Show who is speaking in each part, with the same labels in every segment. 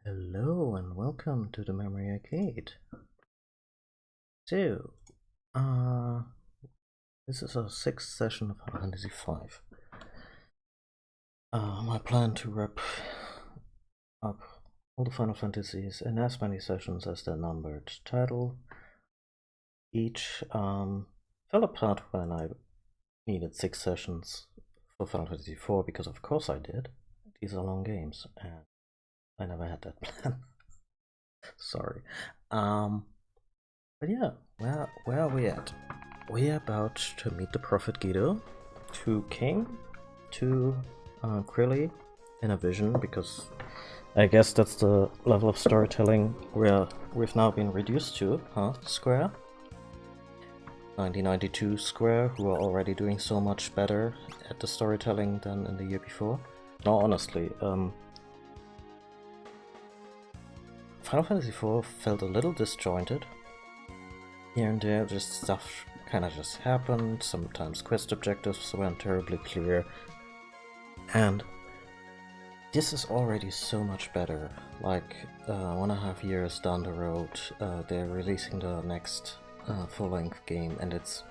Speaker 1: Hello and welcome to the Memory Arcade. So, uh, this is our sixth session of Final Fantasy V. I plan to wrap up all the Final Fantasies in as many sessions as their numbered title. Each fell apart when I needed 6 sessions for Final Fantasy IV because of course I did. These are long games and I never had that plan. Sorry. But yeah, where are we at? We're about to meet the Prophet Guido, to King, to Krilly in a vision, because I guess that's the level of storytelling we've now been reduced to, huh, Square? 1992 Square, who are already doing so much better at the storytelling than in the year before. No, honestly, Final Fantasy IV felt a little disjointed. Here and there, just stuff kinda just happened, sometimes quest objectives weren't terribly clear, and this is already so much better. Like, 1.5 years down the road, they're releasing the next full-length game, and it's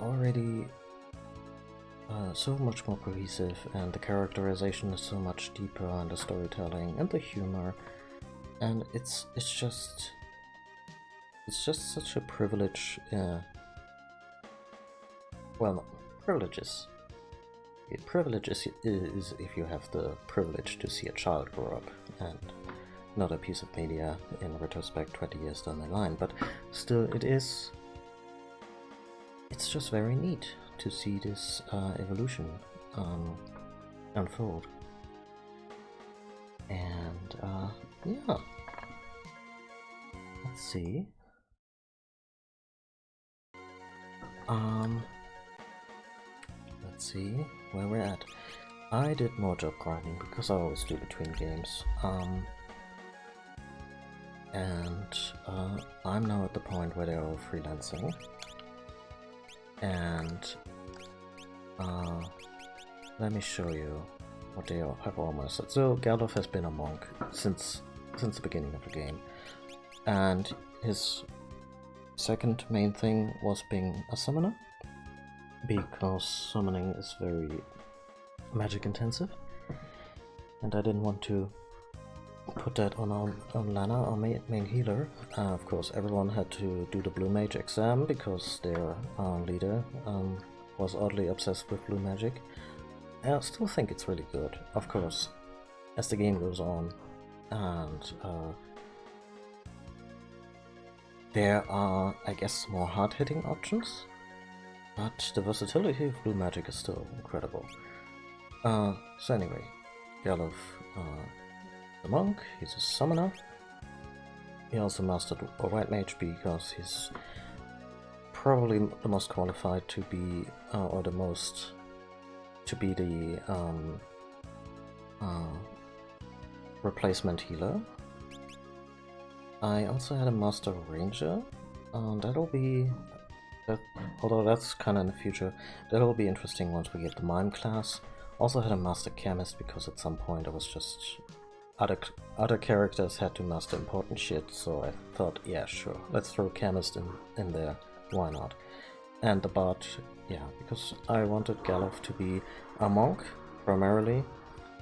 Speaker 1: already so much more cohesive, and the characterization is so much deeper, and the storytelling, and the humor, and it's just such a privilege. Well, privileges. Privilege is if you have the privilege to see a child grow up, and not a piece of media in retrospect 20 years down the line. But still, it's just very neat to see this evolution unfold. And yeah, let's see. Let's see where we're at. I did more job grinding because I always do between games. And I'm now at the point where they're all freelancing. And let me show you what they have all mastered. So Gandalf has been a monk since the beginning of the game, and his second main thing was being a summoner, because summoning is very magic intensive, and I didn't want to put that on Lana, our main healer. Of course, everyone had to do the Blue Mage exam because their leader was oddly obsessed with blue magic. I still think it's really good, of course, as the game goes on, and there are, I guess, more hard-hitting options, but the versatility of blue magic is still incredible. So anyway, Gandalf, the monk, he's a summoner. He also mastered a white mage because he's probably the most qualified to be, or the most to be the replacement healer. I also had a master ranger. That'll be, although that's kind of in the future, that'll be interesting once we get the mime class. Also had a master chemist because at some point I was just other characters had to master important shit, so I thought, yeah, sure, let's throw chemist in there, why not? And the bard, yeah, because I wanted Gandalf to be a monk, primarily,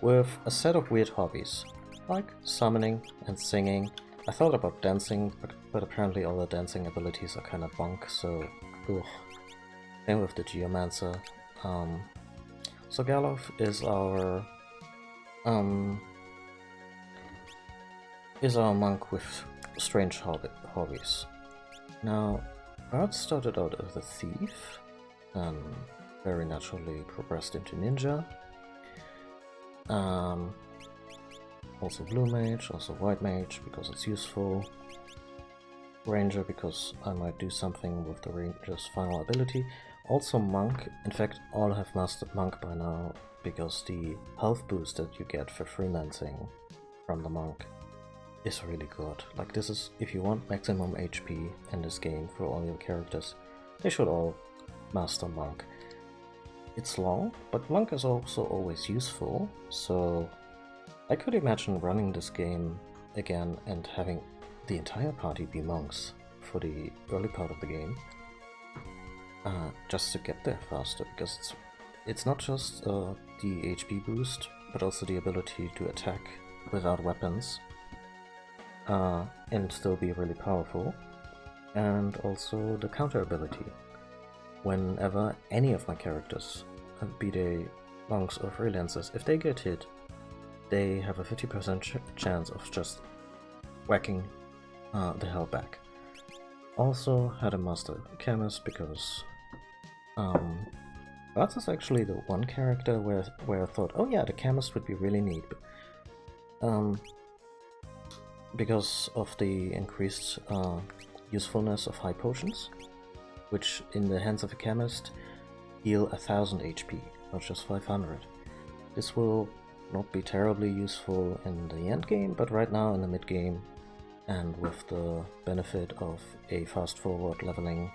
Speaker 1: with a set of weird hobbies, like summoning and singing. I thought about dancing, but apparently all the dancing abilities are kinda bunk, so ugh. Same with the Geomancer. So Gandalf is our monk with strange hobbies. Now, Bard started out as a thief, and very naturally progressed into ninja. Also blue mage, also white mage because it's useful. Ranger because I might do something with the ranger's final ability. Also monk, in fact all have mastered monk by now because the health boost that you get for freelancing from the monk is really good. Like, this is, if you want maximum HP in this game for all your characters, they should all master monk. It's long, but monk is also always useful, so I could imagine running this game again and having the entire party be monks for the early part of the game, just to get there faster, because it's not just the HP boost, but also the ability to attack without weapons and still be really powerful, and also the counter ability. Whenever any of my characters, be they monks or freelancers, if they get hit, they have a 50% chance of just whacking the hell back. Also had a master chemist because Bats is actually the one character where I thought, oh yeah, the chemist would be really neat. Because of the increased usefulness of high potions, which in the hands of a chemist heal 1000 HP, not just 500. This will not be terribly useful in the end game, but right now in the mid game, and with the benefit of a fast forward leveling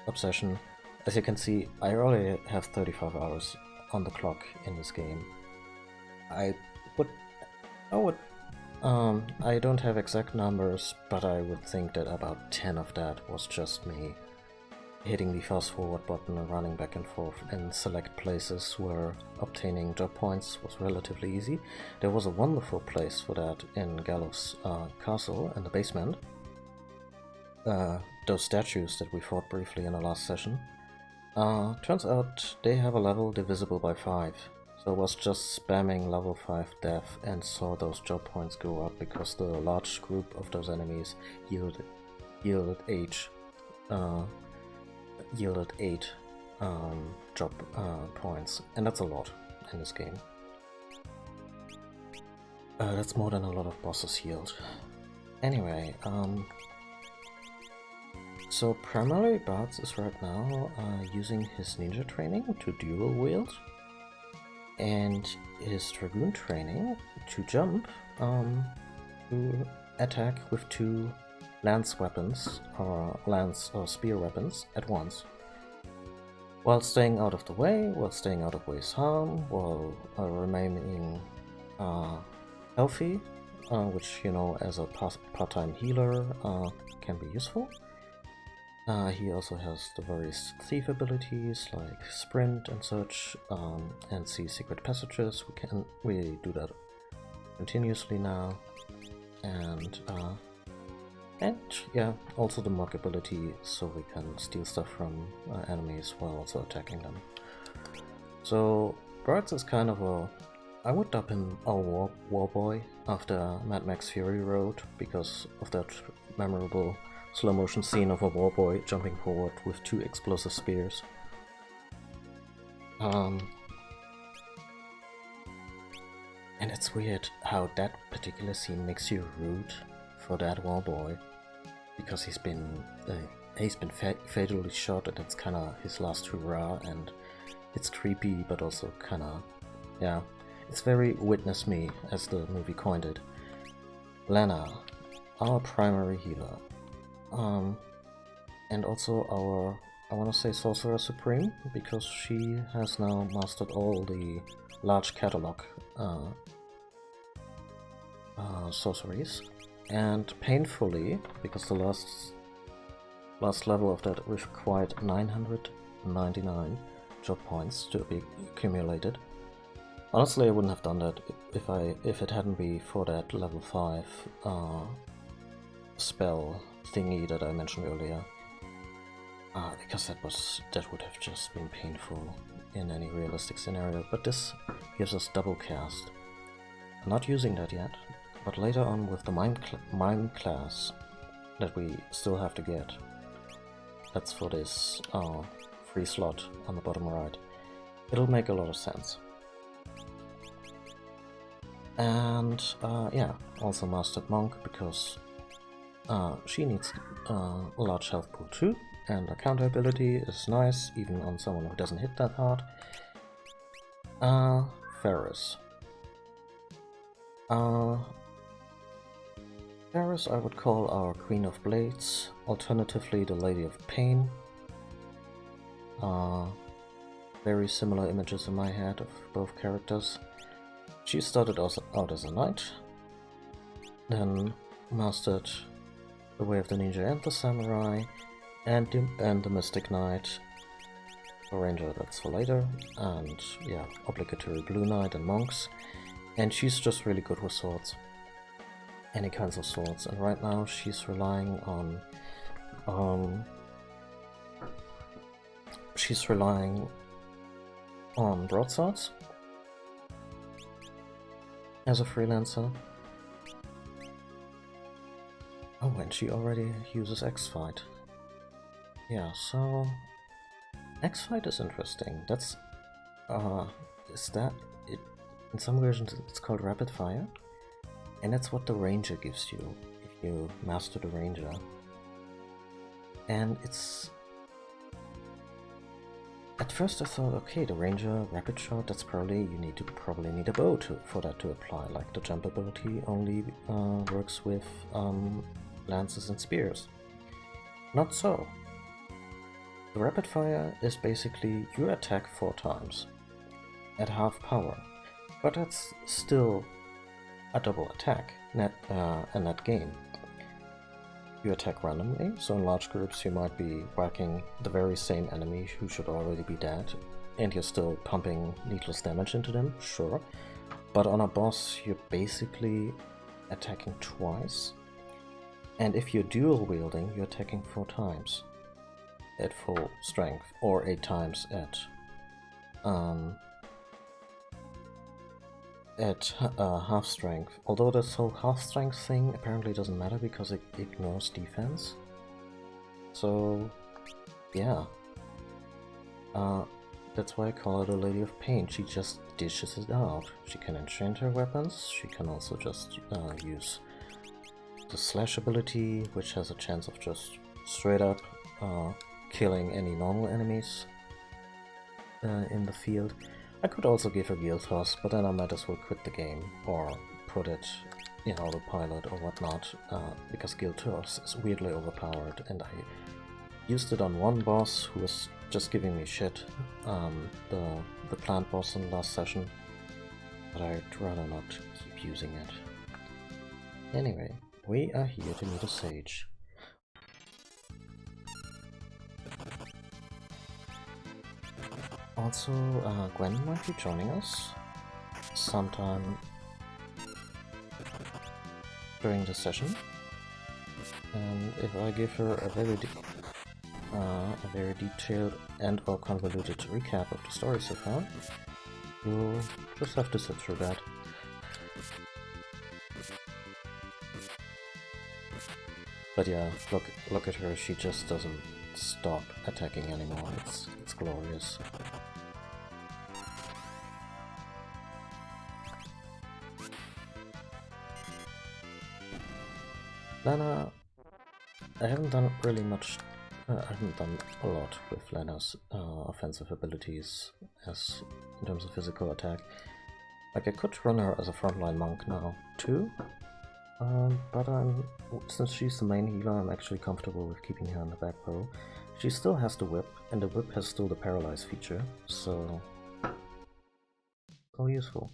Speaker 1: obsession, as you can see, I already have 35 hours on the clock in this game. I don't have exact numbers, but I would think that about 10 of that was just me hitting the fast forward button and running back and forth in select places where obtaining job points was relatively easy. There was a wonderful place for that in Gallows Castle in the basement. Those statues that we fought briefly in the last session. Turns out they have a level divisible by 5. So I was just spamming level 5 death and saw those job points go up because the large group of those enemies yielded 8 job points, and that's a lot in this game. That's more than a lot of bosses healed. Anyway, so primarily Bartz is right now using his ninja training to dual wield, and his dragoon training to jump to attack with 2 lance weapons or lance or spear weapons at once, while staying out of the way, while staying out of Way's harm, while remaining healthy, which, you know, as a part-time healer can be useful. He also has the various thief abilities like sprint and such, and see secret passages. We do that continuously now, and yeah, also the mug ability, so we can steal stuff from enemies while also attacking them. So Bartz is kind of a, I would dub him a war boy after Mad Max Fury Road because of that memorable slow motion scene of a war boy jumping forward with 2 explosive spears. And it's weird how that particular scene makes you root for that war boy, because he's been fatally shot and it's kind of his last hurrah, and it's creepy but also kind of, yeah, it's very witness me, as the movie coined it. Lana, our primary healer, and also our, I want to say, Sorcerer Supreme, because she has now mastered all the large catalog sorceries, and painfully, because the last level of that required 999 job points to be accumulated. Honestly, I wouldn't have done that if it hadn't been for that level 5 spell thingy that I mentioned earlier, because that would have just been painful in any realistic scenario. But this gives us double cast. I'm not using that yet, but later on with the mime class that we still have to get, that's for this free slot on the bottom right, it'll make a lot of sense. And yeah, also mastered monk because she needs a large health pool too, and a counter ability is nice even on someone who doesn't hit that hard. Ferris. Ferris I would call our Queen of Blades, alternatively the Lady of Pain. very similar images in my head of both characters. She started out as a knight, then mastered the Way of the Ninja and the Samurai, and the Mystic Knight. The Ranger, that's for later, and yeah, obligatory Blue Knight and Monks. And she's just really good with swords. Any kinds of swords, and right now she's relying on broadswords as a freelancer. Oh, and she already uses X-Fight. Yeah, so X-Fight is interesting. That's in some versions it's called Rapid Fire, and that's what the Ranger gives you if you master the Ranger. And it's... At first I thought, okay, the Ranger Rapid Shot, that's probably, you probably need a bow for that to apply, like the jump ability only works with lances and spears. Not so. The Rapid Fire is basically you attack 4 times at half power, but that's still a double attack in that game. You attack randomly, so in large groups you might be whacking the very same enemy who should already be dead, and you're still pumping needless damage into them, sure. But on a boss you're basically attacking twice, and if you're dual wielding you're attacking 4 times at full strength, or 8 times at half strength. Although this whole half strength thing apparently doesn't matter because it ignores defense. So yeah, that's why I call her the Lady of Pain. She just dishes it out. She can enchant her weapons, she can also just use the slash ability, which has a chance of just straight up killing any normal enemies in the field. I could also give her Gale Thrust, but then I might as well quit the game or put it in autopilot or whatnot, because Gale Thrust is weirdly overpowered, and I used it on one boss who was just giving me shit, the plant boss in the last session, but I'd rather not keep using it. Anyway, we are here to meet a sage. Also, Gwen might be joining us sometime during the session, and if I give her a very detailed and or convoluted recap of the story so far, you'll just have to sit through that. But yeah, look at her, she just doesn't stop attacking anymore, it's glorious. Lana, I haven't done really much, I haven't done a lot with Lana's offensive abilities as in terms of physical attack. Like, I could run her as a frontline monk now too, but since she's the main healer, I'm actually comfortable with keeping her in the back row. She still has the whip, and the whip has still the paralyze feature, so useful.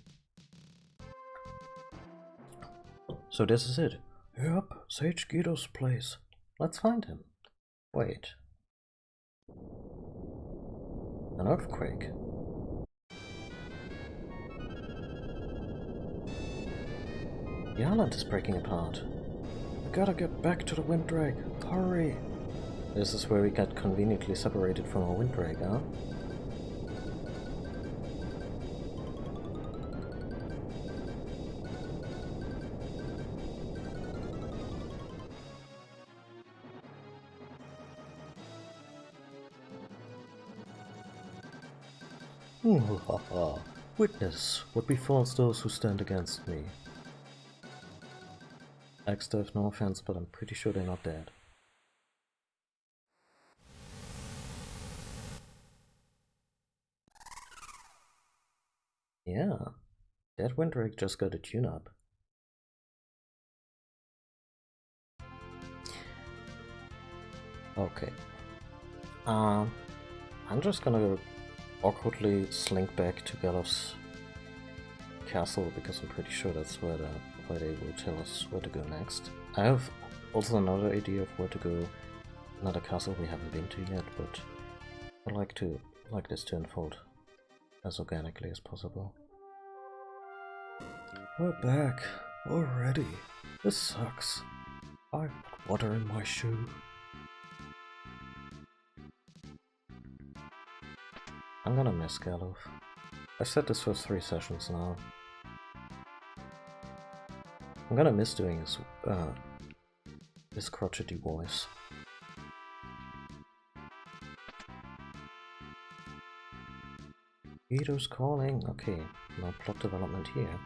Speaker 1: So this is it. Yep, Sage Guido's place. Let's find him. Wait. An earthquake. The island is breaking apart. We gotta get back to the Winddrake. Hurry! This is where we got conveniently separated from our Winddrake, huh? Witness what befalls those who stand against me. Exdev, no offense, but I'm pretty sure they're not dead. Yeah, that Winddrake just got a tune-up. Okay. I'm just gonna awkwardly slink back to Galof's castle because I'm pretty sure that's where they will tell us where to go next. I have also another idea of where to go, another castle we haven't been to yet, but I like this to unfold as organically as possible. We're back already. This sucks. I've got water in my shoe. I'm gonna miss Galof. I've said this for 3 sessions now. I'm gonna miss doing his crotchety voice. Peter's calling. Okay, no plot development here.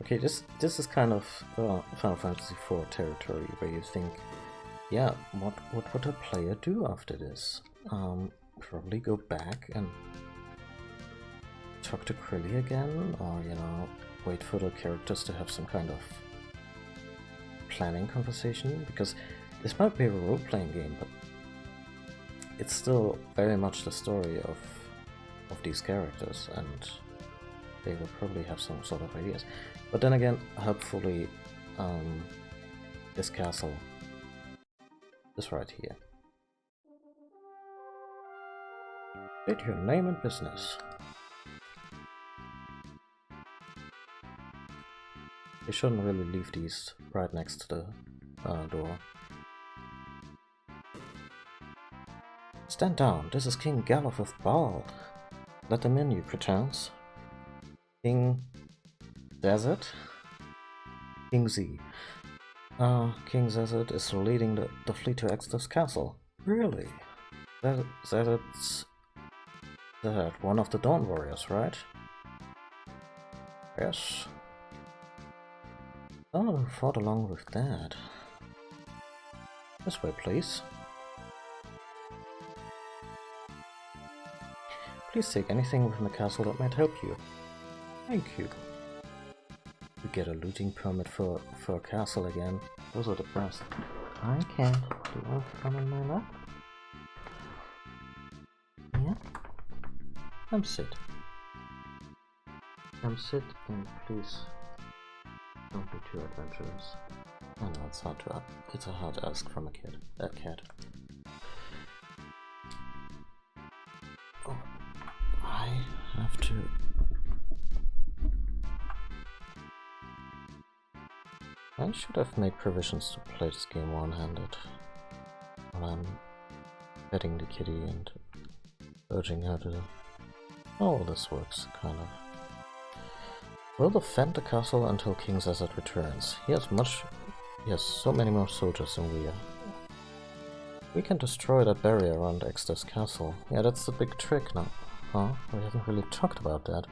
Speaker 1: Okay, this is kind of Final Fantasy IV territory where you think, yeah, what would a player do after this? Probably go back and talk to Krilly again, or you know, wait for the characters to have some kind of planning conversation, because this might be a role-playing game, but it's still very much the story of these characters, and they will probably have some sort of ideas. But then again, hopefully this castle is right here. State your name and business. You shouldn't really leave these right next to the door. Stand down, this is King Galof of Baal. Let them in, you pretends. King Desert? King Z. King Desert is leading the fleet to Exeter's castle. Really? Desert's one of the Dawn Warriors, right? Yes. Oh, who fought along with that? This way, please. Please take anything within the castle that might help you. Thank you. We get a looting permit for a castle again. Those are the best. I can't. Do you want to come in my lap? Yeah? Come sit. Come sit and please don't be too adventurous. I know it's a hard ask from a cat. Oh, I have to. I should have made provisions to play this game one-handed while I'm petting the kitty and urging her to. Oh, this works, kind of. We'll defend the castle until King Desert returns. He has so many more soldiers than we are. We can destroy that barrier around Exeter's castle. Yeah, that's the big trick now. Huh? We haven't really talked about that.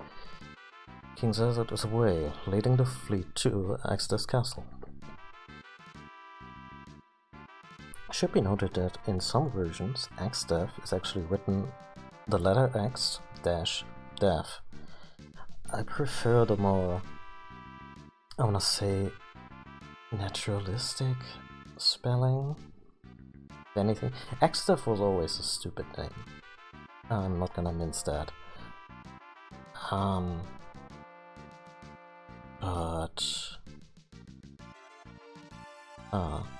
Speaker 1: King Desert is away, leading the fleet to Exeter's castle. It should be noted that in some versions, X-Dev is actually written the letter X dash Dev. I prefer the more, I wanna say, naturalistic spelling. If anything, X-Dev was always a stupid name. I'm not gonna mince that.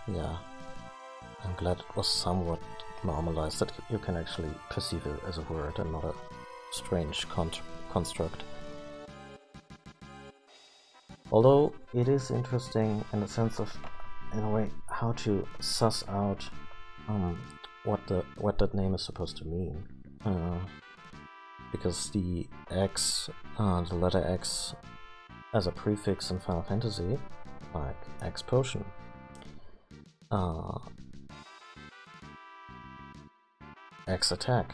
Speaker 1: Yeah. I'm glad it was somewhat normalized, that you can actually perceive it as a word and not a strange construct. Although it is interesting in the sense of, in a way, how to suss out what that name is supposed to mean. Because the X, the letter X as a prefix in Final Fantasy, like X potion, X attack,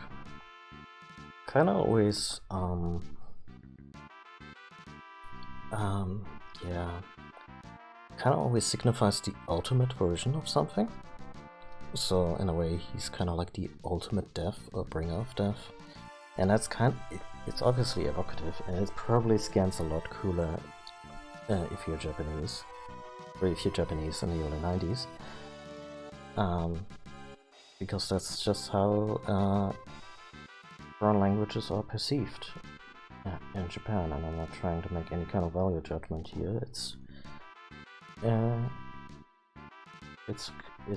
Speaker 1: kinda always, yeah, kinda always signifies the ultimate version of something. So in a way, he's kinda like the ultimate death or bringer of death. And that's it's obviously evocative, and it probably scans a lot cooler if you're Japanese. very few Japanese in the early 90s. Because that's just how foreign languages are perceived in Japan, and I'm not trying to make any kind of value judgment here. It's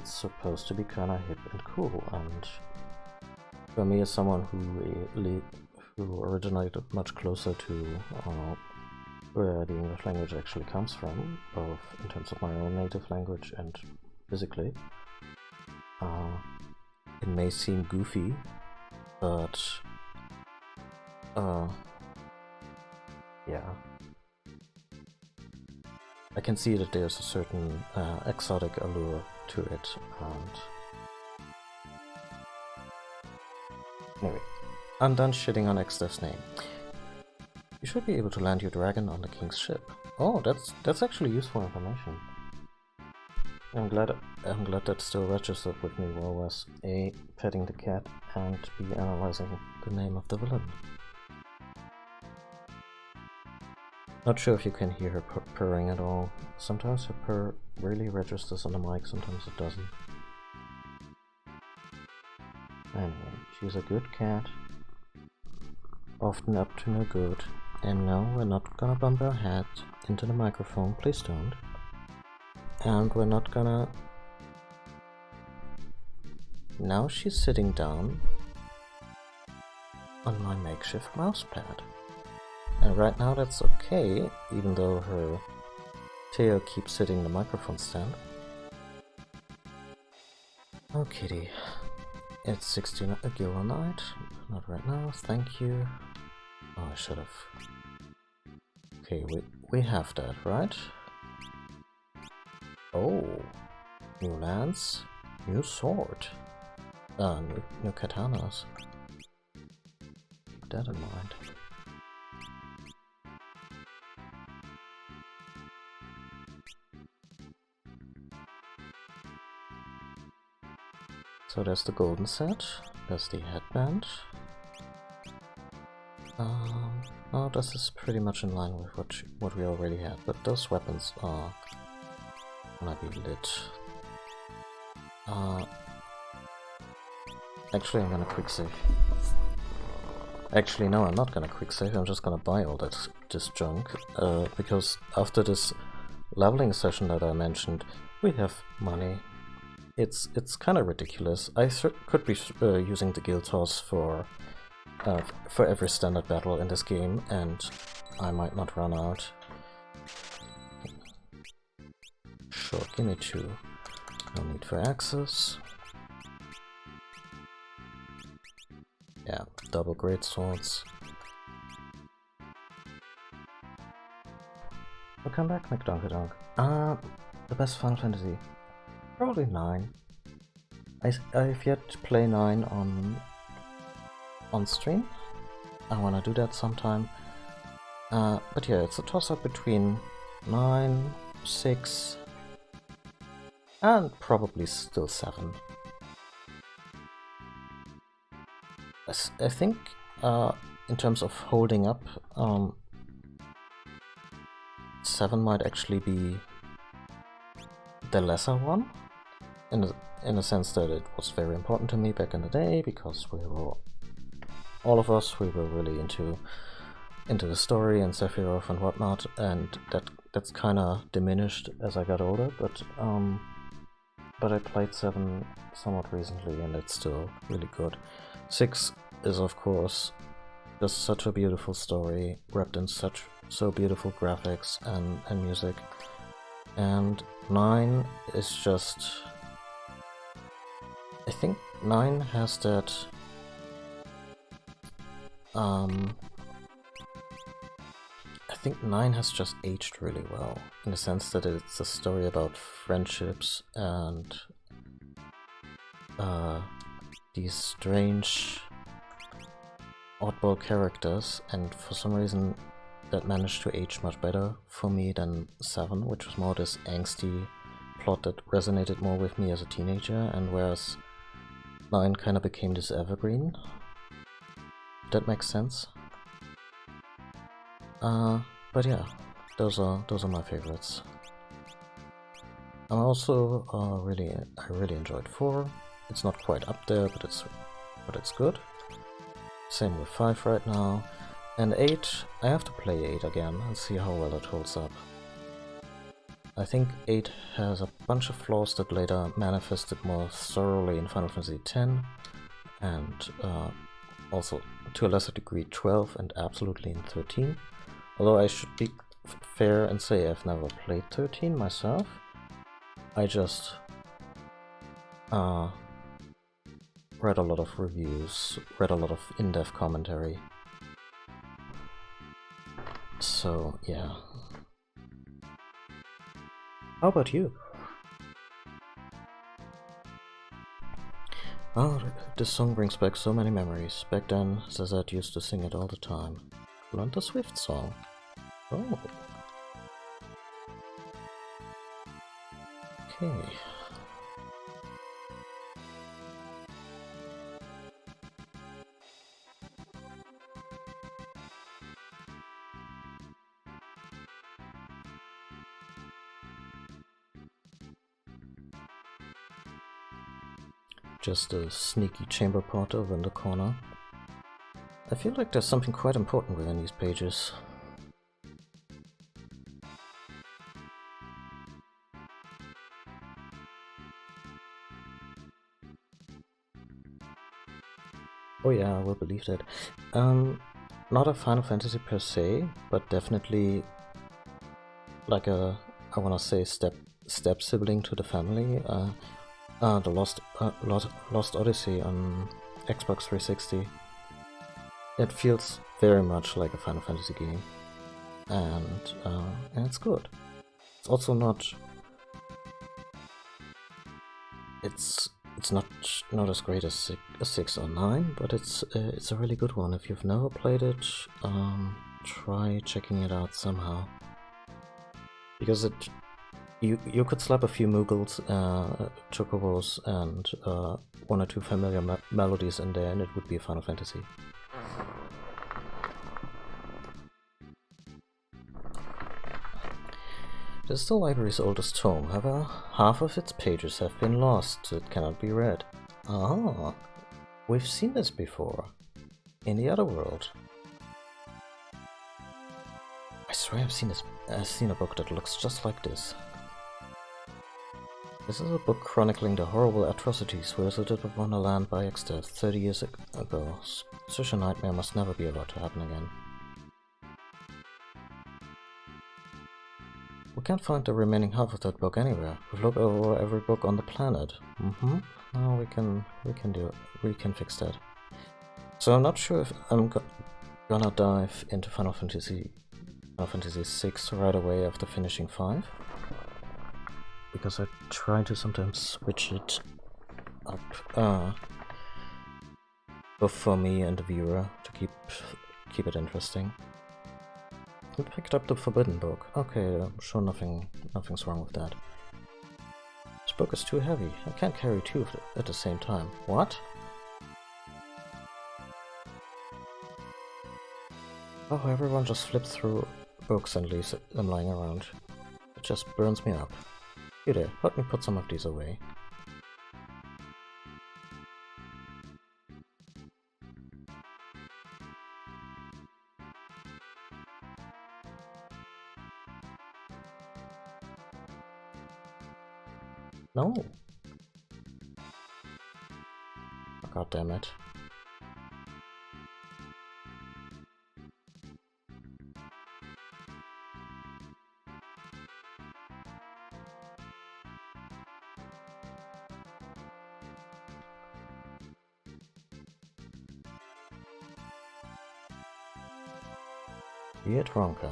Speaker 1: supposed to be kind of hip and cool, and for me, as someone who originated much closer to where the English language actually comes from, both in terms of my own native language and physically, it may seem goofy, but yeah, I can see that there's a certain exotic allure to it, and anyway, I'm done shitting on Exdev's name. You should be able to land your dragon on the king's ship. Oh, that's actually useful information. I'm glad that still registered with me while I was A, petting the cat, and B, analyzing the name of the villain. Not sure if you can hear her purring at all. Sometimes her purr really registers on the mic, sometimes it doesn't. Anyway, she's a good cat, often up to no good. And no, we're not gonna bump our head into the microphone, please don't. And we're not gonna... Now she's sitting down on my makeshift mousepad. And right now that's okay, even though her tail keeps hitting the microphone stand. Oh kitty, it's 16 a gil a night. Not right now, thank you. Oh, I should have. Okay, we have that, right? Oh, new lance, new sword, new katanas. Keep that in mind. So there's the golden set, there's the headband. Oh, this is pretty much in line with what we already had, but those weapons are gonna be lit. Actually, I'm gonna quick save. Actually, no, I'm not gonna quick save. I'm just gonna buy all this junk because after this leveling session that I mentioned, we have money. It's kind of ridiculous. I could be using the guild horse for every standard battle in this game, and I might not run out. Sure, give me 2. No need for access. Yeah, double great swords. Welcome back, McDonkeydonk. The best Final Fantasy. Probably 9. I've yet to play 9 on stream. I wanna do that sometime. But yeah, it's a toss-up between 9, 6, and probably still 7. I think in terms of holding up, 7 might actually be the lesser one, in the sense that it was very important to me back in the day, because we were really into the story and Sephiroth and whatnot, and that's kind of diminished as I got older, but I played 7 somewhat recently and it's still really good. 6 is of course just such a beautiful story, wrapped in so beautiful graphics and music, and 9 is just... I think 9 has that... I think 9 has just aged really well, in the sense that it's a story about friendships and these strange oddball characters, and for some reason that managed to age much better for me than 7, which was more this angsty plot that resonated more with me as a teenager, and whereas 9 kind of became this evergreen. If that makes sense. But yeah, those are my favorites. I'm also I really enjoyed 4. It's not quite up there, but it's good. Same with 5 right now. And 8, I have to play 8 again and see how well it holds up. I think 8 has a bunch of flaws that later manifested more thoroughly in Final Fantasy X, and also to a lesser degree 12 and absolutely in 13. Although I should be fair and say I've never played 13 myself. I just read a lot of reviews, read a lot of in-depth commentary. So yeah. How about you? Oh, this song brings back so many memories. Back then, Zazat used to sing it all the time. Learned the Swift song. Oh. Okay. Just a sneaky chamber pot over in the corner. I feel like there's something quite important within these pages. Oh yeah, I will believe that. Not a Final Fantasy per se, but definitely like a, I wanna say step sibling to the family. The Lost Odyssey on Xbox 360. It feels very much like a Final Fantasy game, and it's good. It's also not. It's not as great as a 6 or 9, but it's a really good one. If you've never played it, try checking it out somehow. Because you could slap a few Moogles, Chocobos, and 1 or 2 familiar melodies in there, and it would be a Final Fantasy. This is the library's oldest tome, however, half of its pages have been lost, so it cannot be read. Ah, we've seen this before. In the other world. I swear I've seen a book that looks just like this. This is a book chronicling the horrible atrocities visited upon the land by Exter 30 years ago. Such a nightmare must never be allowed to happen again. We can't find the remaining half of that book anywhere. We've looked over every book on the planet. No, we can fix that. So I'm not sure if I'm gonna dive into Final Fantasy VI right away after finishing 5. Because I try to sometimes switch it up, both for me and the viewer, to keep it interesting. I picked up the Forbidden Book. Okay, I'm sure nothing's wrong with that. This book is too heavy. I can't carry 2 at the same time. What? Oh, everyone just flips through books and leaves them lying around. It just burns me up. Here there, let me put some of these away. No! God damn it. Ronka.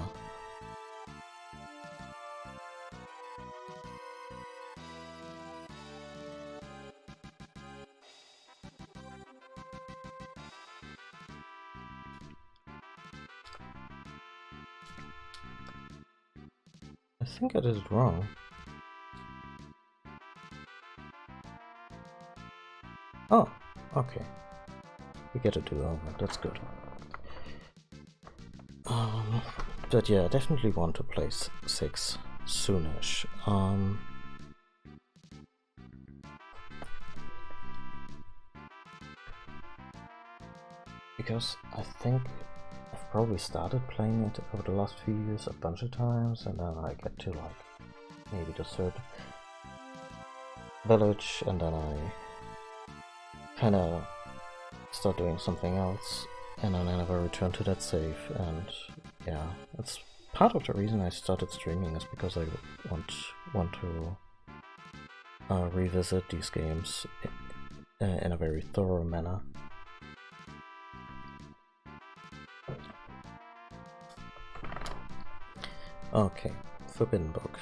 Speaker 1: I think I did it wrong. Oh, okay. We get to do over. That's good. But yeah, I definitely want to play 6 soonish. because I think I've probably started playing it over the last few years a bunch of times, and then I get to like maybe the third village, and then I kind of start doing something else, and then I never return to that save. And yeah, that's part of the reason I started streaming, is because I want to revisit these games in a very thorough manner. Okay, Forbidden Book.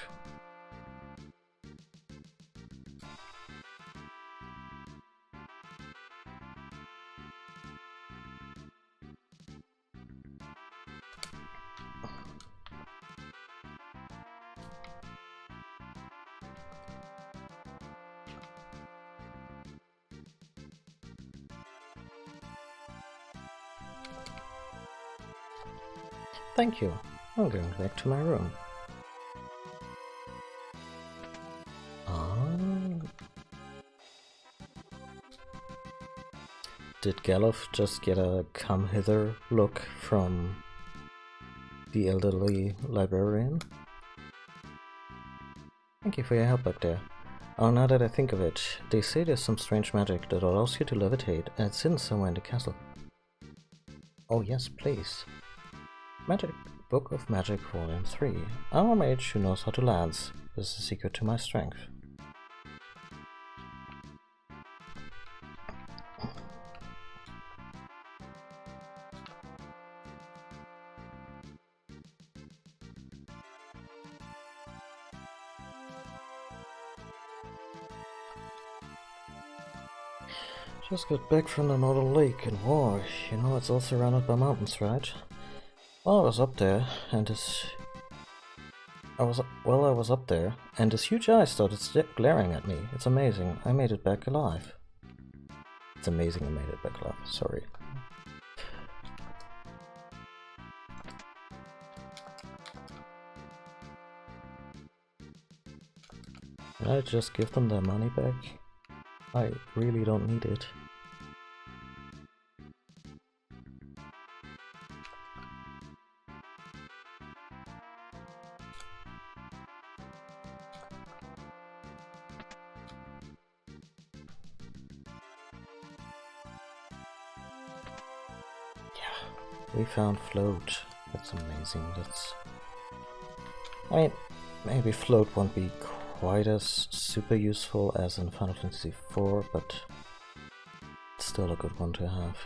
Speaker 1: Thank you. I'm going back to my room. Did Galuf just get a come hither look from the elderly librarian? Thank you for your help back there. Oh, now that I think of it, they say there's some strange magic that allows you to levitate, and it's hidden somewhere in the castle. Oh yes, please. Magic Book of Magic Volume 3. I'm a mage who knows how to lance. This is the secret to my strength. Just got back from the Northern Lake, and wow, you know it's all surrounded by mountains, right? Well, I was up there, and this huge eye started glaring at me. It's amazing, I made it back alive. It's amazing I made it back alive, sorry. Can I just give them their money back? I really don't need it. We found float. That's amazing. I mean, maybe float won't be quite as super useful as in Final Fantasy IV, but it's still a good one to have.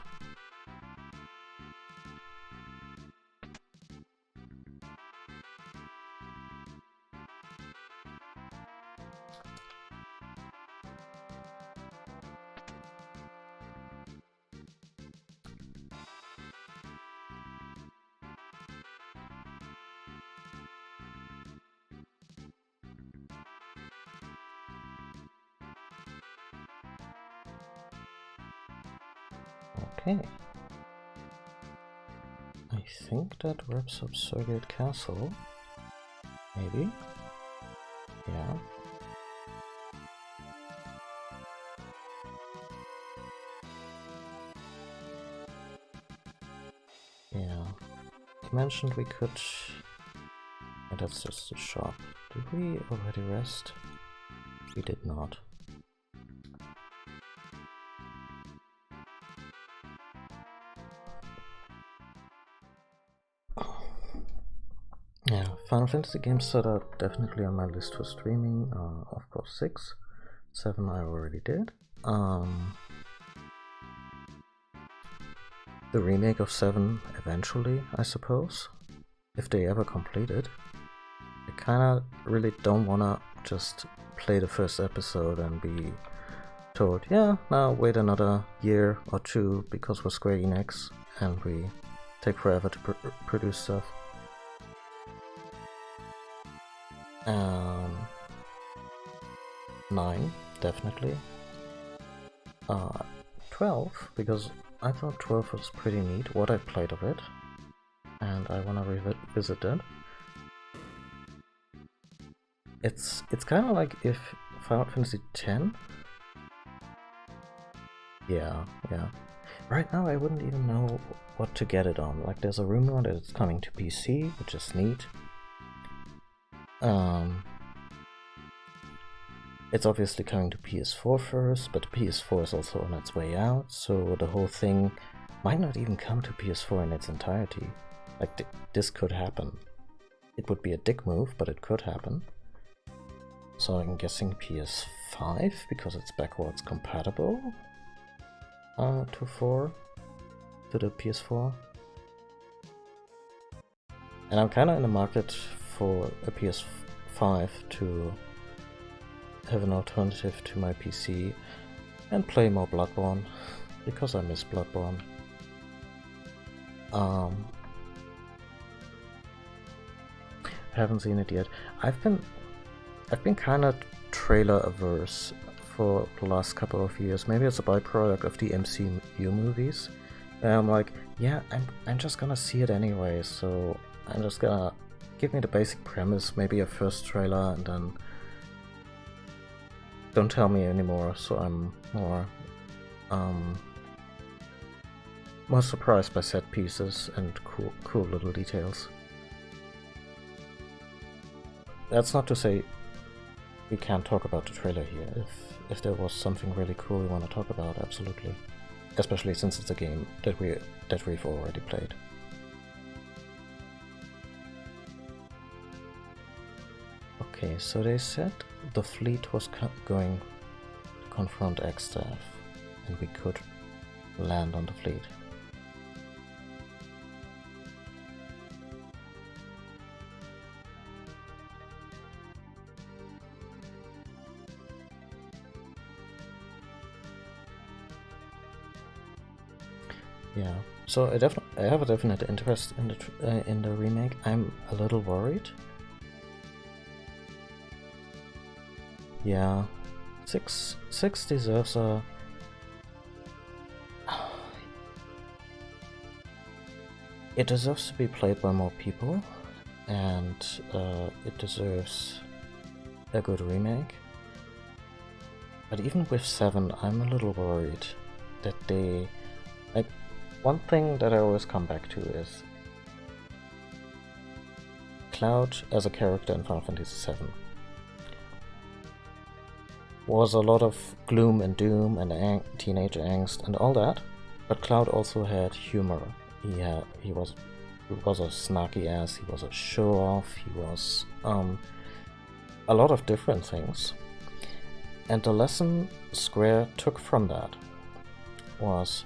Speaker 1: Okay. I think that wraps up Surrogate Castle. Maybe? Yeah. Yeah. You mentioned we could... Oh, that's just the shop. Did we already rest? We did not. Yeah, Final Fantasy games that are definitely on my list for streaming are, of course, 6. 7 I already did. The remake of 7 eventually, I suppose, if they ever complete it. I kinda really don't wanna just play the first episode and be told, yeah, now wait another year or 2 because we're Square Enix and we take forever to produce stuff. 9, definitely. 12, because I thought 12 was pretty neat, what I played of it, and I want to revisit it. It's kind of like if Final Fantasy X, Yeah, yeah. Right now I wouldn't even know what to get it on. Like, there's a rumor that it's coming to PC, which is neat. It's obviously coming to PS4 first, but PS4 is also on its way out, so the whole thing might not even come to PS4 in its entirety. Like, this could happen. It would be a dick move, but it could happen. So I'm guessing PS5, because it's backwards compatible to the PS4. And I'm kinda in the market for a PS5 to have an alternative to my PC and play more Bloodborne, because I miss Bloodborne. I haven't seen it yet. I've been kind of trailer averse for the last couple of years. Maybe it's a byproduct of the MCU movies. And I'm like, yeah, I'm just gonna see it anyway, so I'm just gonna give me the basic premise, maybe a first trailer, and then don't tell me anymore, so I'm more surprised by set pieces and cool little details. That's not to say we can't talk about the trailer here. If there was something really cool we want to talk about, absolutely. Especially since it's a game that we've already played. Okay, so they said the fleet was going to confront X-Staff, and we could land on the fleet. Yeah, so I have a definite interest in the remake. I'm a little worried. Yeah, 6 deserves a... It deserves to be played by more people, and it deserves a good remake. But even with 7, I'm a little worried that they... Like, one thing that I always come back to is Cloud as a character in Final Fantasy VII was a lot of gloom and doom and teenage angst and all that, but Cloud also had humor. He was a snarky ass, he was a show-off, he was a lot of different things. And the lesson Square took from that was,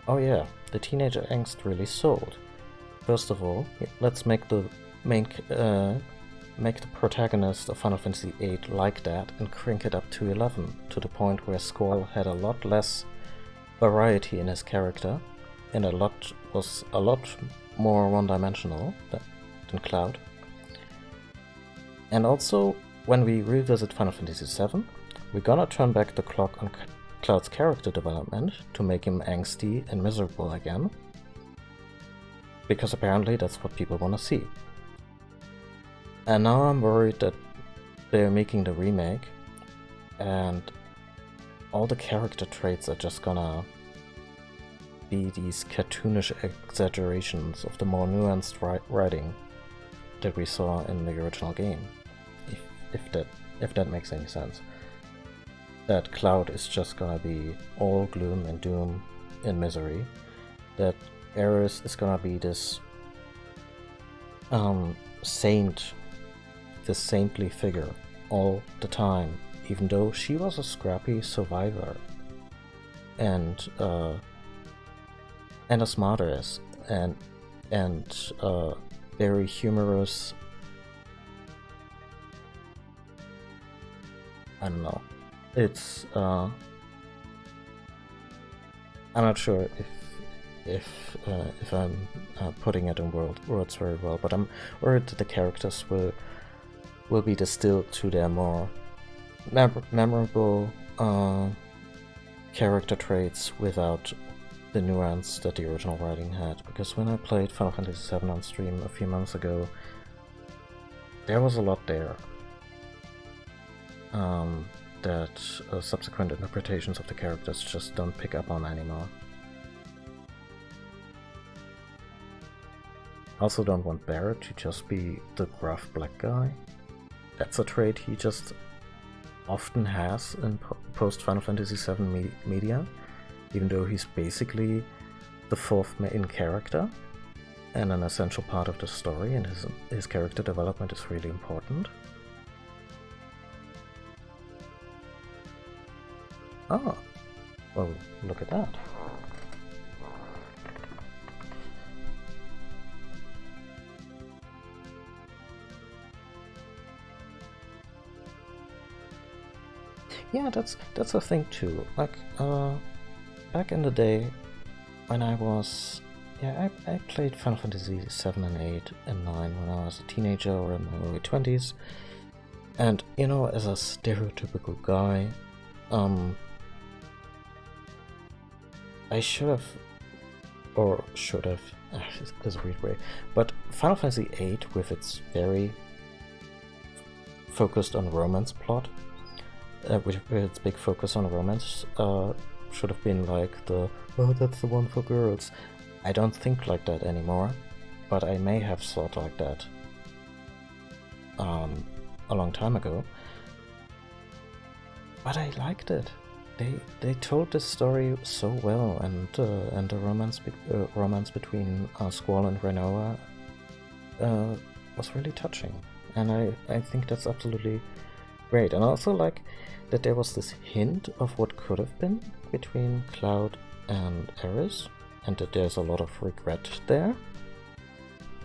Speaker 1: oh yeah, the teenage angst really sold. First of all, let's make the protagonist of Final Fantasy VIII like that and crank it up to 11, to the point where Squall had a lot less variety in his character and was a lot more one-dimensional than Cloud. And also, when we revisit Final Fantasy VII, we're gonna turn back the clock on Cloud's character development to make him angsty and miserable again, because apparently that's what people want to see. And now I'm worried that they're making the remake and all the character traits are just gonna be these cartoonish exaggerations of the more nuanced writing that we saw in the original game, if that makes any sense. That Cloud is just gonna be all gloom and doom and misery. That Aeris is gonna be this saint, this saintly figure all the time, even though she was a scrappy survivor and a smartass and very humorous. I don't know. It's I'm not sure if I'm putting it in words very well, but I'm worried that the characters will be distilled to their more memorable character traits without the nuance that the original writing had. Because when I played Final Fantasy VII on stream a few months ago, there was a lot there. that subsequent interpretations of the characters just don't pick up on anymore. I also don't want Barrett to just be the gruff black guy. That's a trait he just often has in post-Final Fantasy VII media, even though he's basically the fourth main character and an essential part of the story, and his character development is really important. Ah, well, look at that. Yeah, that's a thing too. Like, back in the day, when I was... Yeah, I played Final Fantasy VII and 8 and 9 when I was a teenager or in my early 20s. And, you know, as a stereotypical guy, I should have... There's a weird way. But Final Fantasy VIII, with its very focused on romance plot, with its big focus on romance, should have been like oh, that's the one for girls. I don't think like that anymore, but I may have thought like that a long time ago. But I liked it. They told this story so well, and the romance between Squall and Renoa was really touching, and I think that's absolutely great. And I also like that there was this hint of what could have been between Cloud and Aeris, and that there's a lot of regret there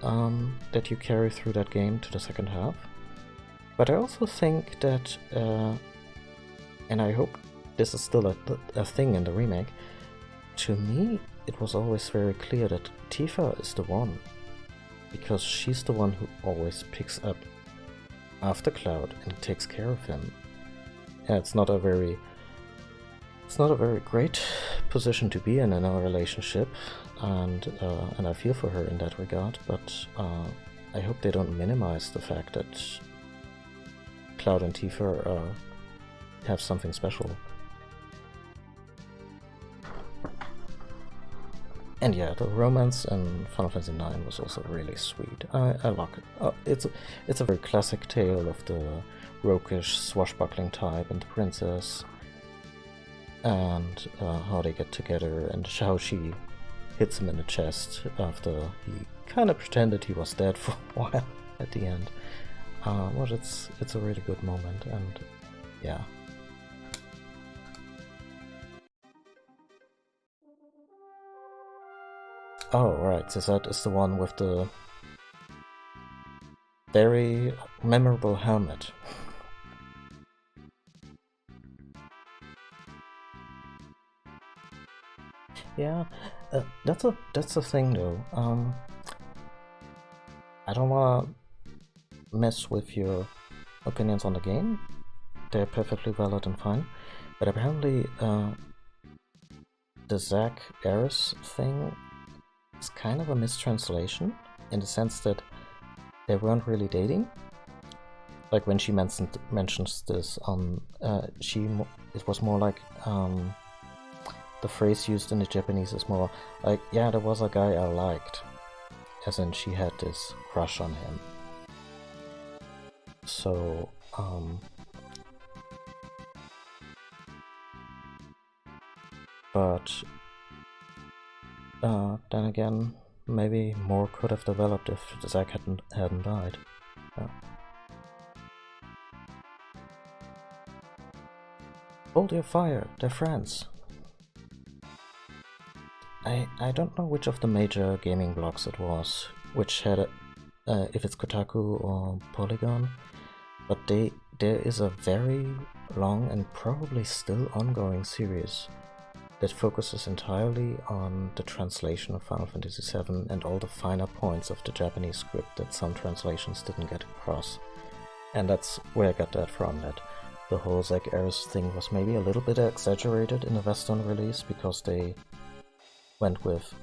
Speaker 1: that you carry through that game to the second half. But I also think that, and I hope this is still a thing in the remake, to me it was always very clear that Tifa is the one, because she's the one who always picks up after Cloud and takes care of him. Yeah, it's not a very great position to be in a relationship, and I feel for her in that regard, but I hope they don't minimize the fact that Cloud and Tifa have something special. And yeah, the romance in Final Fantasy IX was also really sweet. I like it. It's a very classic tale of the roguish, swashbuckling type and the princess, and how they get together, and how she hits him in the chest after he kind of pretended he was dead for a while at the end. But it's a really good moment, and yeah. Oh, right, so that is the one with the very memorable helmet. Yeah, that's a thing though. I don't wanna mess with your opinions on the game. They're perfectly valid and fine, but apparently the Zack Aeris thing is kind of a mistranslation, in the sense that they weren't really dating. Like when she mentions this on it was more like the phrase used in the Japanese is more like, yeah, there was a guy I liked, as in she had this crush on him. So but then again, maybe more could have developed if Zack hadn't died. Hold your fire, they're friends. I don't know which of the major gaming blogs it was, which had if it's Kotaku or Polygon, but there is a very long and probably still ongoing series that focuses entirely on the translation of Final Fantasy VII and all the finer points of the Japanese script that some translations didn't get across. And that's where I got that from, that the whole Zack Aeris thing was maybe a little bit exaggerated in the Western release, because they went with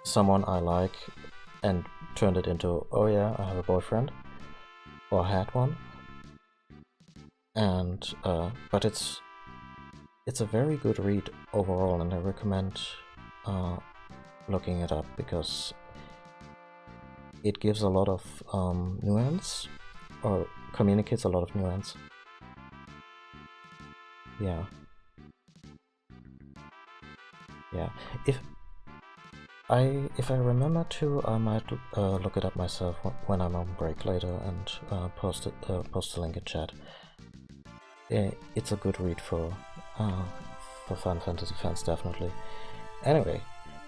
Speaker 1: someone I like and turned it into, oh yeah, I have a boyfriend, or had one. and but it's a very good read overall, and I recommend looking it up because it gives a lot of nuance, or communicates a lot of nuance. Yeah. Yeah. If I remember to, I might look it up myself when I'm on break later and post the link in chat. It's a good read for Final Fantasy fans, definitely. Anyway,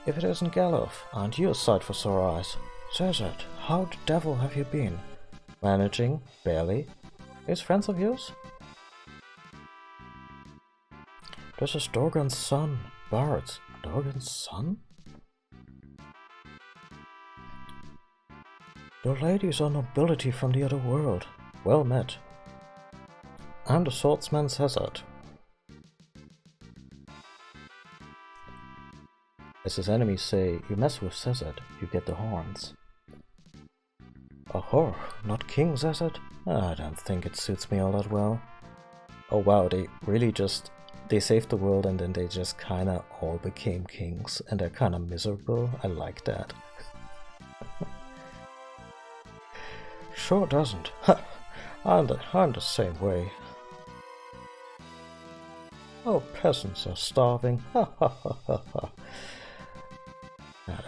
Speaker 1: if it isn't Galuf, aren't you a sight for sore eyes? Says it. How the devil have you been? Managing? Barely? These friends of yours? This is Dorgan's son, Bart. Dorgan's son? The ladies are nobility from the other world. Well met. I'm the swordsman Cesar. As his enemies say, you mess with Cesar, you get the horns. Oh, not King Cesar? I don't think it suits me all that well. Oh wow, they really just... They saved the world and then they just kinda all became kings, and they're kinda miserable. I like that. Sure doesn't. I'm the same way. Oh, peasants are starving. Ha ha ha ha ha. Yeah,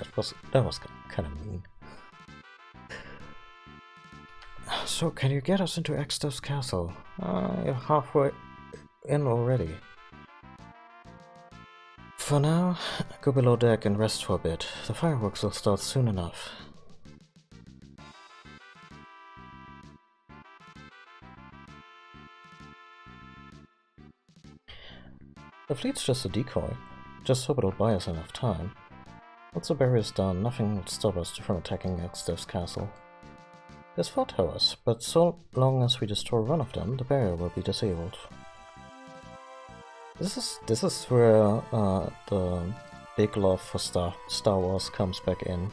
Speaker 1: that was kind of mean. So, can you get us into Extev's castle? You're halfway in already. For now, go below deck and rest for a bit. The fireworks will start soon enough. The fleet's just a decoy. Just hope it'll buy us enough time. Once the barrier's done, nothing will stop us from attacking Extev's castle. There's 4 towers, but so long as we destroy one of them, the barrier will be disabled. This is where the big love for Star Wars comes back in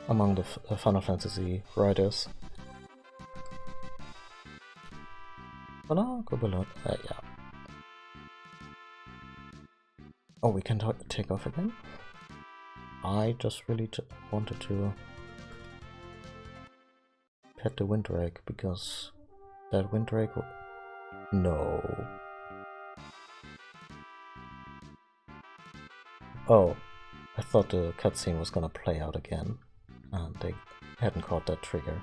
Speaker 1: among the Final Fantasy writers. For now, go below. Yeah. Oh, we can take off again? I just really wanted to pet the Windrake because that Windrake... No. Oh, I thought the cutscene was gonna play out again, and they hadn't caught that trigger.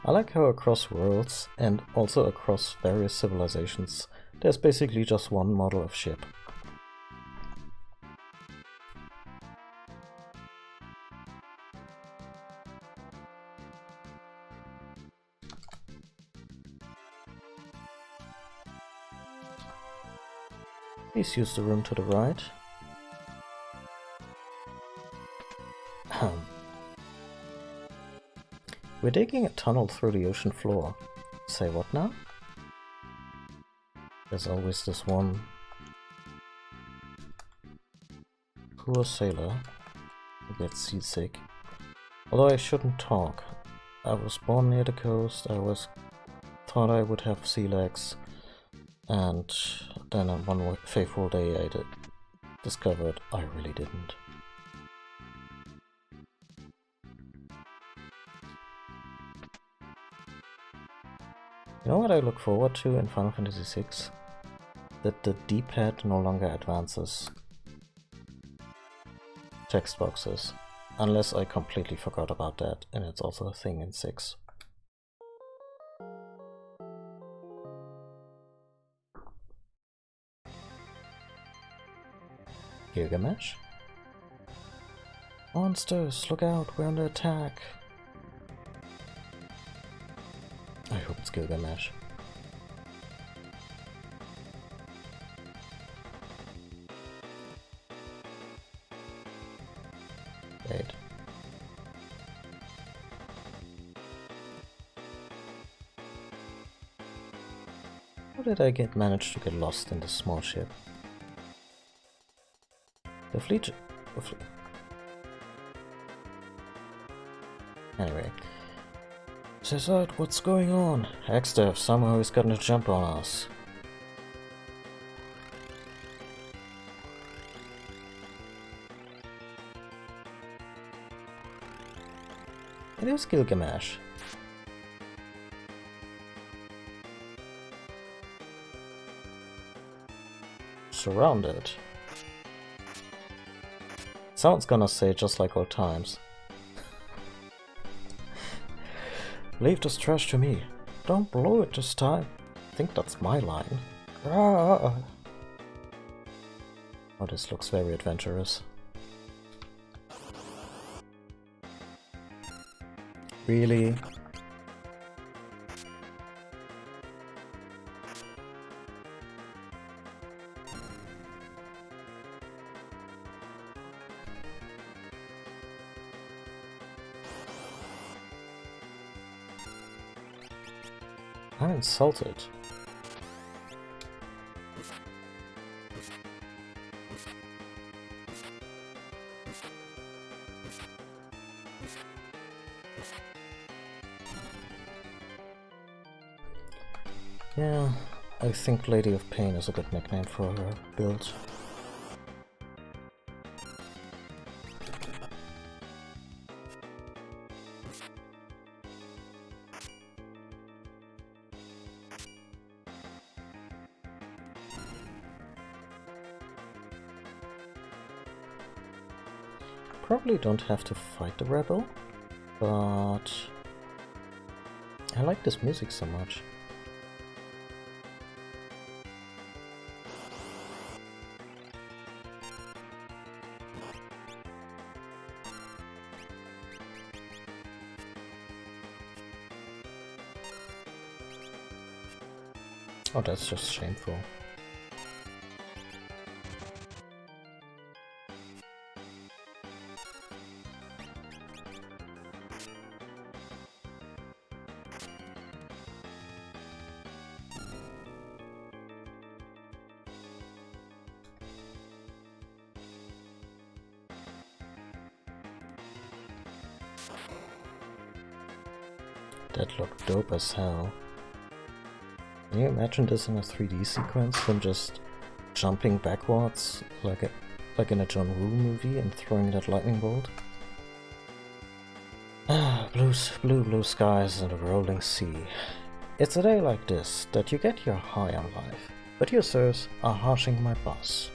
Speaker 1: I like how across worlds, and also across various civilizations, there's basically just one model of ship. Please use the room to the right. We're digging a tunnel through the ocean floor. Say what now? There's always this one poor sailor who gets seasick. Although I shouldn't talk. I was born near the coast, thought I would have sea legs, and then on one fateful day I discovered I really didn't. You know what I look forward to in Final Fantasy VI? That the D-pad no longer advances text boxes. Unless I completely forgot about that, and it's also a thing in 6. Gilgamesh? Monsters, look out, we're under attack! I hope it's Gilgamesh. Wait. How did I manage to get lost in this small ship? The fleet... Anyway. Says out, what's going on? Hexdev somehow is gotten a jump on us. It is Gilgamesh. Surrounded. Someone's gonna say just like old times. Leave this trash to me. Don't blow it this time. I think that's my line. Ah. Oh, this looks very adventurous. Really? I'm insulted. Yeah, I think Lady of Pain is a good nickname for her build. Probably don't have to fight the rebel, but I like this music so much. Oh, that's just shameful. That looked dope as hell. Can you imagine this in a 3D sequence? Him just jumping backwards like in a John Woo movie and throwing that lightning bolt? Ah, blue skies and a rolling sea. It's a day like this that you get your high on life, but you sirs are harshing my boss.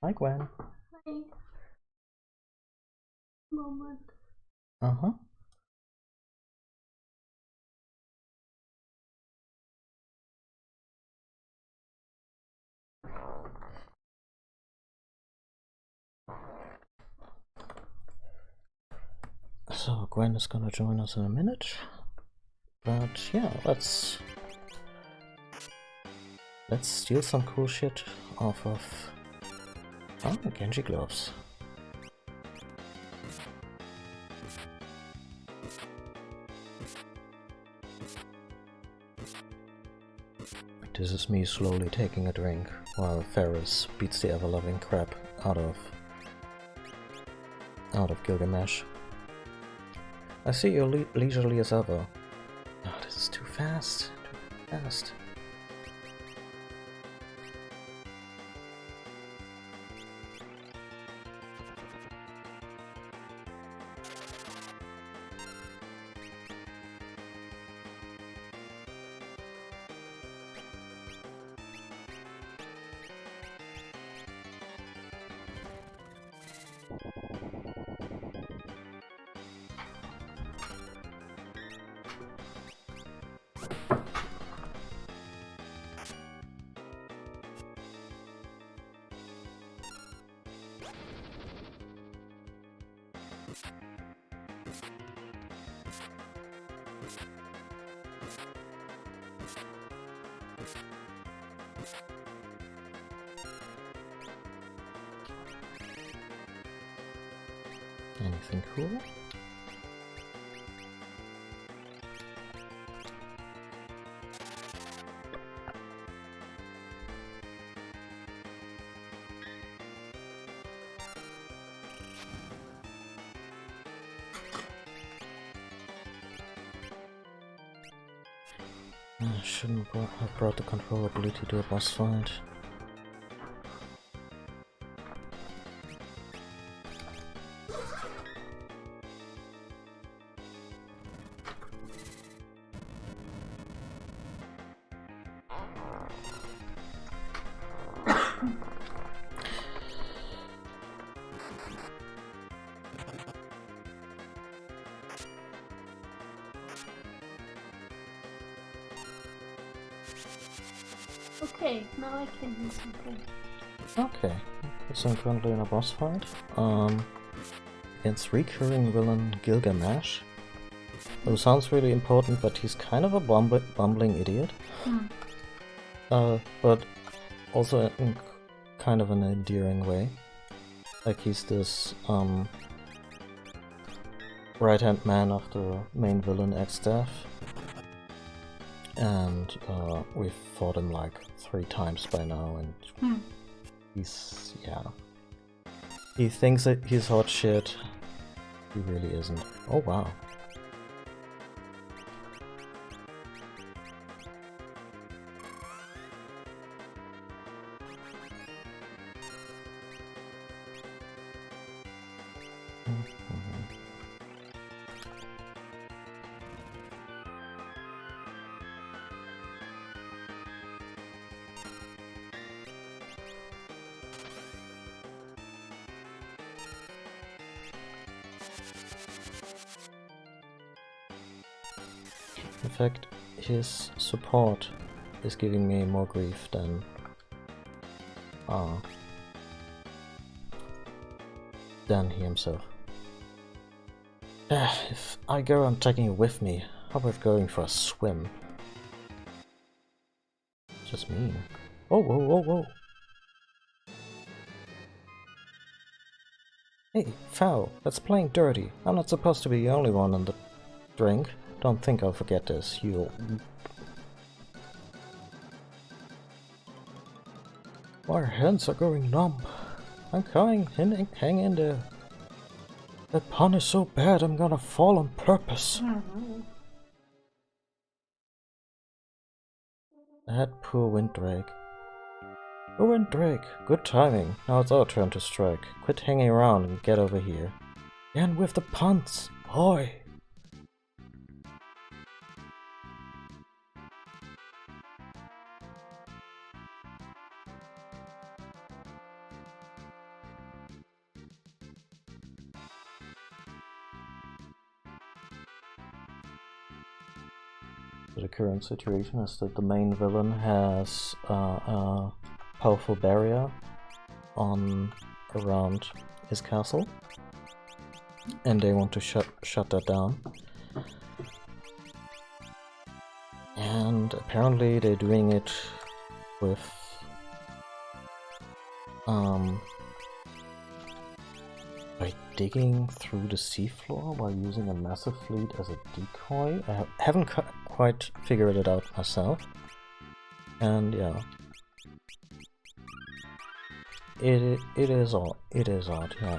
Speaker 1: Hi, Gwen.
Speaker 2: Hi. Moment.
Speaker 1: Uh-huh. So Gwen is gonna join us in a minute, but yeah, let's steal some cool shit off of Genji gloves. This is me slowly taking a drink while Ferris beats the ever-loving crap out of Gilgamesh. I see you're leisurely as ever. Oh, this is too fast. Too fast. Anything cool? I shouldn't have brought the control ability to a boss fight.
Speaker 2: Okay, now I can do something.
Speaker 1: Okay, so I'm currently in a boss fight. Against recurring villain Gilgamesh. Who sounds really important, but he's kind of a bumbling idiot. But also in kind of an endearing way. Like he's this right-hand man of the main villain X-Staff. And we've fought him like 3 times by now, and he's, yeah. He thinks that he's hot shit. He really isn't. Oh wow. In fact, his support is giving me more grief than he himself. If I go, I'm taking you with me. How about going for a swim? Just mean. Oh, whoa, whoa, whoa. Hey, foul, that's playing dirty. I'm not supposed to be the only one on the drink. Don't think I'll forget this, you... My hands are going numb. I'm coming, hang in there. That pun is so bad I'm gonna fall on purpose. That poor Windrake. Oh, Windrake, good timing. Now it's our turn to strike. Quit hanging around and get over here. And with the puns, boy. The current situation is that the main villain has a powerful barrier around his castle, and they want to shut that down. And apparently they're doing it with by digging through the seafloor while using a massive fleet as a decoy. I haven't quite figured it out myself. And yeah. It is odd, yeah.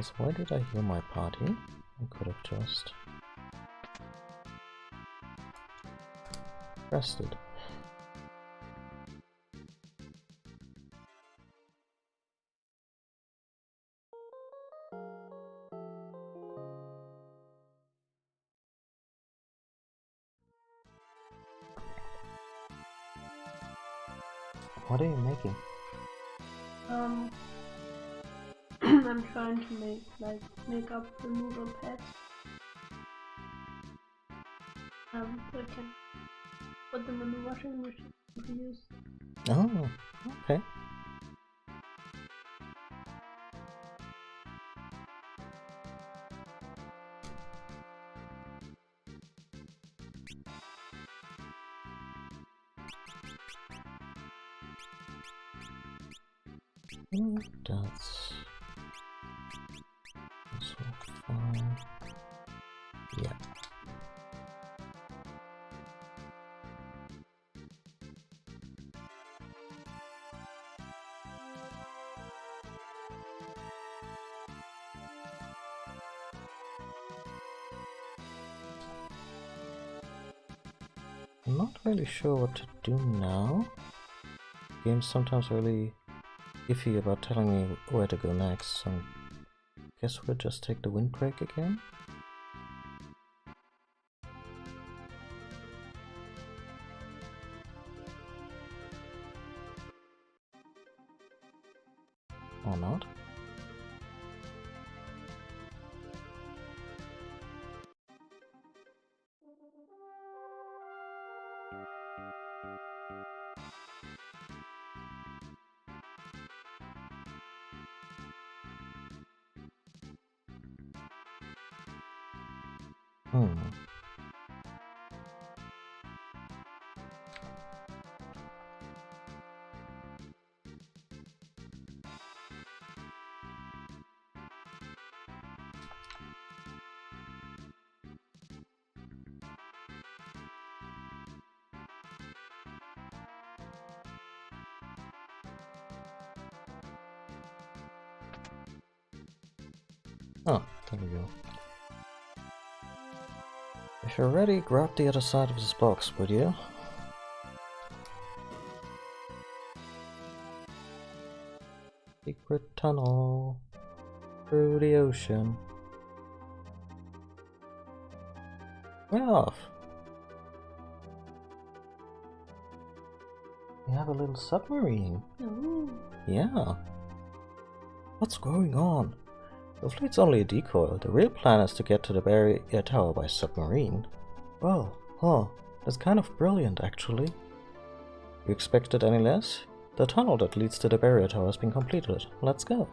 Speaker 1: So why did I hear my party? I could have just rested. What are you making?
Speaker 2: I'm trying to make up removal pads. So I can put them in the washing machine to use.
Speaker 1: Oh, okay. That's also fine. Yeah. I'm not really sure what to do now. Game's sometimes really iffy about telling me where to go next, so I guess we'll just take the windbreak again. Or not. Oh, there we go. If you're ready, grab the other side of this box, would you? Secret tunnel through the ocean. We're off. We have a little submarine.
Speaker 2: Ooh.
Speaker 1: Yeah. What's going on? The fleet's only a decoy. The real plan is to get to the barrier tower by submarine. Well, that's kind of brilliant, actually. You expected any less? The tunnel that leads to the barrier tower has been completed. Let's go.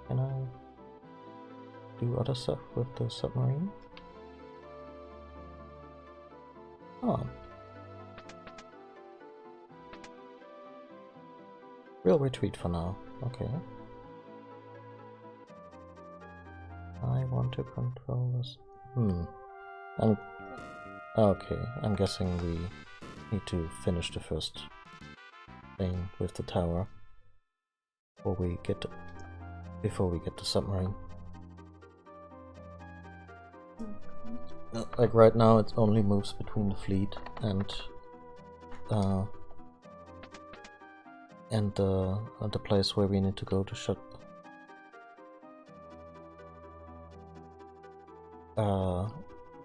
Speaker 1: Can I do other stuff with the submarine? Oh. We'll retreat for now. Okay. I want to control this. Okay, I'm guessing we need to finish the first thing with the tower before we get the submarine. Like right now, it only moves between the fleet and the place where we need to go to shut.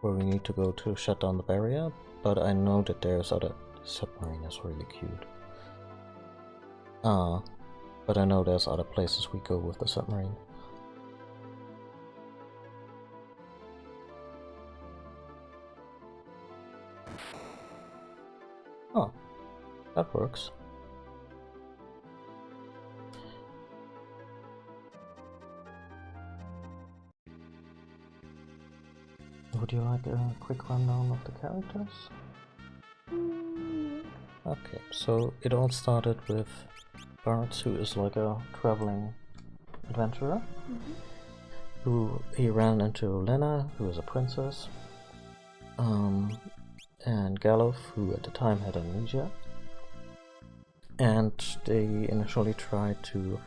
Speaker 1: Where we need to go to shut down the barrier, but I know that there's other. Submarine is really cute. But I know there's other places we go with the submarine. Oh, that works. Would you like a quick rundown of the characters? Okay, so it all started with Bartz, who is like a traveling adventurer, who he ran into Lena, who is a princess, and Galuf, who at the time had amnesia, and they initially tried to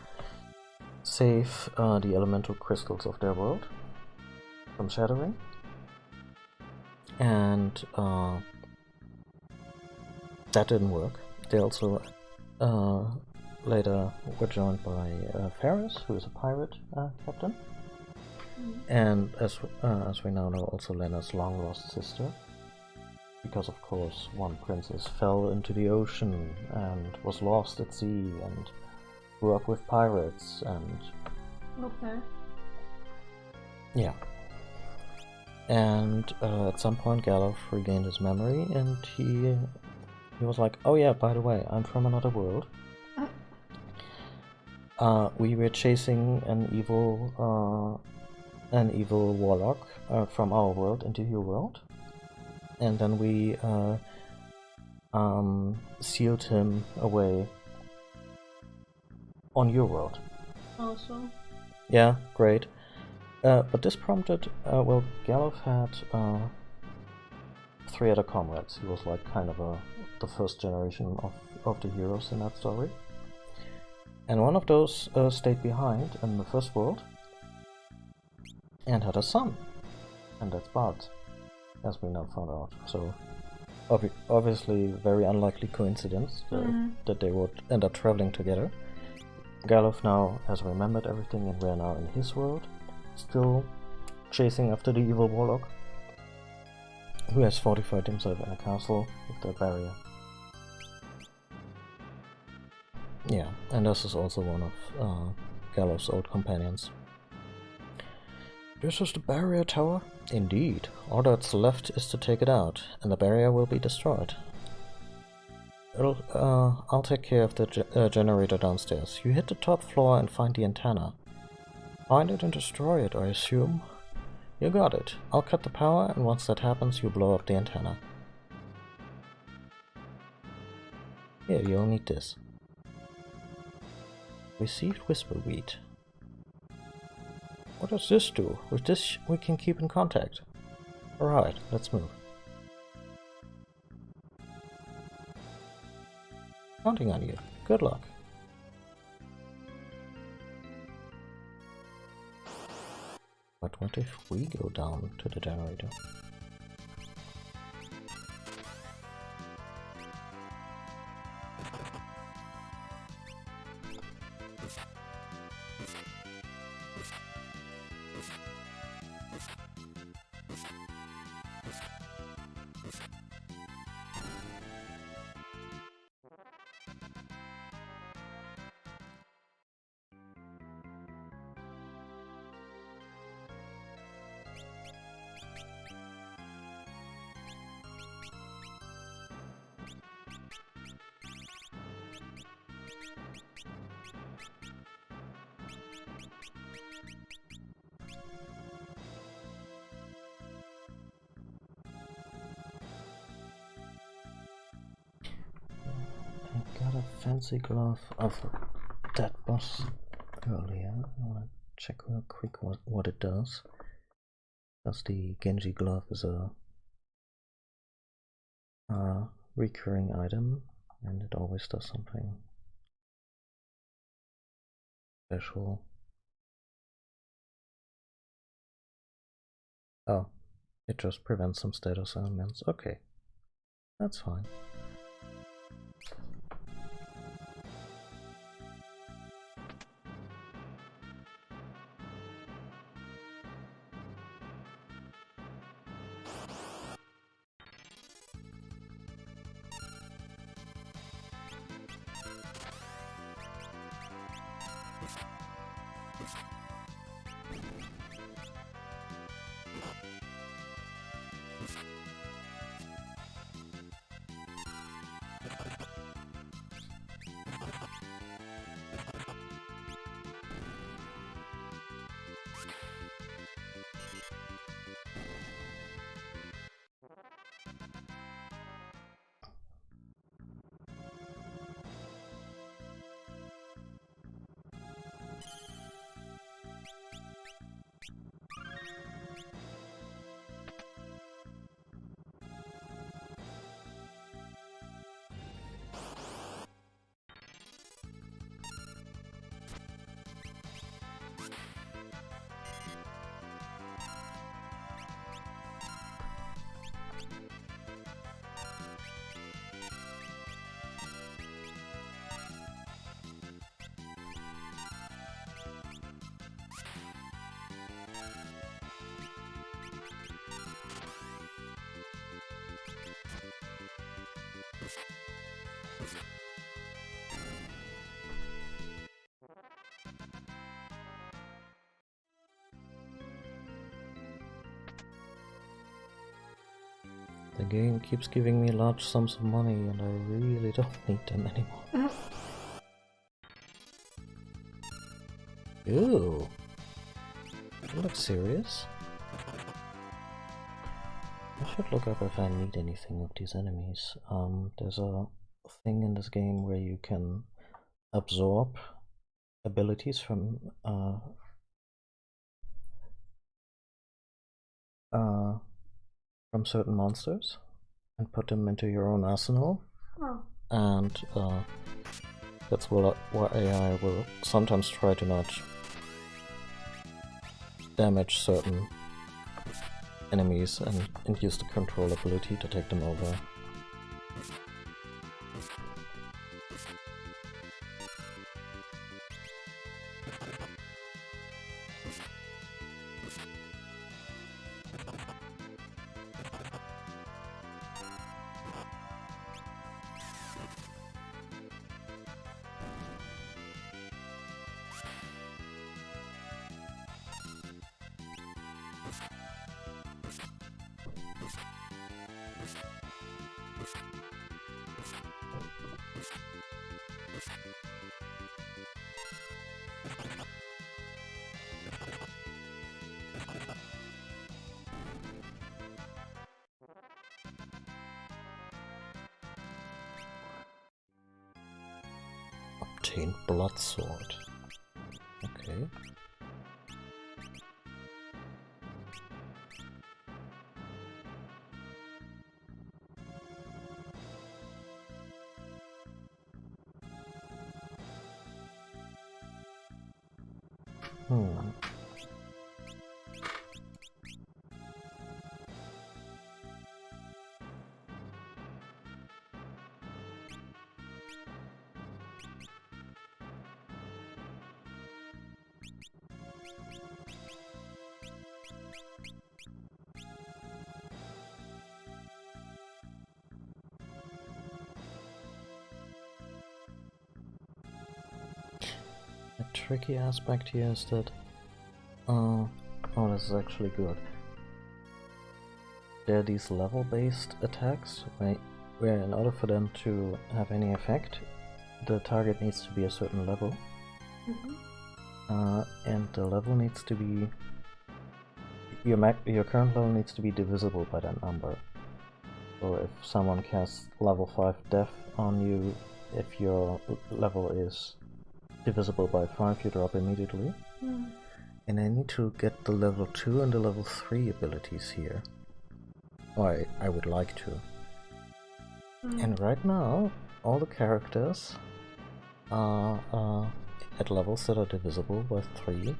Speaker 1: save the elemental crystals of their world from shattering. And that didn't work. They also later were joined by Ferris, who is a pirate captain, and as we now know, also Lena's long lost sister, because of course one princess fell into the ocean and was lost at sea and grew up with pirates and.
Speaker 2: Okay.
Speaker 1: Yeah. And at some point Galuf regained his memory and he was like, oh yeah, by the way, I'm from another world. We were chasing an evil warlock from our world into your world. And then we sealed him away on your world.
Speaker 2: Awesome.
Speaker 1: Yeah, great. But this prompted, well, Galuf had 3 other comrades. He was like kind of the first generation of the heroes in that story. And one of those stayed behind in the first world and had a son. And that's Bart, as we now found out. So obviously very unlikely coincidence that they would end up traveling together. Galuf now has remembered everything and we're now in his world, still chasing after the evil warlock, who has fortified himself in a castle with the barrier. Yeah, and this is also one of Galuf's old companions. This is the barrier tower? Indeed. All that's left is to take it out, and the barrier will be destroyed. I'll take care of the generator downstairs. You hit the top floor and find the antenna. Find it and destroy it, I assume. You got it. I'll cut the power, and once that happens, you blow up the antenna. Here, you'll need this. Received Whisperweed. What does this do? With this, we can keep in contact. Alright, let's move. Counting on you. Good luck. But what if we go down to the generator? Got a fancy glove of that boss earlier. I want to check real quick what it does. Because the Genji glove is a recurring item, and it always does something special. Oh, it just prevents some status elements. Okay, that's fine. The game keeps giving me large sums of money and I really don't need them anymore. Ooh. You look serious? I should look up if I need anything of these enemies. There's a thing in this game where you can absorb abilities from certain monsters and put them into your own arsenal.
Speaker 2: Oh.
Speaker 1: And that's what AI will sometimes try to not damage certain enemies and use the control ability to take them over. obtained Blood Sword. Okay. The tricky aspect here is that oh, this is actually good. There are these level-based attacks, where in order for them to have any effect, the target needs to be a certain level. And the level needs to be... Your current level needs to be divisible by that number. So if someone casts level 5 Death on you, if your level is divisible by 5, you drop immediately. And I need to get the level 2 and the level 3 abilities here. Or I would like to. And right now, all the characters are at levels that are divisible by 3.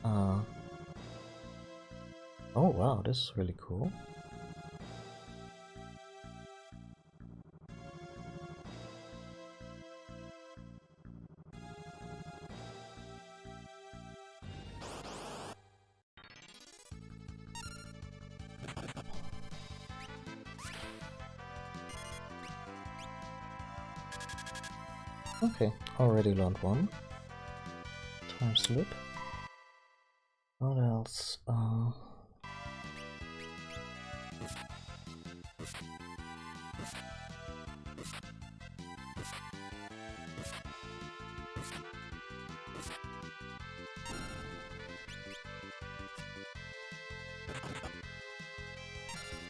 Speaker 1: Oh wow, this is really cool. Okay, already learned one. Time slip. What else?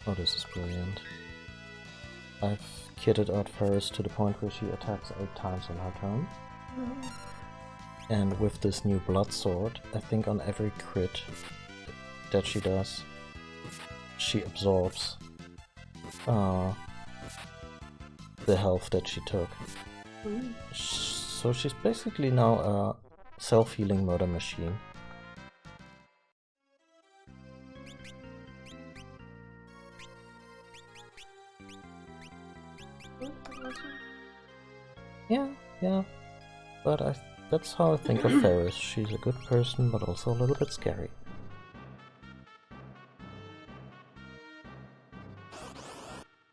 Speaker 1: Oh, this is brilliant. I've kitted out Ferris to the point where she attacks 8 times on her turn. And with this new Blood Sword, I think on every crit that she does, she absorbs the health that she took. So she's basically now a self-healing murder machine. Yeah, but that's how I think of Ferris. She's a good person, but also a little bit scary.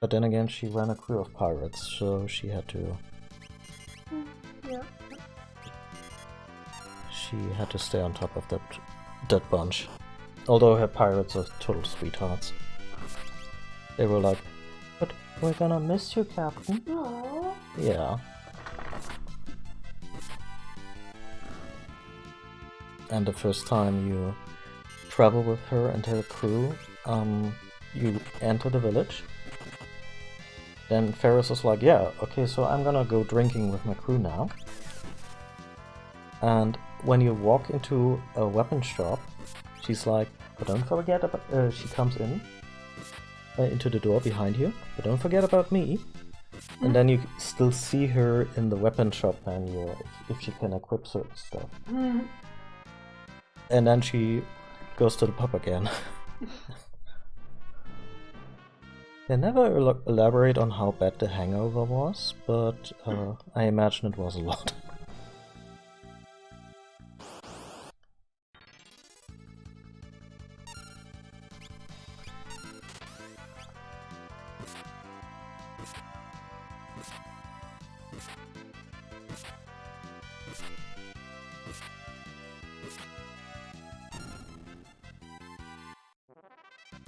Speaker 1: But then again, she ran a crew of pirates, so she had to... She had to stay on top of that bunch. Although her pirates are total sweethearts. They were like, "But we're gonna miss you, Captain."
Speaker 2: Aww.
Speaker 1: Yeah. And the first time you travel with her and her crew, you enter the village. Then Ferris is like, "Yeah, okay, so I'm gonna go drinking with my crew now." And when you walk into a weapon shop, she's like, "But don't forget about..." she comes in into the door behind you, "But don't forget about me." And then you still see her in the weapon shop menu if she can equip certain stuff. And then she goes to the pub again. They never elaborate on how bad the hangover was, but I imagine it was a lot.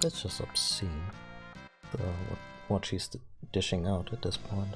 Speaker 1: That's just obscene, what she's dishing out at this point.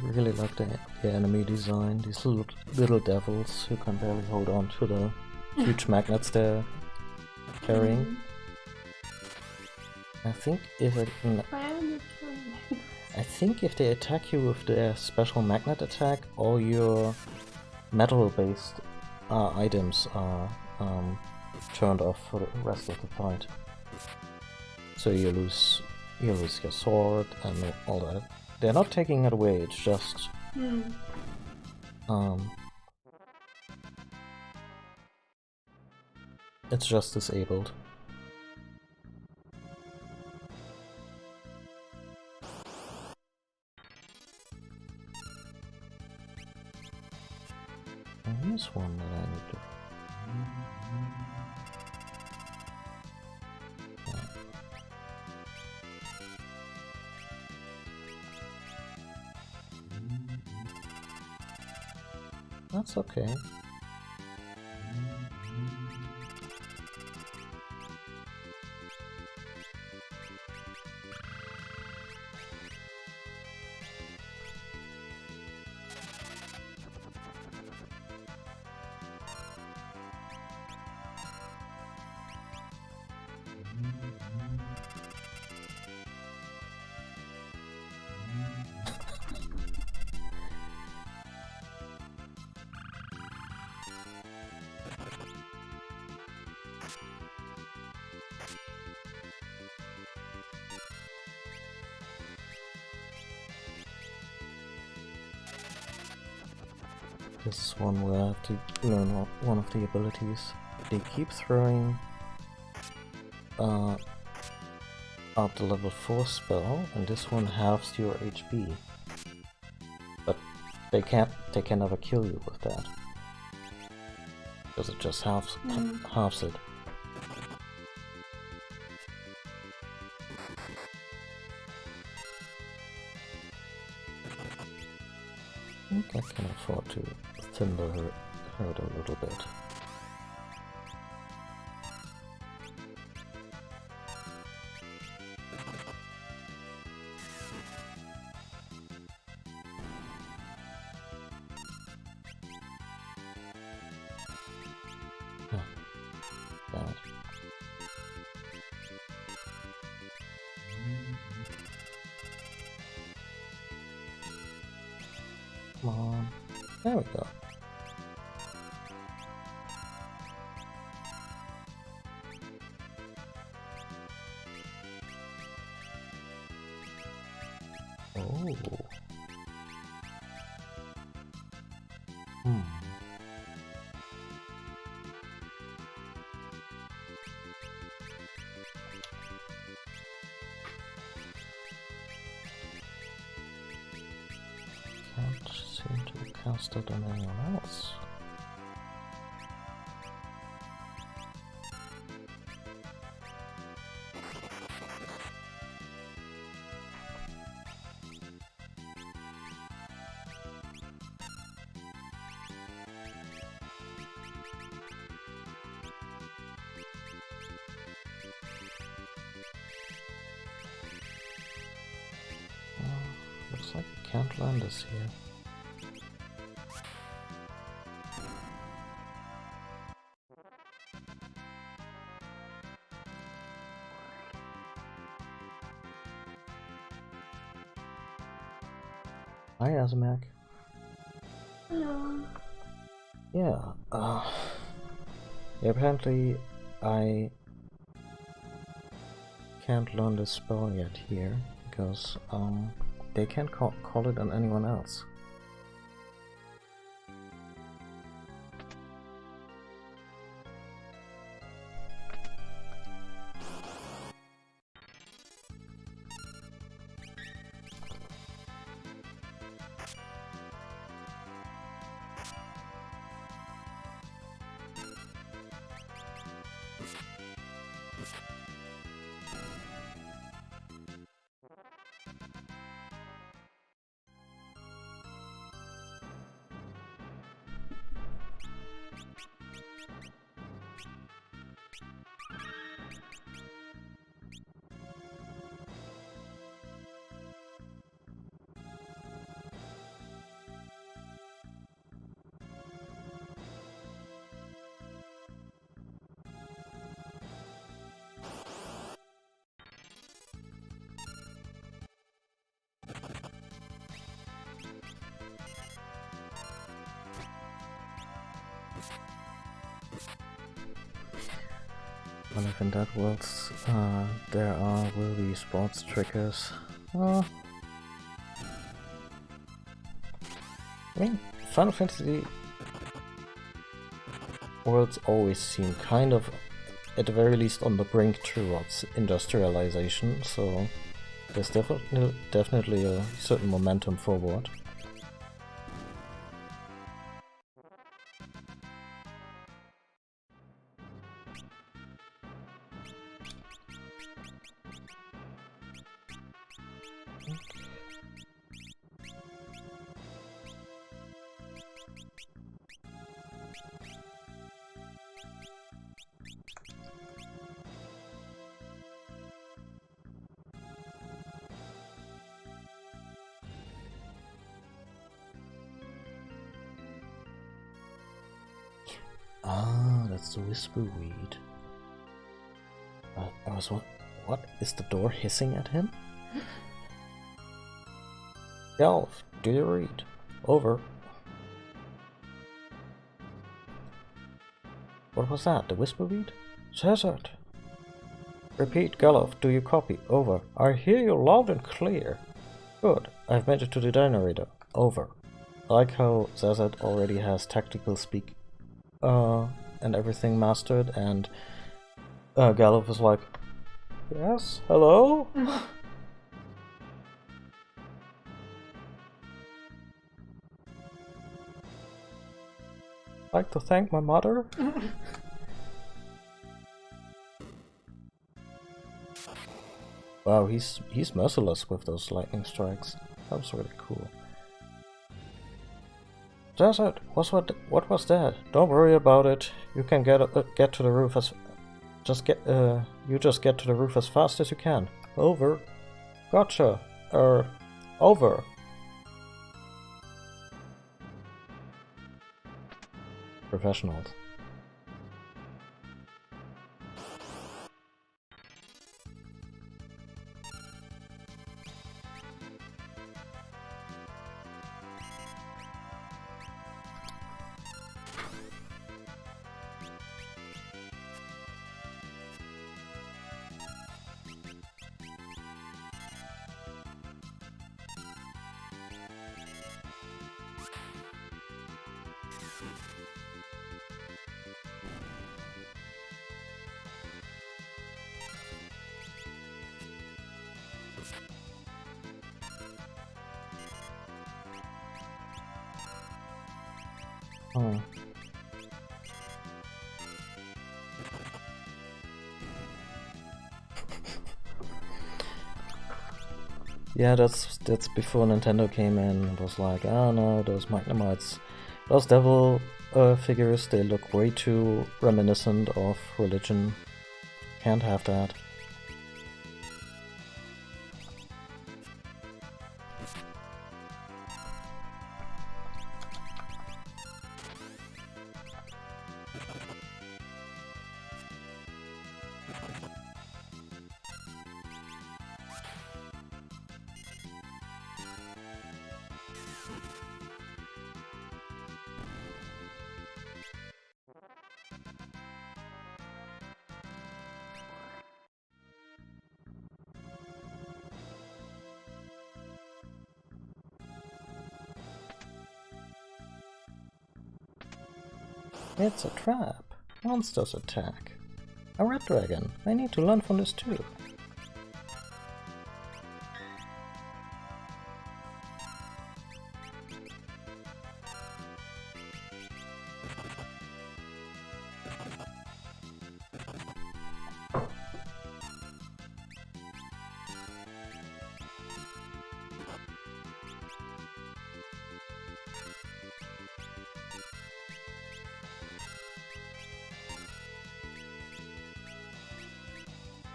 Speaker 1: really like the enemy design. These little devils who can barely hold on to the huge magnets they're carrying. I think if they attack you with their special magnet attack, all your metal-based items are turned off for the rest of the fight. So you lose your sword and all that. They're not taking it away, it's just it's just disabled. And here's one that I need to... That's okay. This is one where I have to learn one of the abilities. They keep throwing up the level 4 spell, and this one halves your HP. But they can never kill you with that. Because it just halves it. I think I can afford to thin the herd a little bit. Damn it. Come on. There we go. Oh. Can't seem to cast it on anyone else. Looks like we can't land this here. Hi, Azamak.
Speaker 2: Hello.
Speaker 1: Yeah, apparently I can't learn this spell yet here, because, they can't call it on anyone else. And if in that world there will be sports triggers. I mean, Final Fantasy worlds always seem kind of, at the very least, on the brink towards industrialization, so there's definitely a certain momentum forward. Ah, that's the whisper weed. I was what? Is the door hissing at him? Galv, do you read? Over. What was that? The whisper weed? Says it. Repeat, Galov, do you copy? Over. I hear you loud and clear. Good. I've made it to the generator. Over. I like how Zazat already has tactical speak and everything mastered, and Galov is like, yes, hello? Like to thank my mother? Wow, he's merciless with those lightning strikes. That was really cool. That's it. What was that? Don't worry about it. You can get to the roof as get to the roof as fast as you can. Over. Gotcha. Over. Professionals. Oh. Yeah, that's before Nintendo came in and was like, oh no, those Magnemites, those devil figures, they look way too reminiscent of religion. Can't have that. It's a trap. Monsters attack. A red dragon. I need to learn from this too.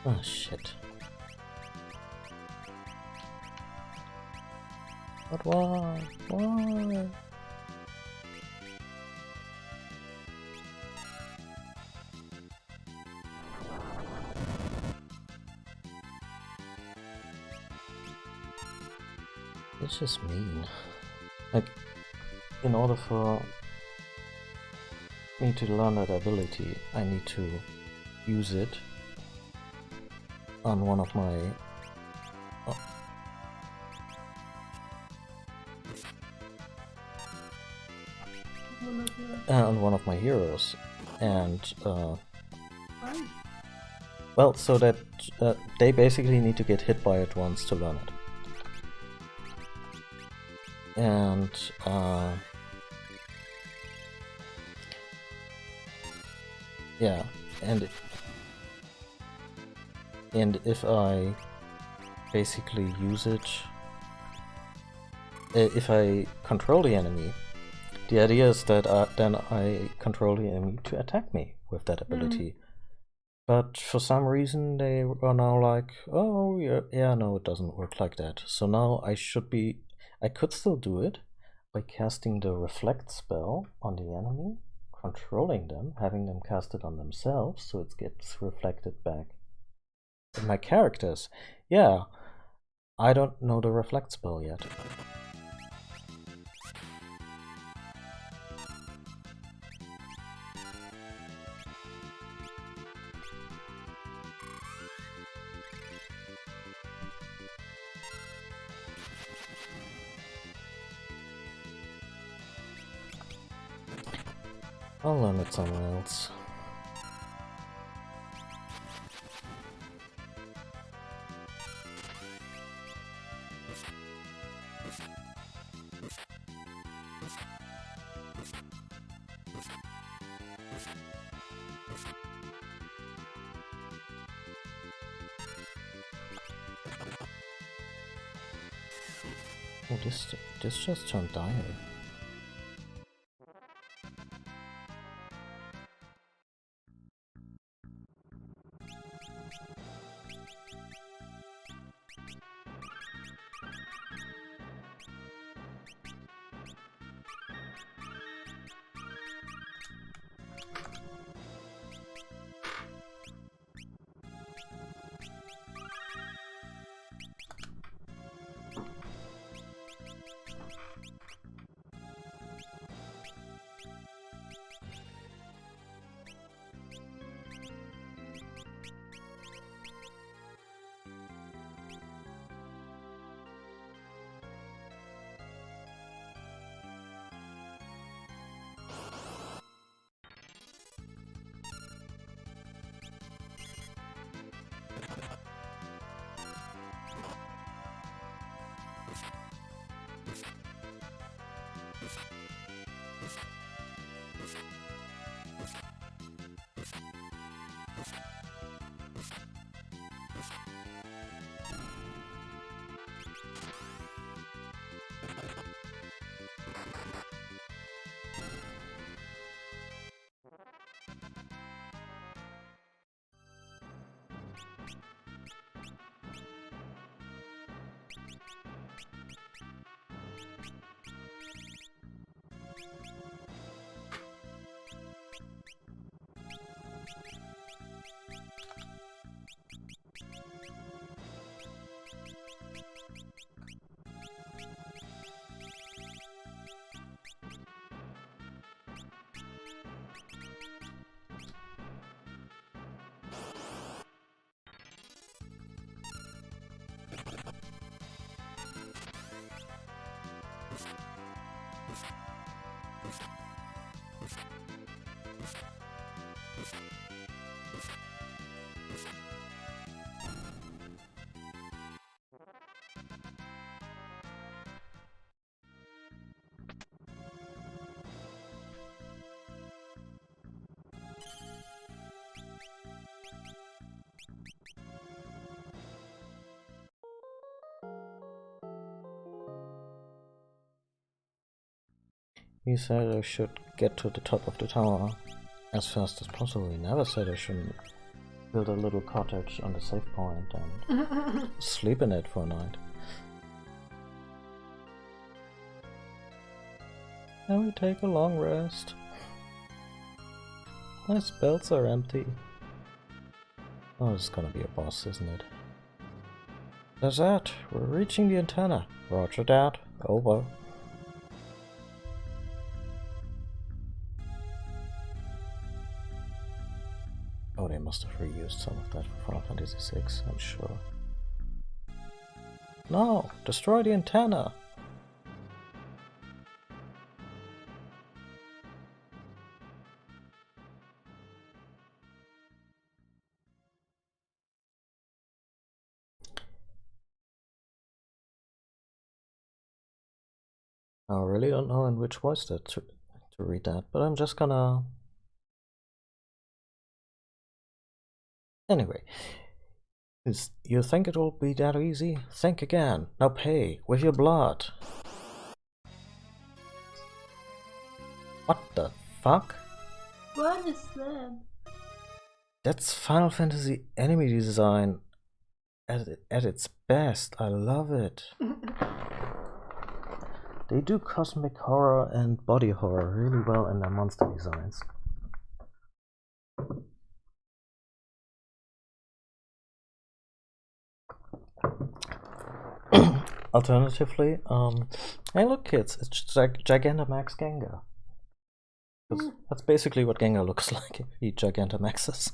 Speaker 1: Oh shit. But why? Why? It's just mean. Like, in order for me to learn that ability, I need to use it on one of my heroes, and well, so that they basically need to get hit by it once to learn it. And yeah, and if I basically use it, if I control the enemy, the idea is that then I control the enemy to attack me with that ability. But for some reason they are now like, oh yeah, no, it doesn't work like that. So now I could still do it by casting the reflect spell on the enemy, controlling them, having them cast it on themselves so it gets reflected back. And my characters, yeah, I don't know the reflect spell yet. I'll learn it somewhere else. Oh, this just turned dire. He said I should get to the top of the tower as fast as possible. He never said I shouldn't build a little cottage on the save point and sleep in it for a night. Can we take a long rest? My spells are empty. Oh, it's gonna be a boss, isn't it? There's that. We're reaching the antenna. Roger that. Over. must have reused some of that for Final Fantasy VI, I'm sure. No! Destroy the antenna! I really don't know in which voice to read that, but I'm just gonna... Anyway, you think it will be that easy? Think again. Now pay with your blood. What the fuck?
Speaker 2: What is that?
Speaker 1: That's Final Fantasy enemy design at its best. I love it. They do cosmic horror and body horror really well in their monster designs. Alternatively, hey look kids, it's just like Gigantamax Gengar. That's basically what Gengar looks like if he Gigantamaxes.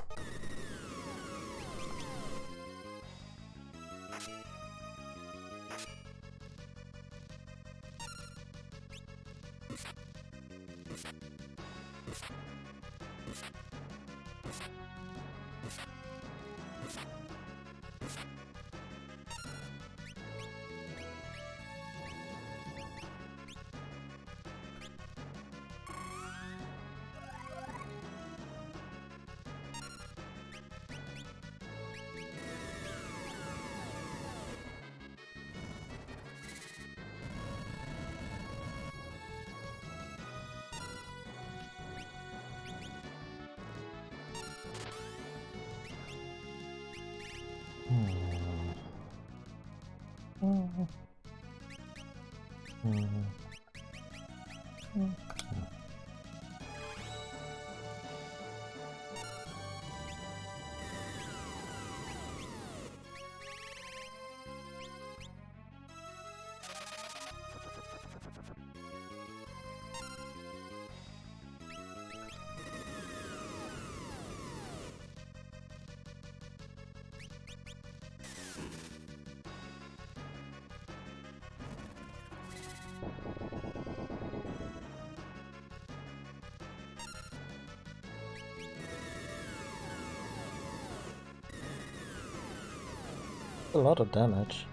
Speaker 1: A lot of damage.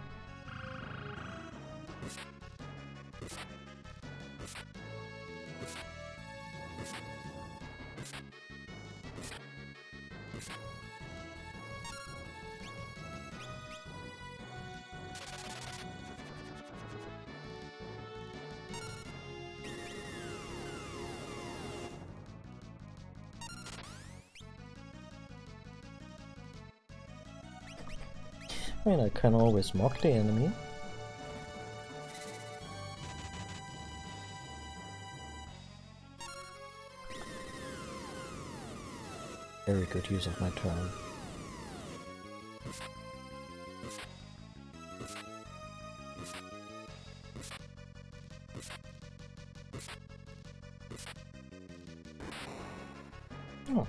Speaker 1: I mean, I can always mock the enemy. Very good use of my turn. Oh.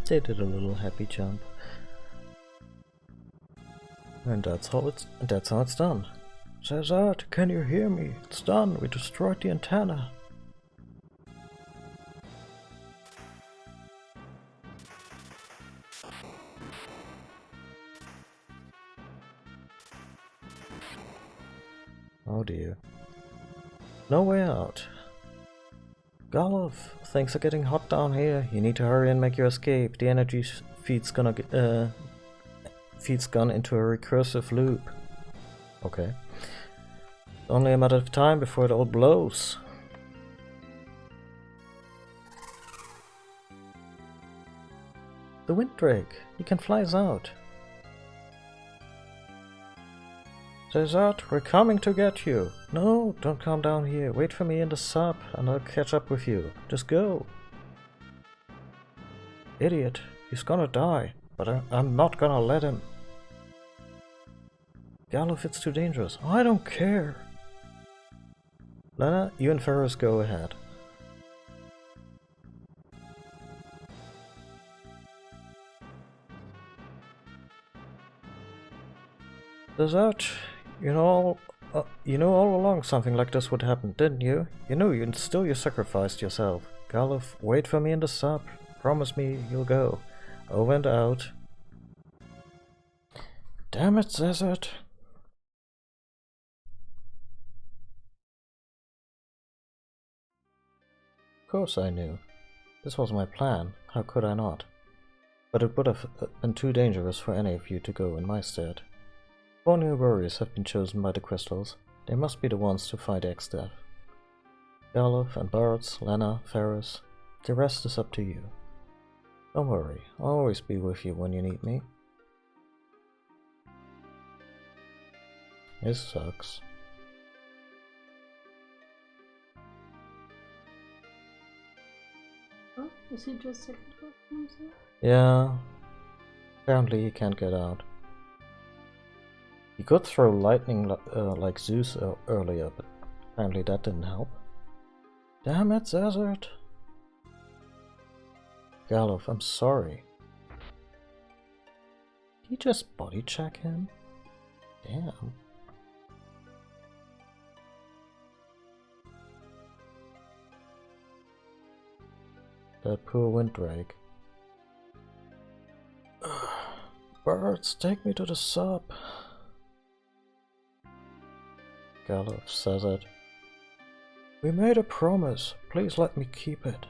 Speaker 1: They did a little happy jump. And that's how it's done. Cesar, can you hear me? It's done. We destroyed the antenna. Oh dear. No way out. Golov, things are getting hot down here. You need to hurry and make your escape. The energy feed's gone into a recursive loop. Okay. Only a matter of time before it all blows. The Wind Drake. He can fly us out. Desert, we're coming to get you. No, don't come down here. Wait for me in the sub, and I'll catch up with you. Just go. Idiot, he's gonna die, but I'm not gonna let him. Galuf, it's too dangerous. I don't care. Lena, you and Ferris go ahead. Desert, you know all along something like this would happen, didn't you? You knew, and still you sacrificed yourself. Galuf, wait for me in the sub. Promise me you'll go. Over and out. Damn it, Desert. Of course I knew. This was my plan. How could I not? But it would have been too dangerous for any of you to go in my stead. 4 new warriors have been chosen by the crystals. They must be the ones to fight X-Death. Galuf and Bartz, Lena, Ferris. The rest is up to you. Don't worry, I'll always be with you when you need me. This sucks.
Speaker 2: Oh, is he just sacrificing himself?
Speaker 1: Yeah. Apparently he can't get out. He could throw lightning like Zeus earlier, but apparently that didn't help. Damn it, Desert! Galuf, I'm sorry. Did you just body check him? Damn. That poor Windrake. Birds, take me to the sub. Galuf says it. We made a promise. Please let me keep it.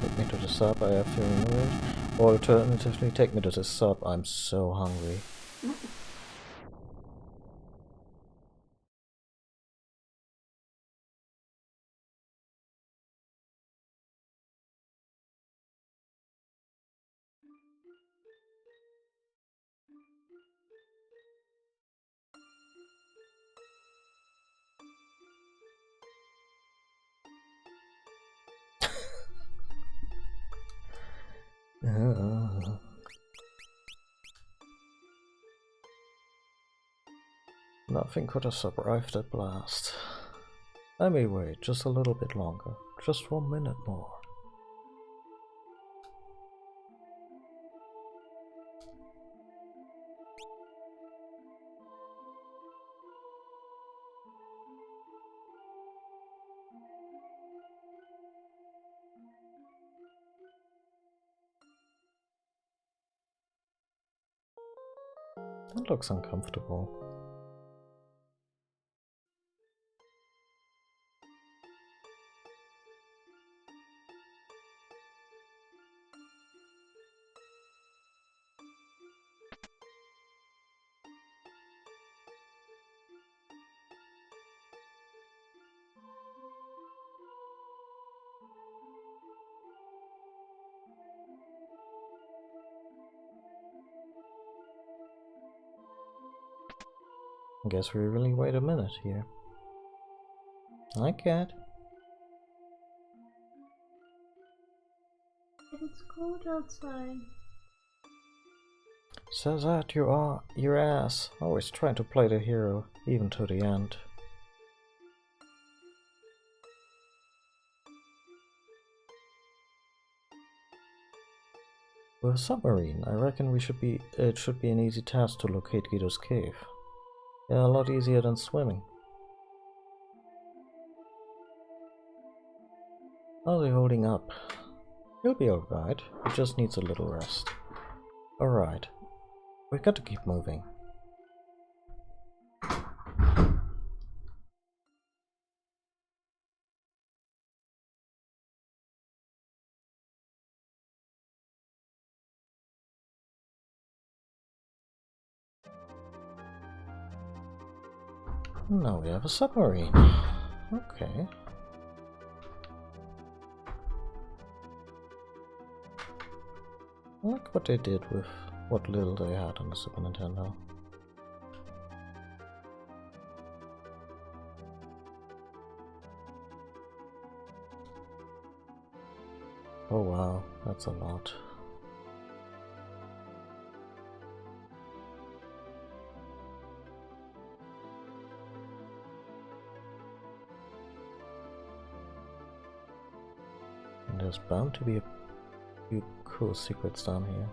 Speaker 1: Take me to the sub, I have to remove it. Or alternatively, take me to the sub, I'm so hungry. Nothing could have survived that blast. Let me wait just a little bit longer. Just 1 minute more. That looks uncomfortable. I guess we really wait a minute here. I can't.
Speaker 2: It's cold outside.
Speaker 1: Says that you are your ass. Always trying to play the hero, even to the end. With a submarine, I reckon it should be an easy task to locate Guido's cave. Yeah, a lot easier than swimming. How's he holding up? He'll be alright. He just needs a little rest. Alright. We've got to keep moving. Now we have a submarine. Okay. I like what they did with what little they had on the Super Nintendo. Oh wow, that's a lot. And there's bound to be a few cool secrets down here.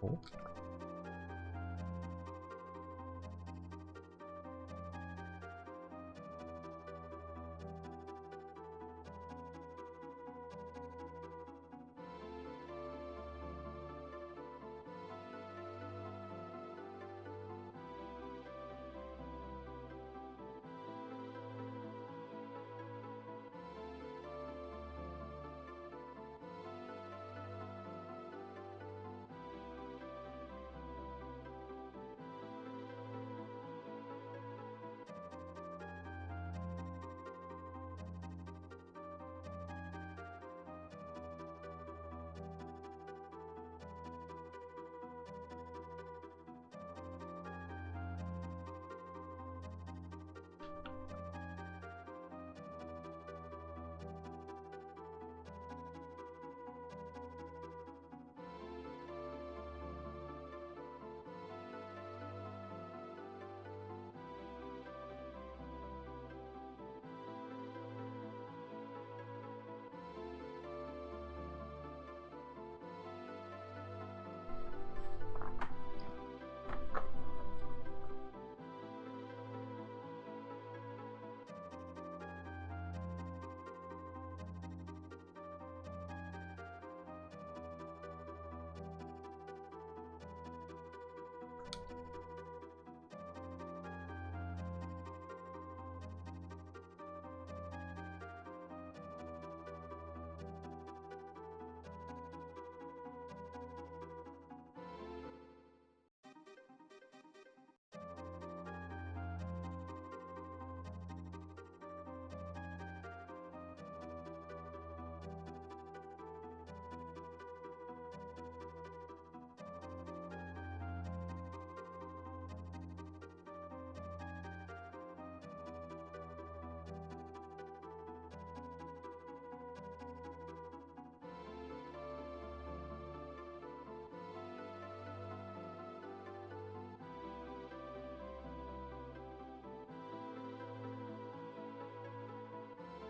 Speaker 1: Oh.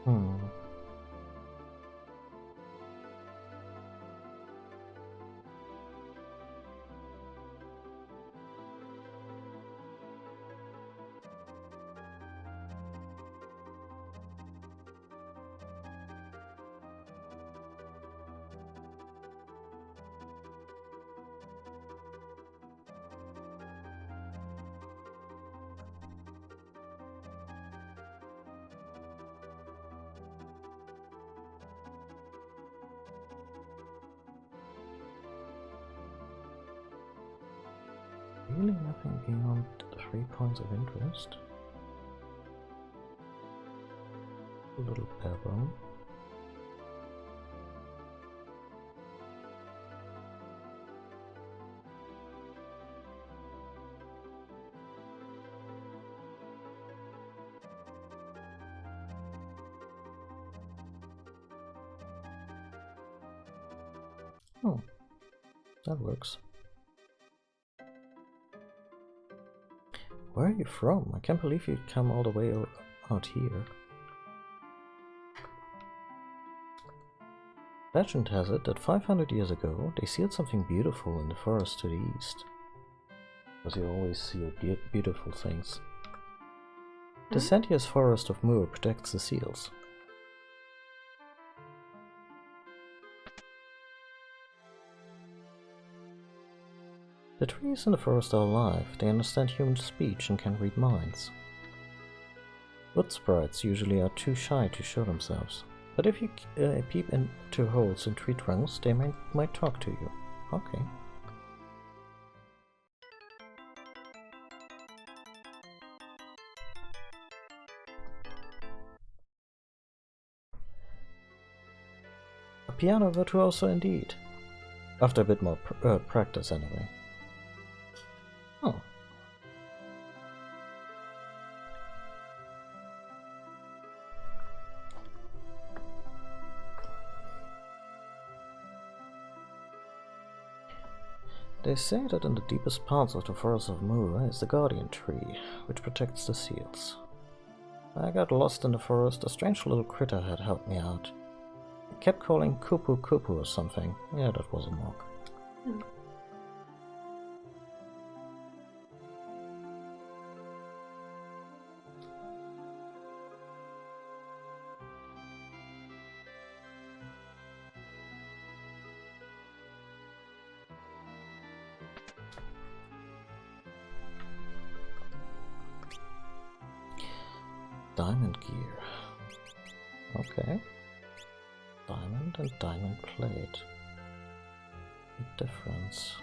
Speaker 1: Hmm. Really nothing beyond the 3 points of interest. A little bare bone. Oh, that works. Where are you from? I can't believe you'd come all the way out here. Legend has it that 500 years ago they sealed something beautiful in the forest to the east. Because you always seal beautiful things. The Sentius Forest of Moor protects the seals. The trees in the forest are alive, they understand human speech and can read minds. Wood sprites usually are too shy to show themselves, but if you peep into holes in tree trunks, they might talk to you. okay. A piano virtuoso indeed. After a bit more practice, anyway. Oh. They say that in the deepest parts of the Forest of Mu is the Guardian Tree, which protects the seals. I got lost in the forest, a strange little critter had helped me out. It kept calling Kupu Kupu or something. Yeah, that was a mock. Diamond gear. Okay. Diamond and diamond plate. The difference.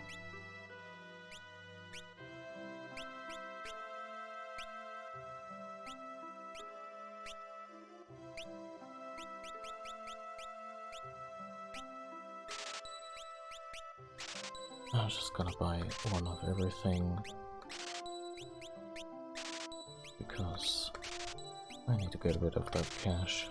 Speaker 1: I was just gonna buy one of everything because I need to get rid of that cash.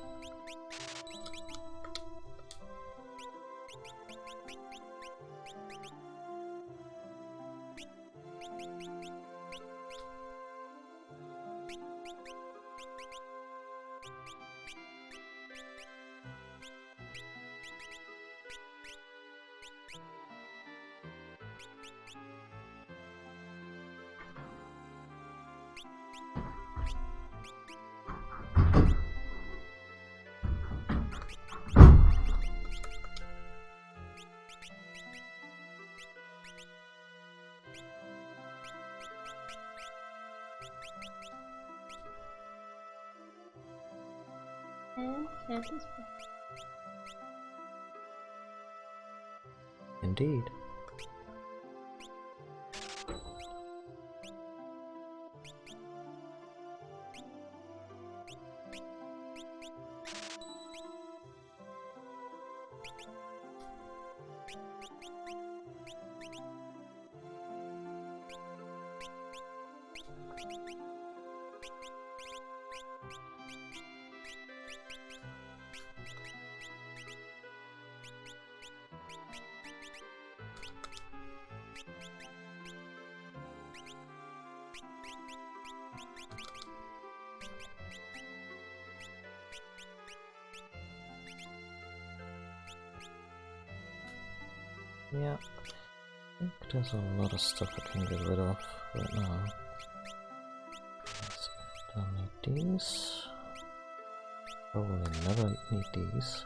Speaker 2: And satisfied.
Speaker 1: Indeed. Yeah, I think there's a lot of stuff I can get rid of right now. Don't need these. Probably never need these.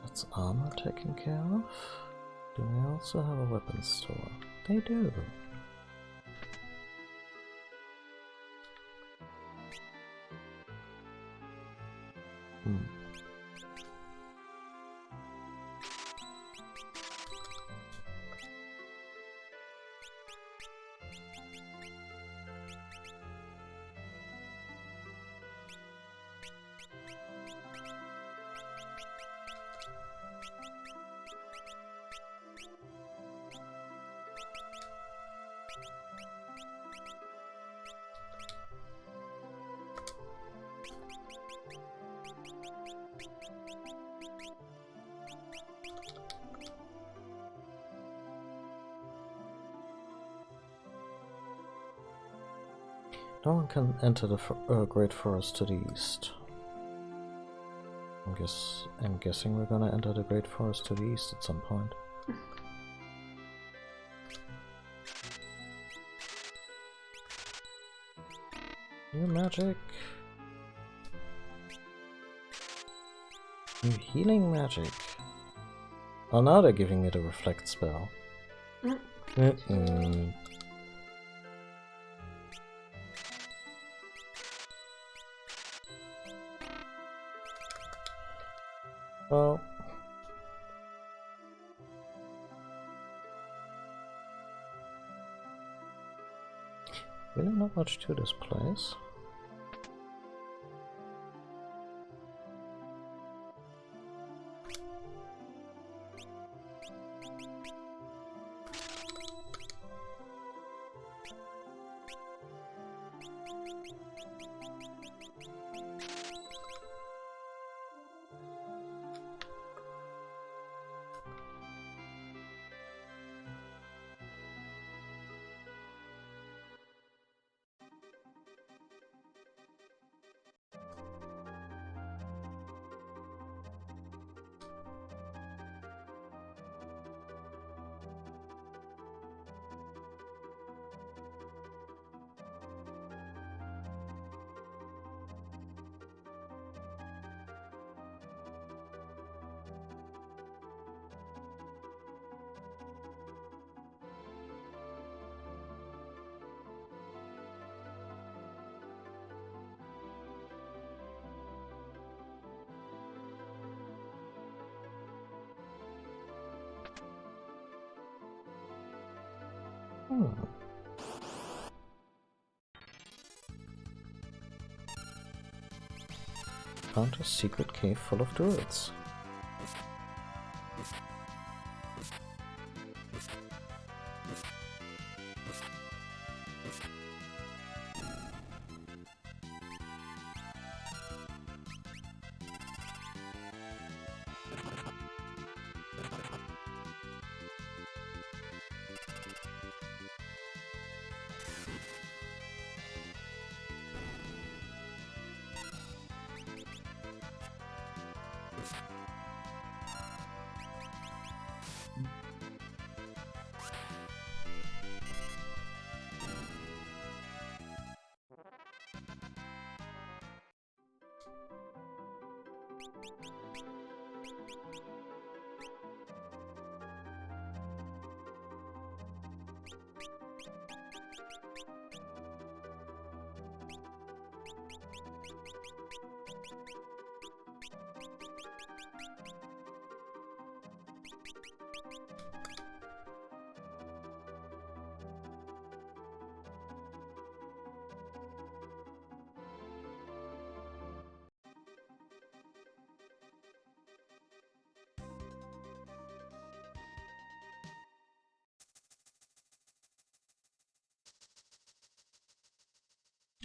Speaker 1: That's armor taken care of. Do they also have a weapons store? They do. Hmm. No one can enter the Great Forest to the east. I'm guessing we're gonna enter the Great Forest to the east at some point. New magic. New healing magic. Oh, now they're giving me the reflect spell. Well, really not much to this place. Found a secret cave full of druids.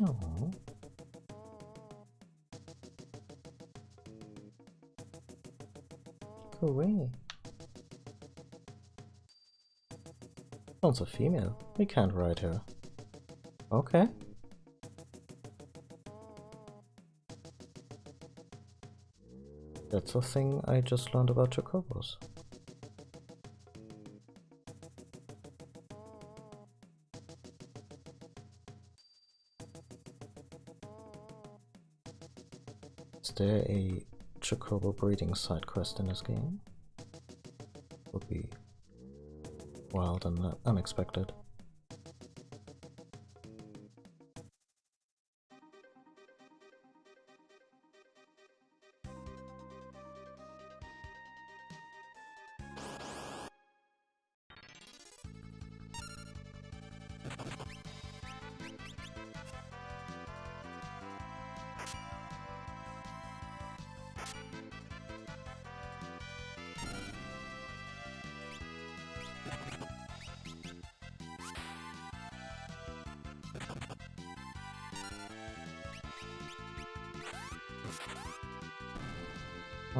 Speaker 1: Oh. Hooray. Sounds a female. We can't ride her. Okay. That's a thing I just learned about chocobos. Is there a chocobo breeding side quest in this game? Would be wild and unexpected.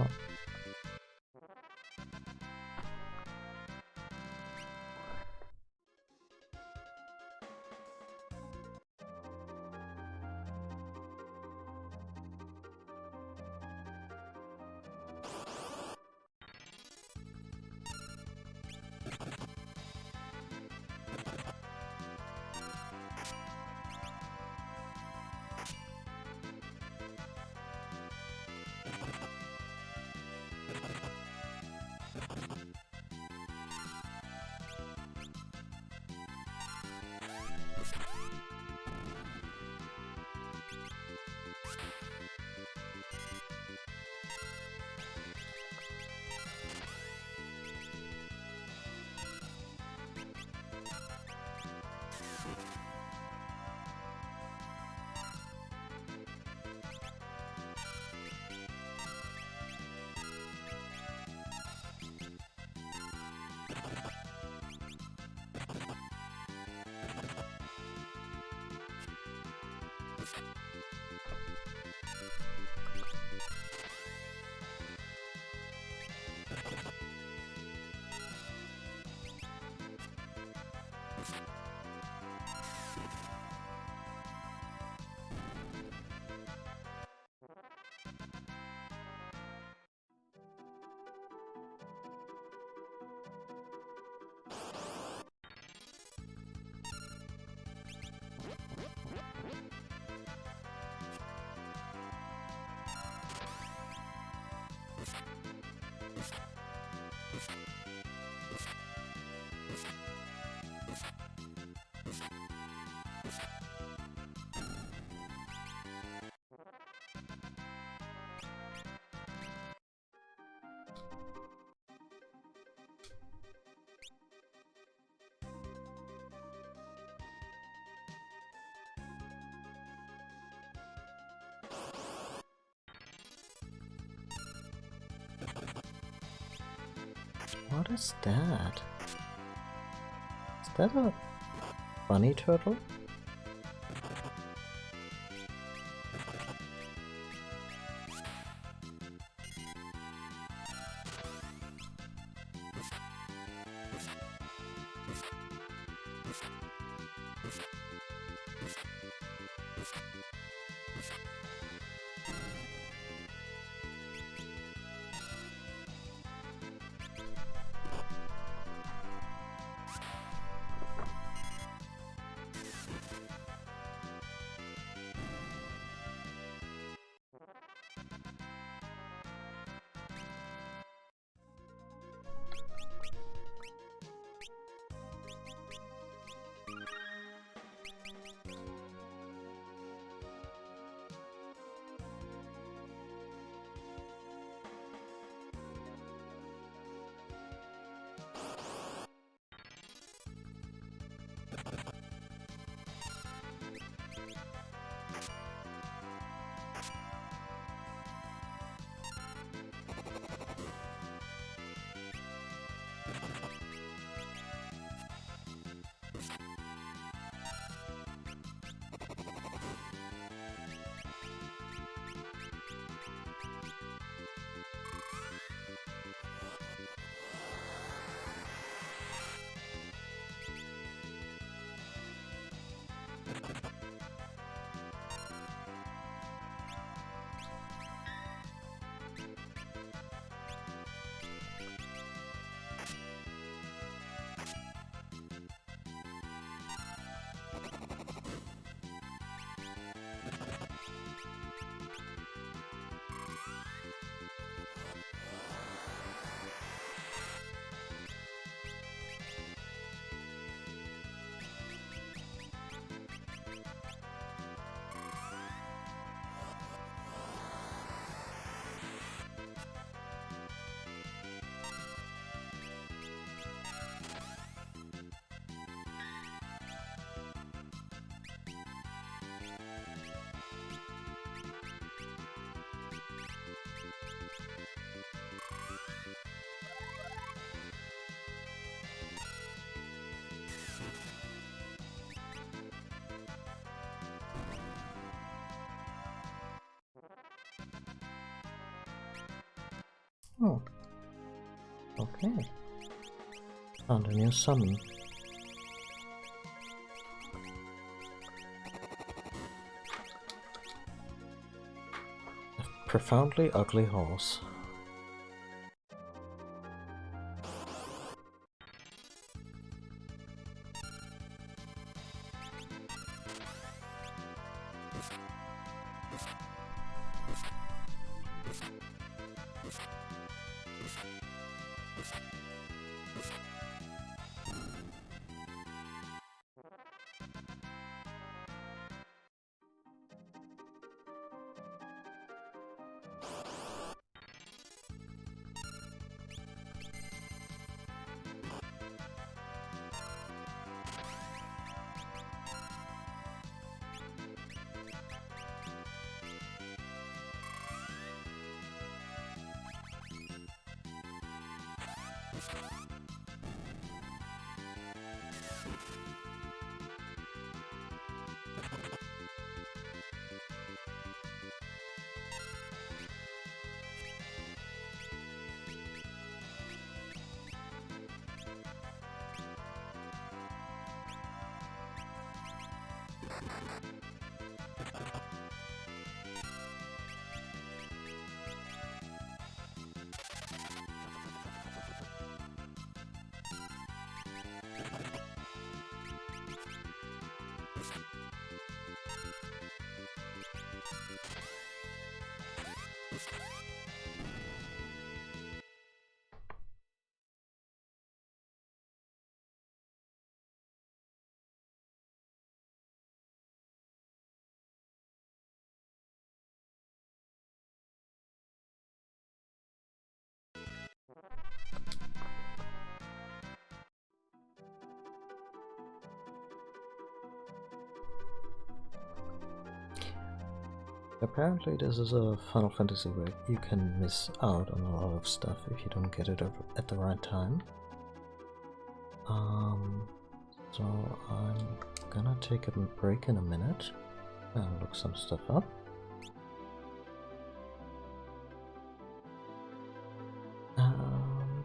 Speaker 1: Oh. What is that? Is that a bunny turtle? Oh, okay. Found a new summon. A profoundly ugly horse. Apparently this is a Final Fantasy where you can miss out on a lot of stuff if you don't get it at the right time. So I'm gonna take a break in a minute and look some stuff up. And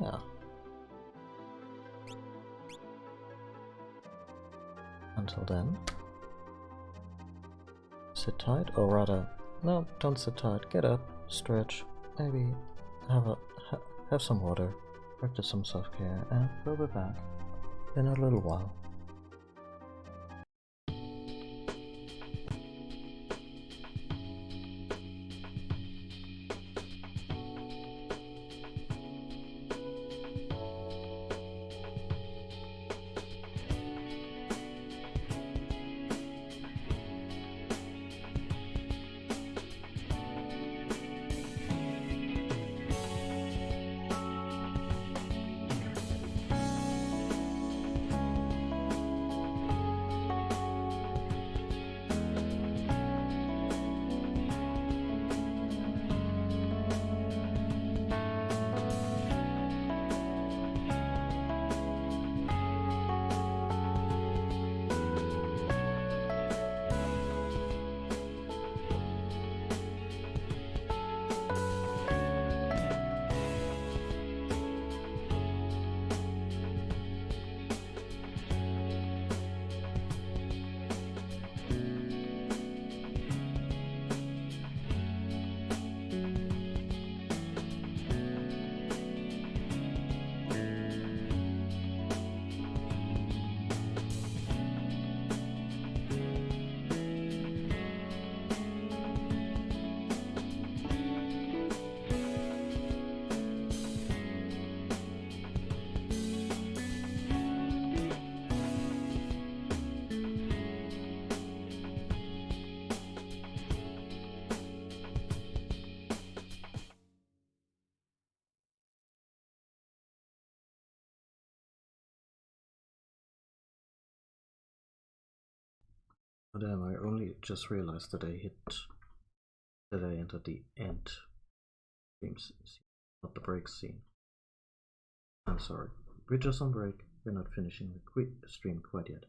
Speaker 1: yeah. Until then, sit tight, or rather, no, don't sit tight. Get up, stretch, maybe have some water, practice some self-care, and we'll be back in a little while. Oh damn, I only just realized that I entered the end scene, not the break scene. I'm sorry. We're just on break. We're not finishing the stream quite yet.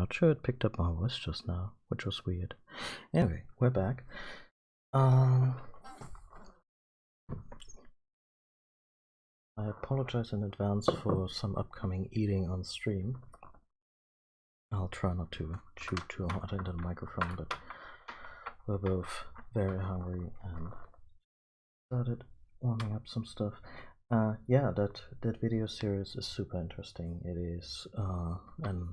Speaker 1: not sure it picked up my voice just now, which was weird. Anyway, we're back. I apologize in advance for some upcoming eating on stream. I'll try not to chew too hard into the microphone, but we're both very hungry and started warming up some stuff. Yeah, that video series is super interesting. It is an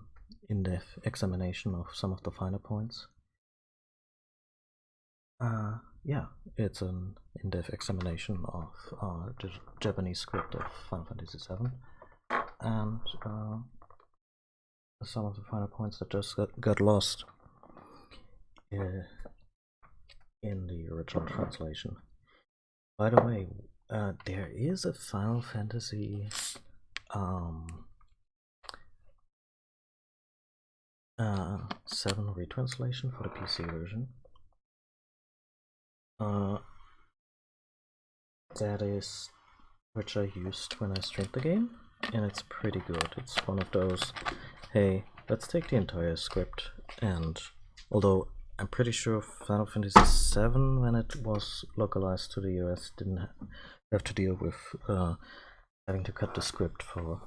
Speaker 1: in-depth examination of some of the finer points. Yeah, it's an in-depth examination of the Japanese script of Final Fantasy VII, and some of the finer points that just got lost in the original translation. By the way, there is a Final Fantasy VII retranslation for the PC version. That is which I used when I streamed the game, and it's pretty good. It's one of those, hey, let's take the entire script, and although I'm pretty sure Final Fantasy VII, when it was localized to the US, didn't have to deal with having to cut the script for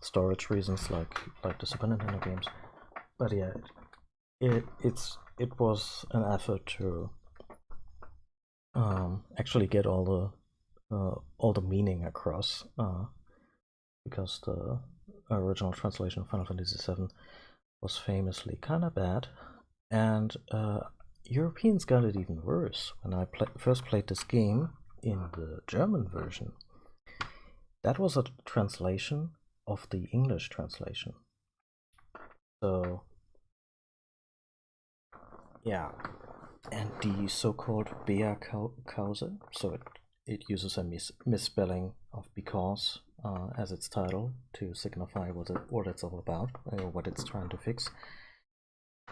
Speaker 1: storage reasons like the Super Nintendo games. But yeah, it was an effort to actually get all the meaning across, because the original translation of Final Fantasy VII was famously kind of bad, and Europeans got it even worse. When I first played this game in the German version, that was a translation of the English translation. So yeah, and the so-called Bea Cause, so it uses a misspelling of because as its title to signify what it's all about, or what it's trying to fix.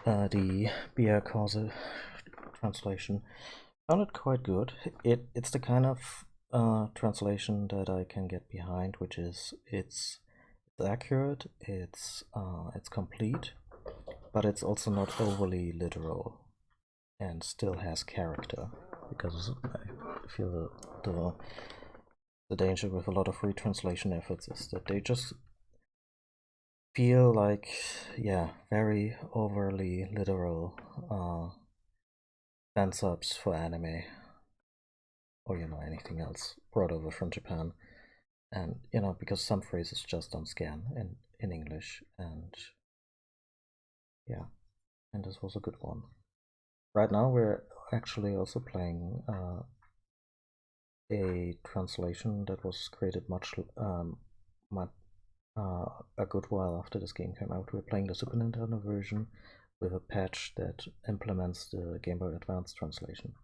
Speaker 1: The Bea Cause translation found it quite good. It's the kind of translation that I can get behind, which is it's accurate, it's complete, but it's also not overly literal, and still has character, because I feel the danger with a lot of retranslation efforts is that they just feel like, yeah, very overly literal fan subs for anime, or anything else brought over from Japan, and because some phrases just don't scan in English, and yeah, and this was a good one. Right now we're actually also playing a translation that was created a good while after this game came out. We're playing the Super Nintendo version with a patch that implements the Game Boy Advance translation.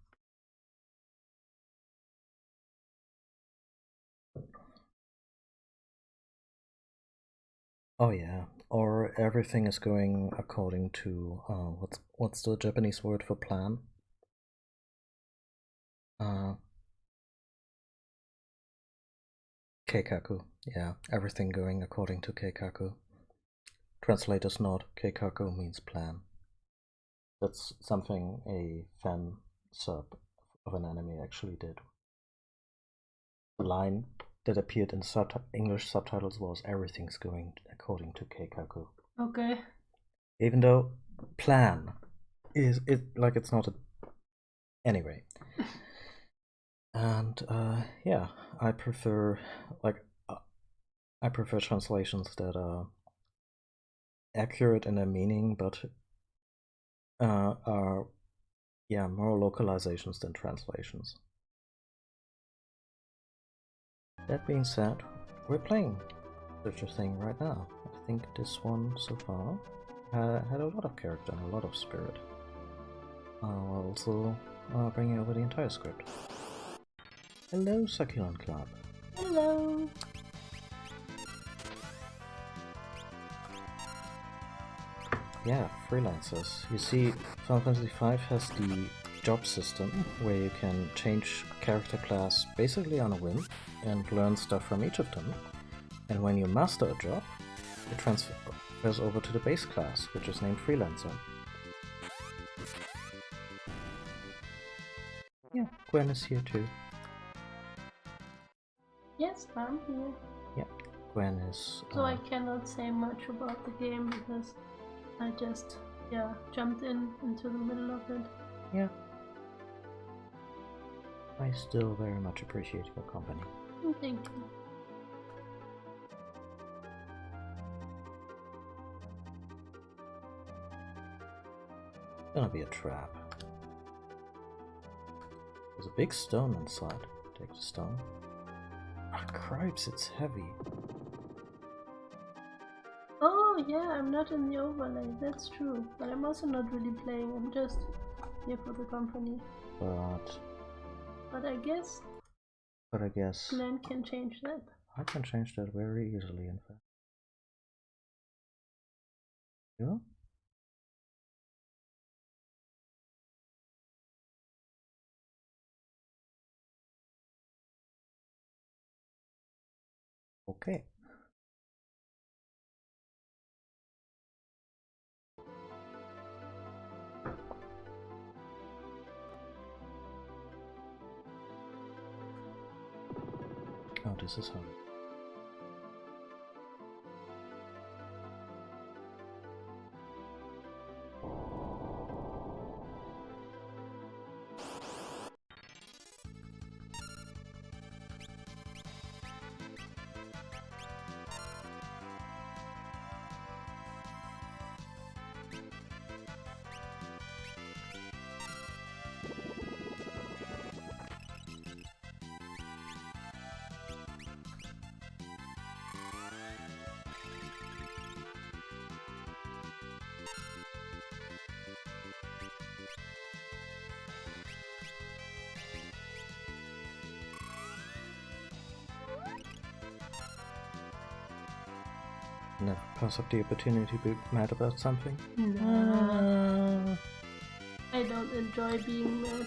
Speaker 1: Oh yeah, or everything is going according to what's the Japanese word for plan? Keikaku. Yeah, everything going according to Keikaku. Translator's note, Keikaku means plan. That's something a fan sub of an anime actually did. The line that appeared in English subtitles was everything's going according to Keikaku.
Speaker 2: Okay.
Speaker 1: Even though plan is like it's not a anyway. And yeah, I prefer translations that are accurate in their meaning, but are more localizations than translations. That being said, we're playing such a thing right now. I think this one so far had a lot of character and a lot of spirit. I'll also bringing over the entire script. Hello, Succulent Club.
Speaker 2: Hello.
Speaker 1: Yeah, freelancers. You see, Final Fantasy V has the job system where you can change character class basically on a whim and learn stuff from each of them. And when you master a job, goes over to the base class, which is named Freelancer. Yeah, Gwen is here too.
Speaker 2: Yes, I'm here.
Speaker 1: Yeah, Gwen is...
Speaker 2: So I cannot say much about the game because I just, jumped into the middle of it.
Speaker 1: Yeah. I still very much appreciate your company.
Speaker 2: Thank you.
Speaker 1: It's gonna be a trap. There's a big stone inside. Take the stone. Ah, cripes, it's heavy.
Speaker 2: Oh yeah, I'm not in the overlay, that's true. But I'm also not really playing, I'm just here for the company. But I guess Glenn can change that.
Speaker 1: I can change that very easily, in fact. Yeah? Okay. Oh, this is how. Never pass up the opportunity to be mad about something?
Speaker 2: Nah. I don't enjoy being mad.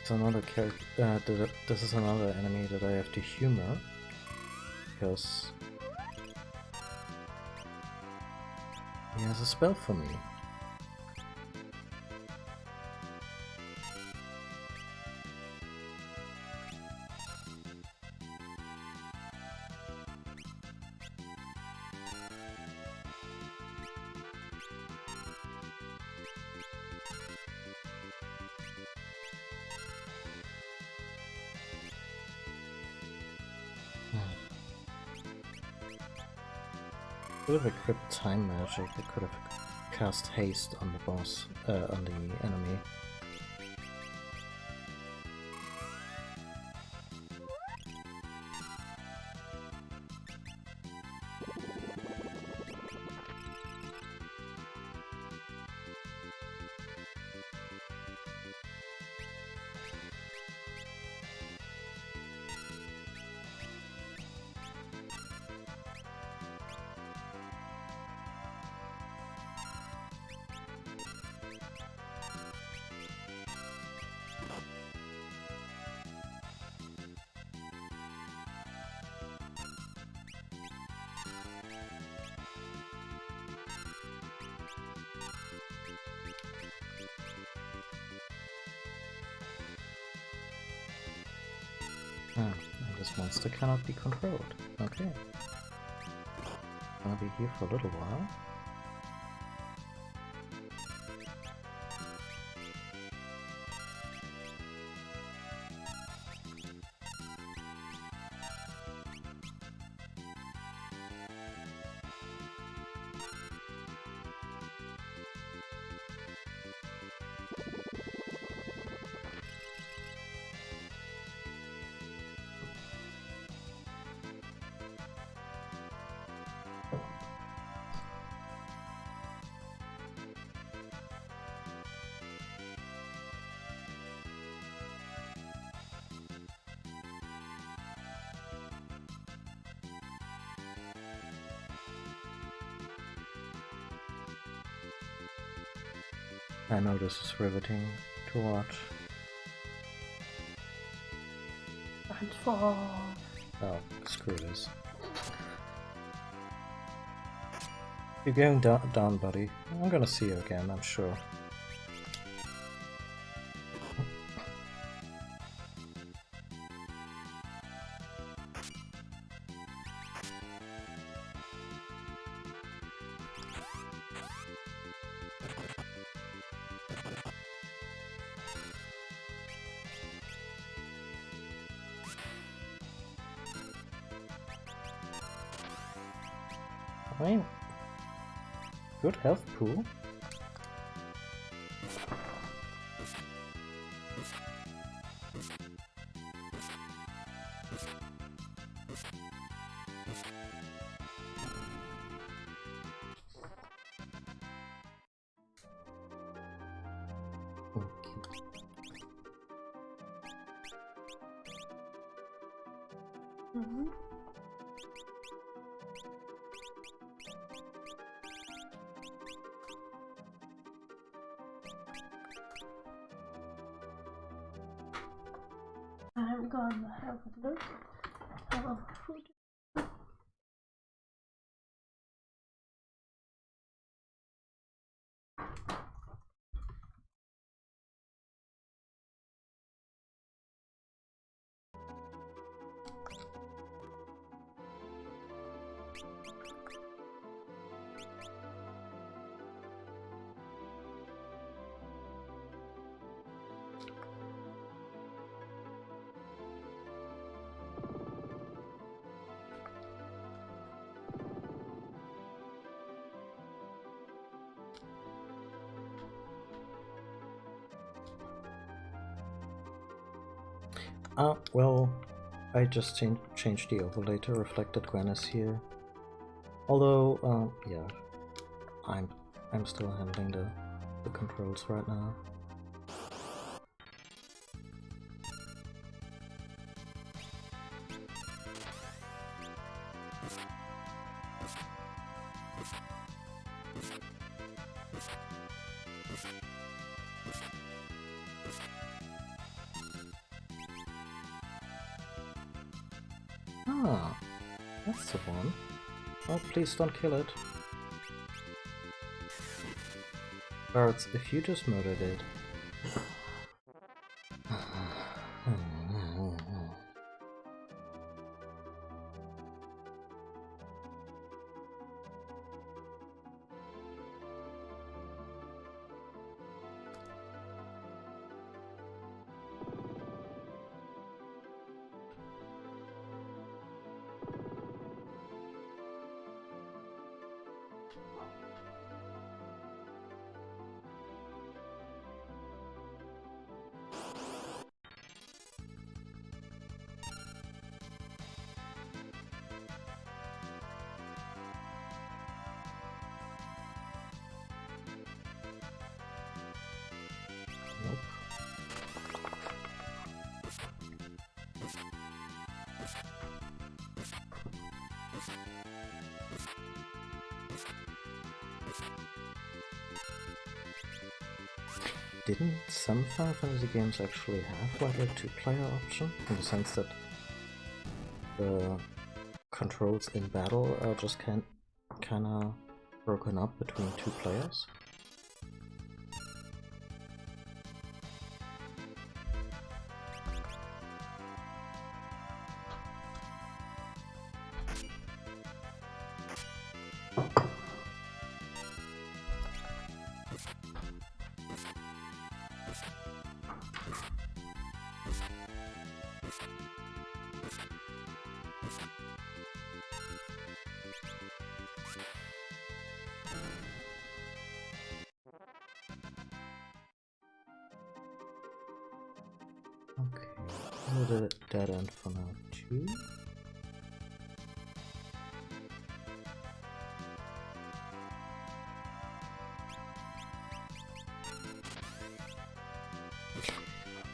Speaker 1: It's another character. This is another enemy that I have to humor because he has a spell for me. Could have equipped time magic. I could have cast haste on the boss, on the enemy. And this monster cannot be controlled. Okay. Gonna be here for a little while. I know this is riveting to watch.
Speaker 2: Transform.
Speaker 1: Oh, screw this. You're going down, buddy. I'm gonna see you again, I'm sure. Wait. Good health pool.
Speaker 2: Mm-hmm. I'm gonna have a look at our food.
Speaker 1: Well, I just changed the overlay to reflect that Gwen is here. Although, yeah, I'm still handling the controls right now. Ah, that's the one. Oh, please don't kill it. Birds, if you just murdered it. Nope. Didn't some Final Fantasy games actually have like a two-player option? In the sense that the controls in battle are just kinda broken up between two players? Okay, so the dead end for now too.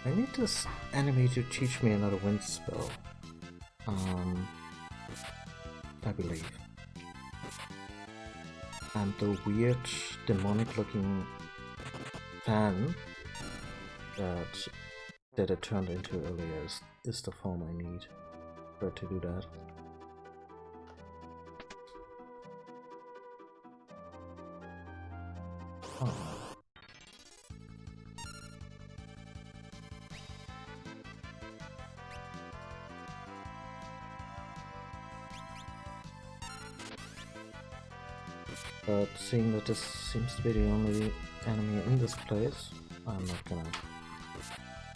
Speaker 1: I need this enemy to teach me another wind spell. I believe. And the weird demonic looking fan that it turned into earlier is the form I need for it to do that. Oh. But seeing that this seems to be the only enemy in this place, I'm not gonna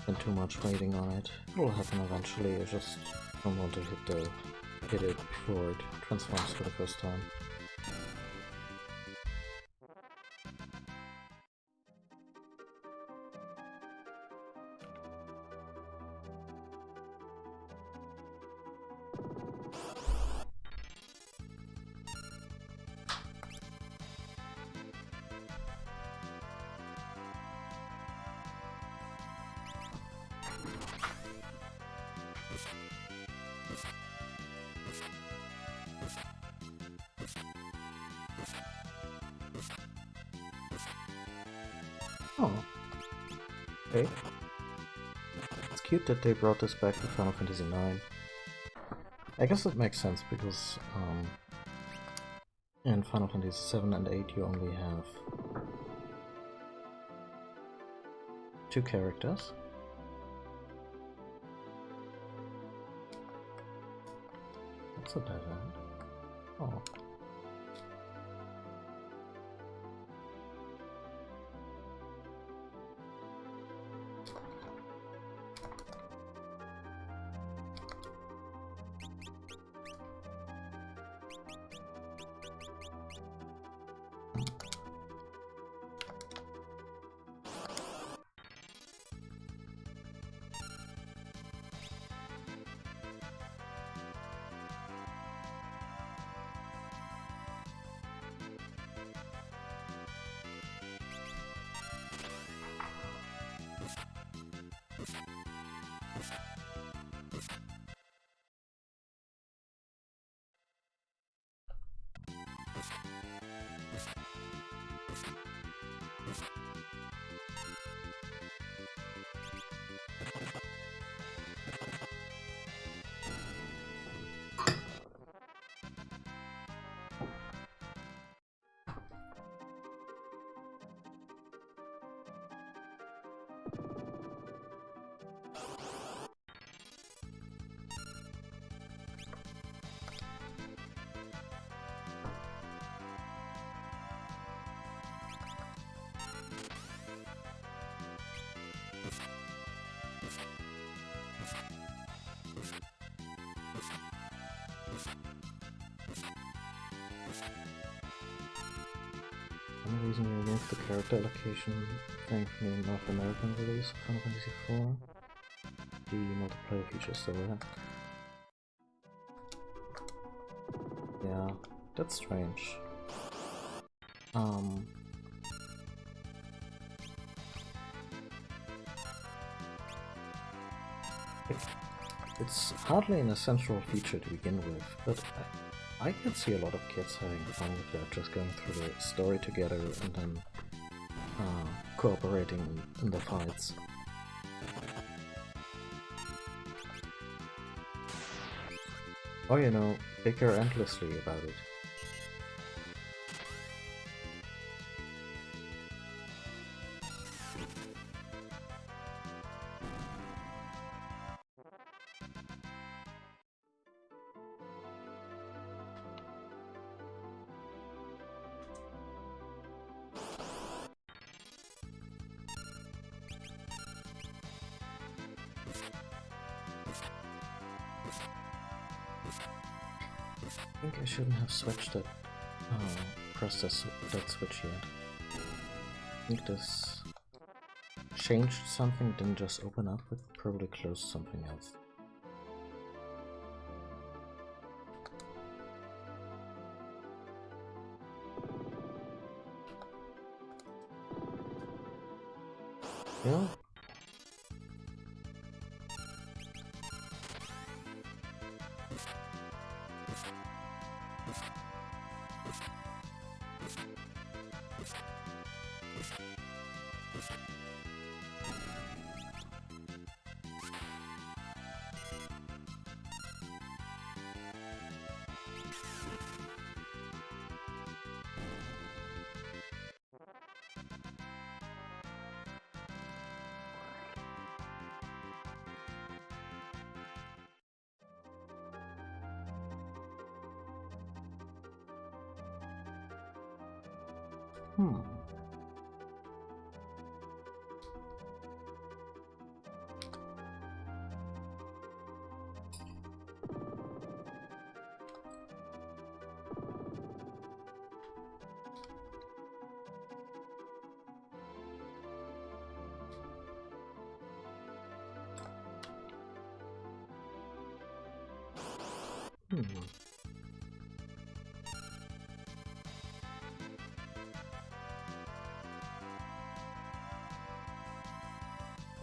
Speaker 1: spend too much waiting on it. It'll happen eventually, I just don't want to hit it before it transforms for the first time. Oh. Okay. It's cute that they brought this back to Final Fantasy IX. I guess it makes sense because in Final Fantasy 7 and 8 you only have 2 characters. That's a dead end. Oh. One reason you removed the character allocation thing from the North American release of Final Fantasy IV. The multiplayer feature is still there. Yeah, that's strange. It's hardly an essential feature to begin with, but I can see a lot of kids having fun with that, just going through the story together and then cooperating in the fights. Or, you know, bicker endlessly about it. I think I shouldn't have switched that, pressed that switch yet. I think this changed something, didn't just open up, it probably closed something else. Yeah. Hmm.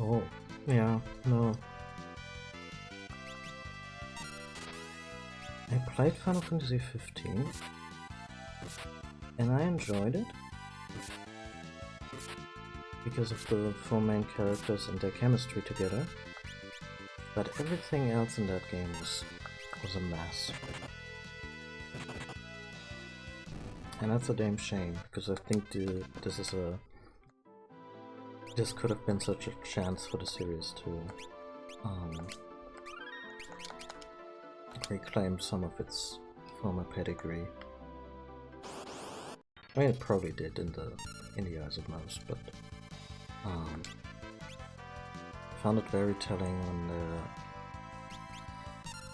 Speaker 1: Oh, yeah, no. I played Final Fantasy 15 and I enjoyed it because of the four main characters and their chemistry together, but everything else in that game was a mess. And that's a damn shame, because I think this could have been such a chance for the series to reclaim some of its former pedigree. I mean, it probably did in the eyes of most, but I found it very telling when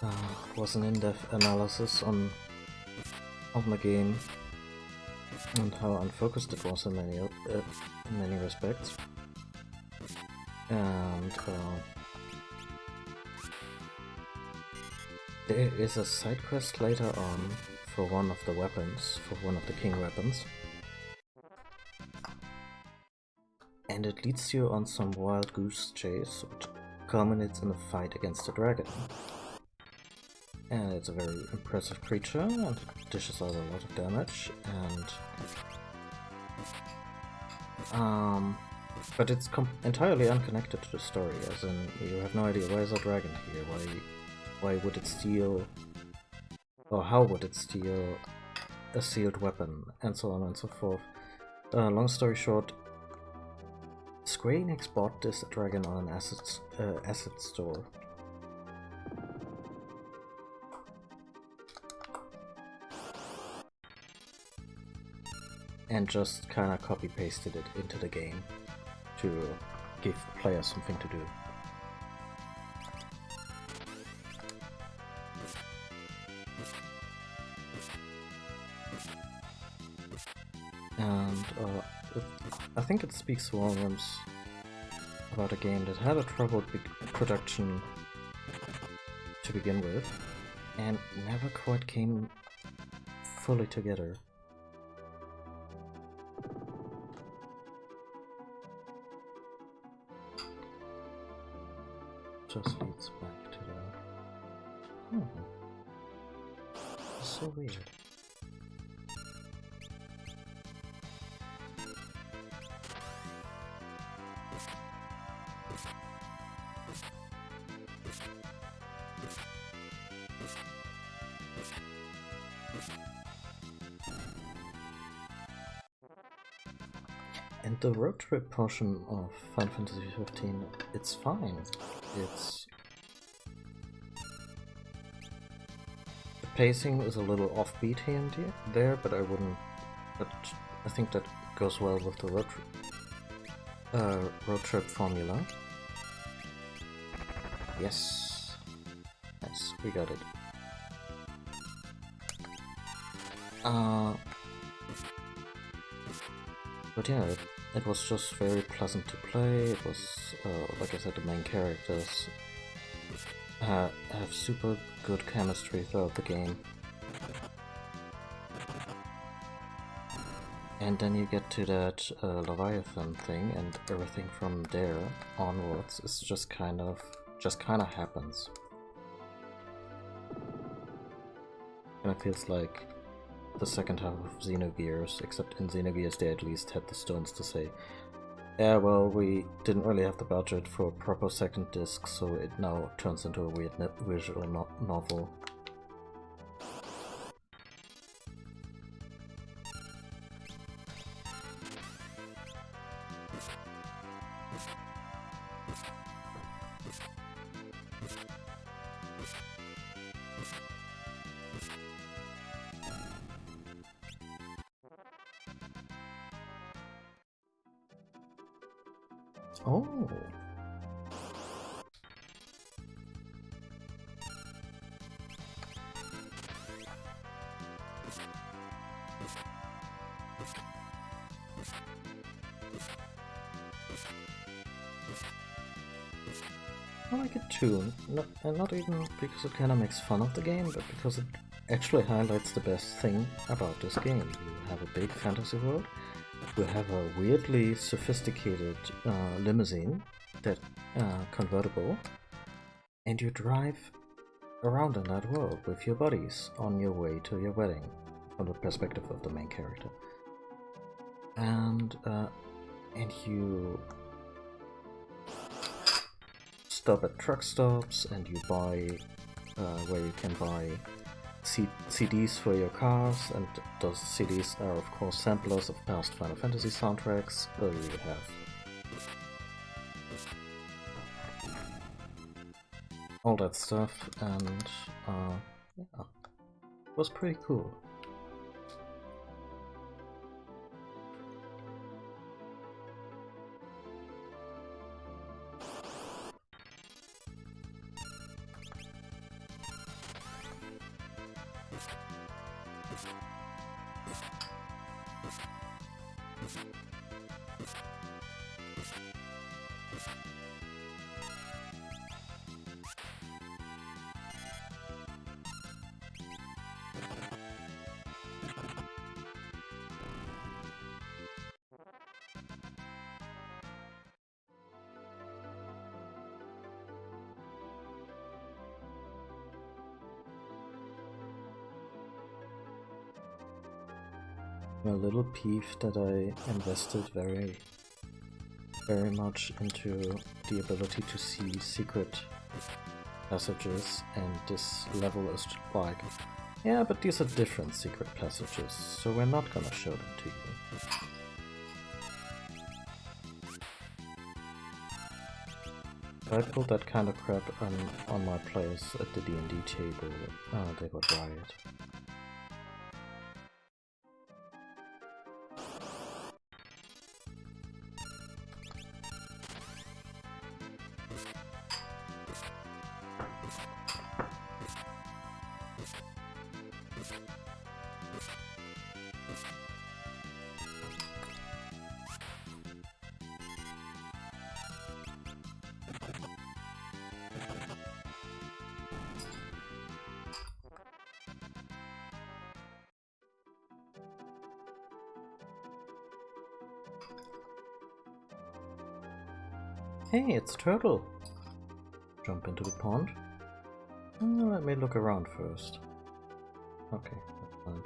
Speaker 1: there was an in-depth analysis on the game and how unfocused it was in many respects. And there is a side quest later on for one of the weapons, for one of the king weapons. And it leads you on some wild goose chase, which culminates in a fight against a dragon. And it's a very impressive creature, and it dishes out a lot of damage, and but it's entirely unconnected to the story, as in, you have no idea why is a dragon here, why would it steal, or how would it steal a sealed weapon, and so on and so forth. Long story short, Square Enix bought this dragon on an asset store. And just kinda copy-pasted it into the game to give players something to do. And I think it speaks volumes about a game that had a troubled production to begin with, and never quite came fully together. Just leads back to the... It's so weird. And the road trip portion of Final Fantasy 15, it's fine. It's... The pacing is a little offbeat here and there, but I wouldn't... But I think that goes well with the road trip formula. Yes. Nice, we got it. But yeah, it was just very pleasant to play. It was, like I said, the main characters have super good chemistry throughout the game. And then you get to that Leviathan thing, and everything from there onwards is just kind of happens. And it feels like the second half of Xenogears, except in Xenogears they at least had the stones to say, yeah, well, we didn't really have the budget for a proper second disc, so it now turns into a weird visual novel. Oh. I like it too, not even because it kind of makes fun of the game, but because it actually highlights the best thing about this game. You have a big fantasy world, you have a weirdly sophisticated limousine that convertible, and you drive around in that world with your buddies on your way to your wedding, from the perspective of the main character. And you stop at truck stops, and you buy where you can buy CDs for your cars, and those CDs are of course samplers of past Final Fantasy soundtracks. You have all that stuff, and yeah, it was pretty cool. I'm a little peeved that I invested very much into the ability to see secret passages, and this level is like, yeah, but these are different secret passages, so we're not gonna show them to you. If I pulled that kind of crap on my players at the D&D table, they would riot. Hey, it's Turtle! Jump into the pond. Let me look around first. Okay, that's fine.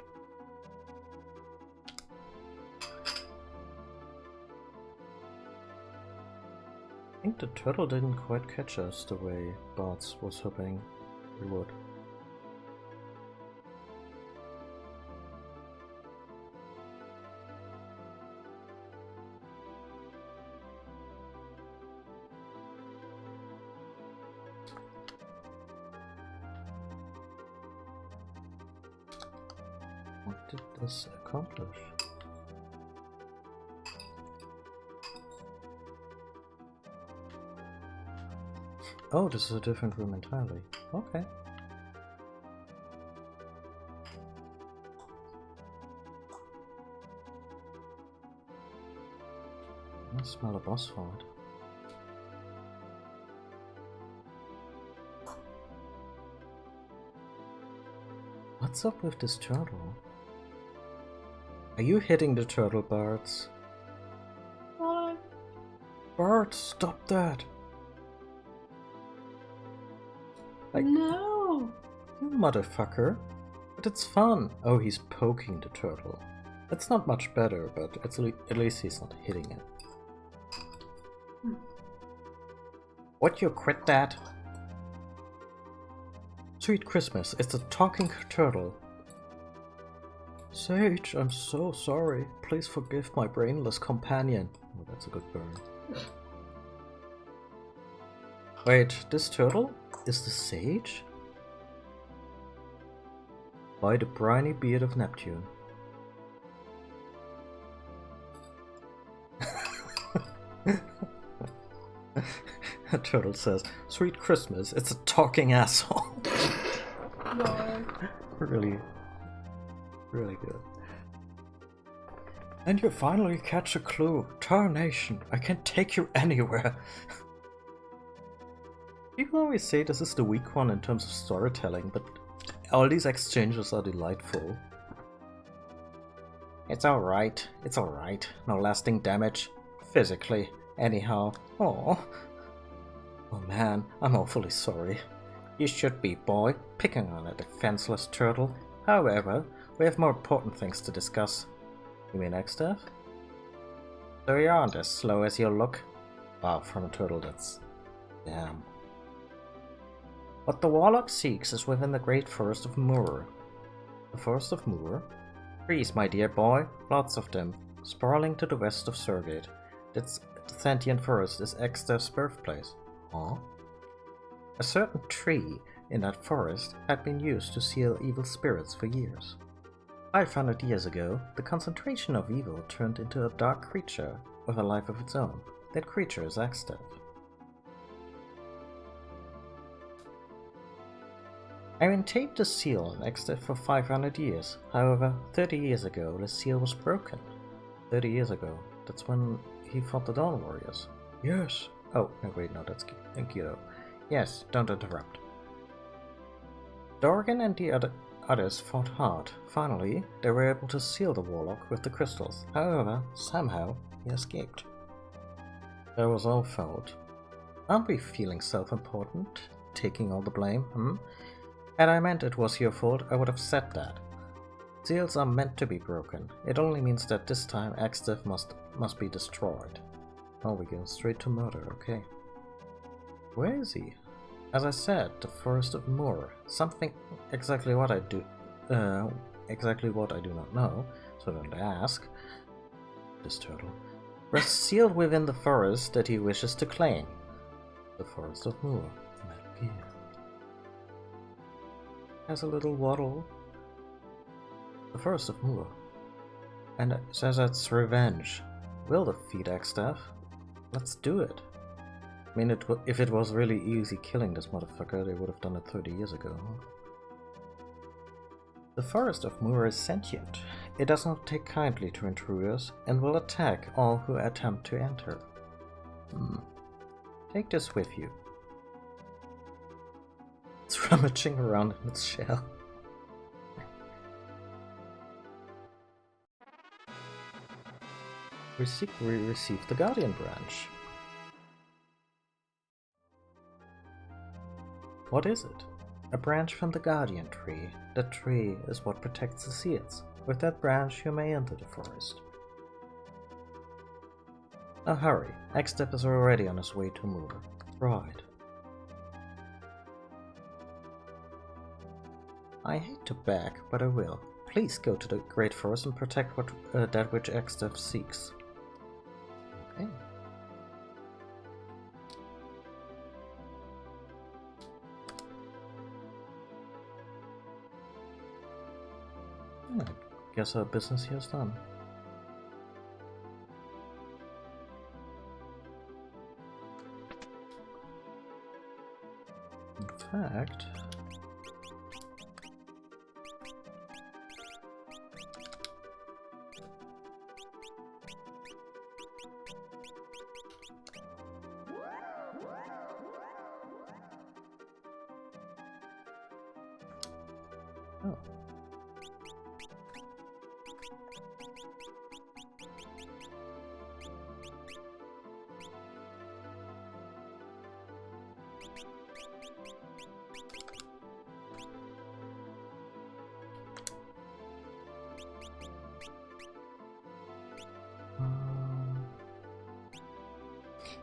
Speaker 1: I think the turtle didn't quite catch us the way Bart's was hoping it would. What did this accomplish? Oh, this is a different room entirely. Okay. I smell a boss fight. What's up with this turtle? Are you hitting the turtle, Barts?
Speaker 2: What?
Speaker 1: Bart, stop that!
Speaker 2: No!
Speaker 1: You motherfucker. But it's fun. Oh, he's poking the turtle. That's not much better, but at least he's not hitting it. Would you quit that? Sweet Christmas, it's a talking turtle. Sage, I'm so sorry. Please forgive my brainless companion. Oh, that's a good burn. Wait, this turtle is the sage? By the briny beard of Neptune. Turtle says, "Sweet Christmas, it's a talking asshole."
Speaker 2: No.
Speaker 1: Really, really good. And you finally catch a clue. Tarnation, I can take you anywhere. People always say this is the weak one in terms of storytelling, but all these exchanges are delightful. It's alright, no lasting damage. Physically, anyhow. Oh man, I'm awfully sorry. You should be, boy, picking on a defenseless turtle. However, we have more important things to discuss. You mean Exdev? So you aren't as slow as you look. Wow, from a turtle, that's... damn. What the Warlock seeks is within the great Forest of Moor. The Forest of Moor? Trees, my dear boy, lots of them, sprawling to the west of Surgate. This sentient forest is Exdev's birthplace. Huh? A certain tree in that forest had been used to seal evil spirits for years. 500 years ago, the concentration of evil turned into a dark creature with a life of its own. That creature is Exdev. I maintained the seal on Exdev for 500 years. However, 30 years ago, the seal was broken. 30 years ago. That's when he fought the Dawn Warriors. Yes. Oh, no, wait, no, that's Kido. Yes, don't interrupt. Dorgan and the others fought hard. Finally, they were able to seal the Warlock with the crystals. However, somehow, he escaped. That was our fault. Aren't we feeling self-important? Taking all the blame, Had I meant it was your fault, I would have said that. Seals are meant to be broken. It only means that this time Exdev must be destroyed. Oh, we're going straight to murder, okay. Where is he? As I said, the Forest of Moor. Something exactly what I do not know, so don't ask. This turtle. Rests sealed within the forest that he wishes to claim. The Forest of Moor. Metal Gear. Has a little waddle. The Forest of Moor. And it says it's revenge. We'll defeat Exdev. Let's do it. I mean, if it was really easy killing this motherfucker, they would have done it 30 years ago. The Forest of Moor is sentient. It does not take kindly to intruders, and will attack all who attempt to enter. Take this with you. It's rummaging around in its shell. We received the Guardian branch. What is it? A branch from the Guardian tree. That tree is what protects the seals. With that branch you may enter the forest. Now hurry, Exdev is already on his way to Moor. Right. I hate to beg, but I will. Please go to the Great Forest and protect that which Exdev seeks. Okay. I guess our business here is done. In fact... Oh.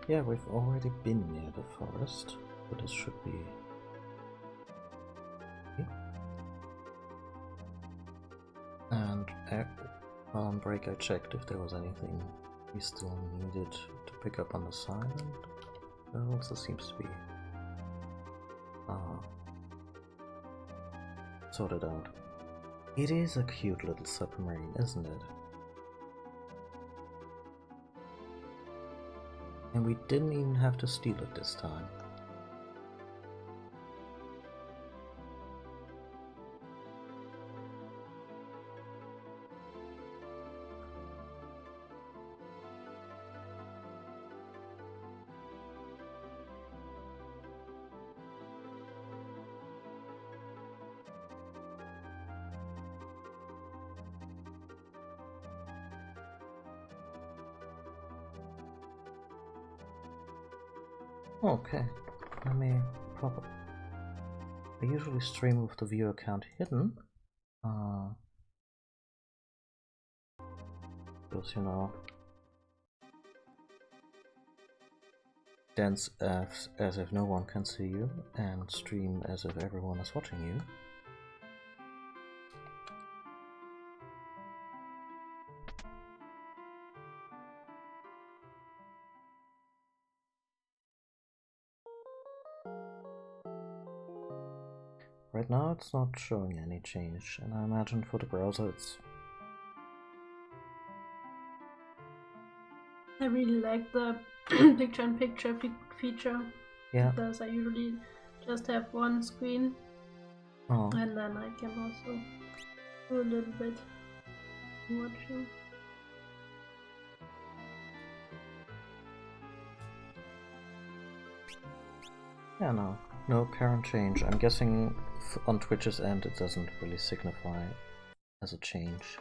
Speaker 1: Yeah, we've already been near the forest, but this should be... Okay. And while on break I checked if there was anything we still needed to pick up on the side. There also seems to be sorted out. It is a cute little submarine, isn't it? And we didn't even have to steal it this time. Okay, let me pop. I usually stream with the viewer account hidden. Because, you know, dance as if no one can see you, and stream as if everyone is watching you. Right now it's not showing any change, and I imagine for the browser it's...
Speaker 2: I really like the picture-in-picture feature.
Speaker 1: Yeah.
Speaker 2: Because I usually just have one screen.
Speaker 1: Oh.
Speaker 2: And then I can also do a little bit watching.
Speaker 1: Yeah, no current change. I'm guessing on Twitch's end it doesn't really signify as a change.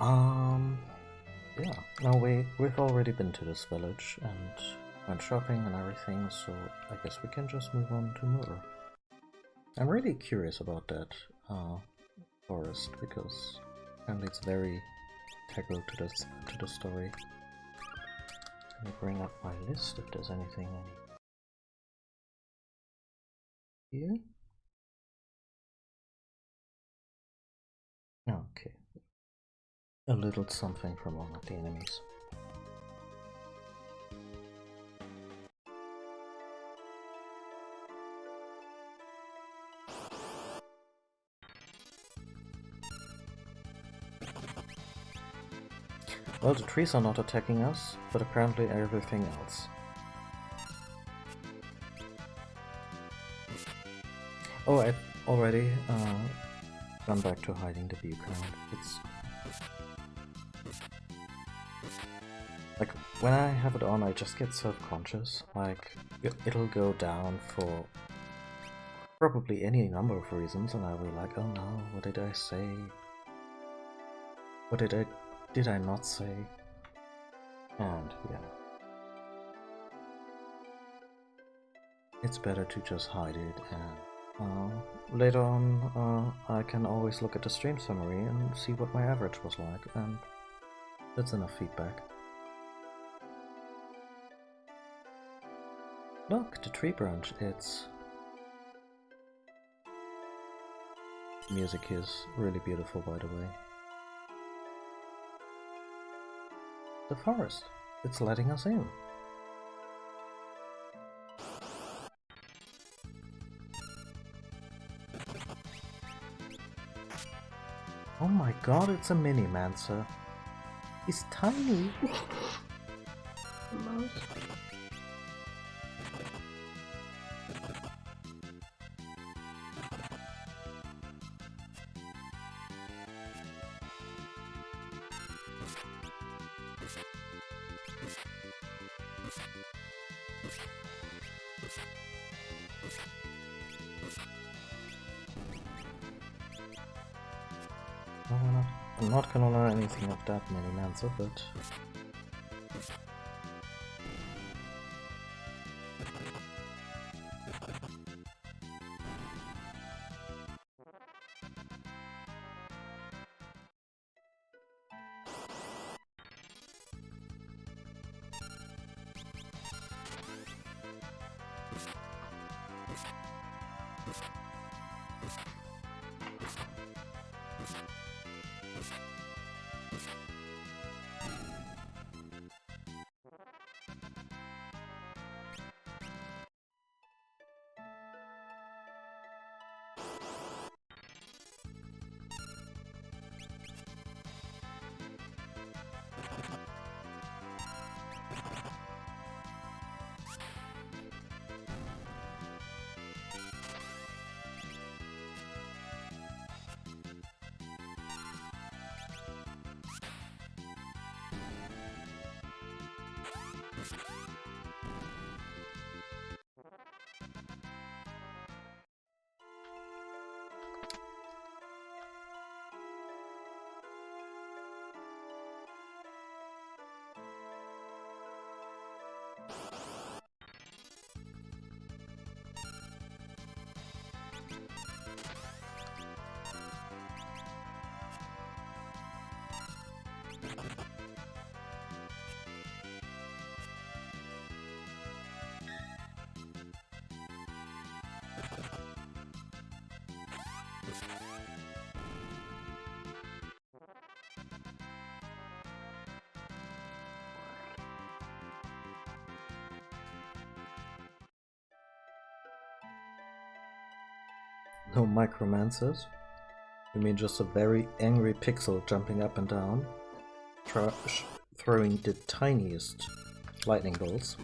Speaker 1: Yeah, no, we've already been to this village and went shopping and everything, so I guess we can just move on to Mur. I'm really curious about that forest, because apparently it's very integral to the story. Let me bring up my list if there's anything I need here. Okay. A little something from one of the enemies. Well, the trees are not attacking us, but apparently everything else. Oh, I've already gone back to hiding the view count. It's... like, when I have it on, I just get self-conscious. Like, it'll go down for probably any number of reasons, and I'll be like, oh no, what did I say? What did I not say? And yeah, it's better to just hide it, and later on I can always look at the stream summary and see what my average was like, and that's enough feedback. Look, the tree branch, it's... music is really beautiful, by the way. The forest, it's letting us in. Oh my god, it's a mini-mancer. He's tiny.
Speaker 2: Mouse.
Speaker 1: I'm not gonna learn anything of that mini-mancer, but... No micromancers? You mean just a very angry pixel jumping up and down, throwing the tiniest lightning bolts?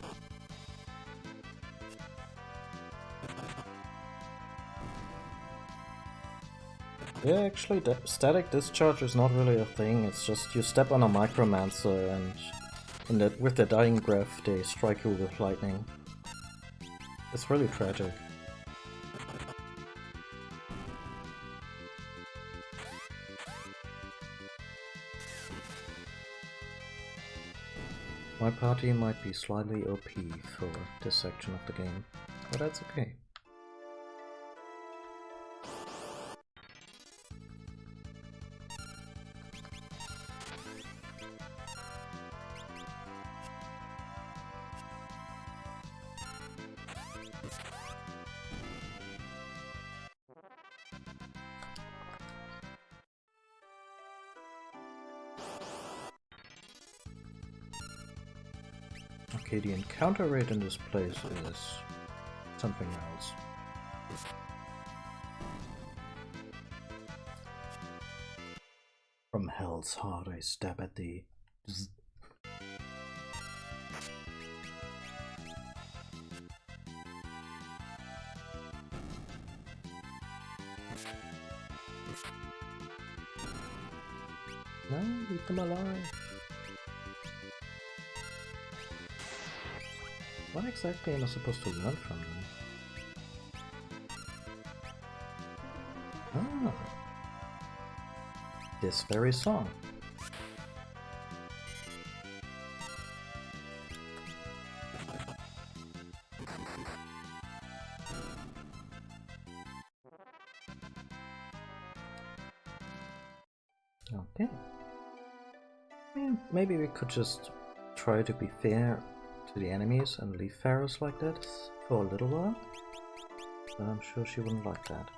Speaker 1: Yeah, actually, static discharge is not really a thing. It's just you step on a micromancer and with their dying breath they strike you with lightning. It's really tragic. My party might be slightly OP for this section of the game, but that's okay. Okay, the encounter rate in this place is something else. From hell's heart I stab at thee. No, leave them alive. What exactly am I supposed to learn from them? Ah, this very song. Okay. Maybe we could just try to be fair to the enemies and leave Pharaohs like that for a little while, but I'm sure she wouldn't like that.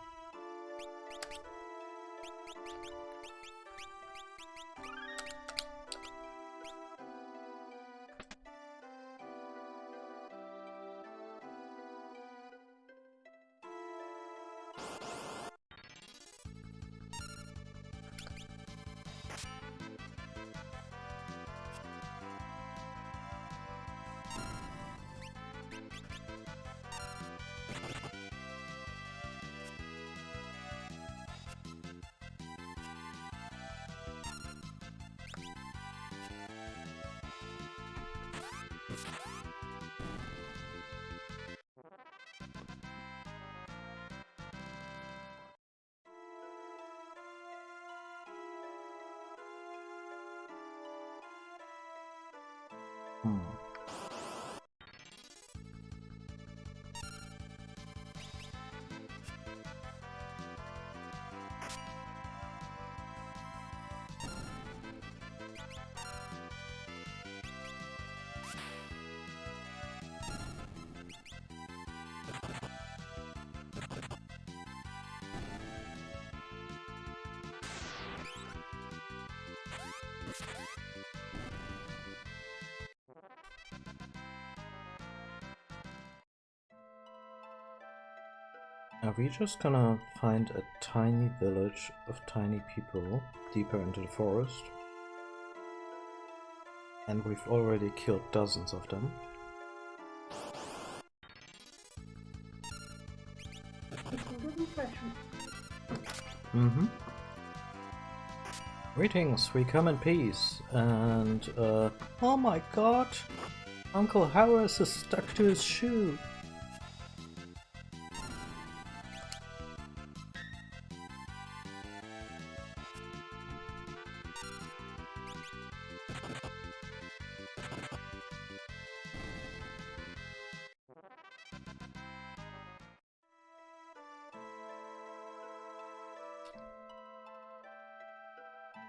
Speaker 1: Are we just gonna find a tiny village of tiny people deeper into the forest? And we've already killed dozens of them. Mm-hmm. Greetings, we come in peace, and oh my god! Uncle Harris is stuck to his shoe!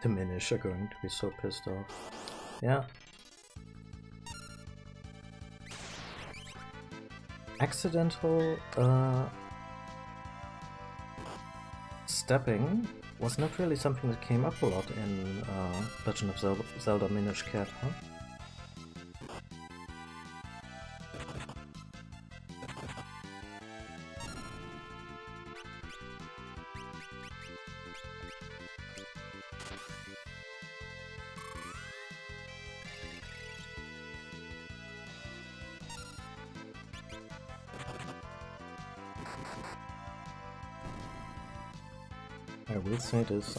Speaker 1: The Minish are going to be so pissed off. Yeah. Accidental stepping was not really something that came up a lot in Legend of Zelda Minish Cap, huh? I will say this,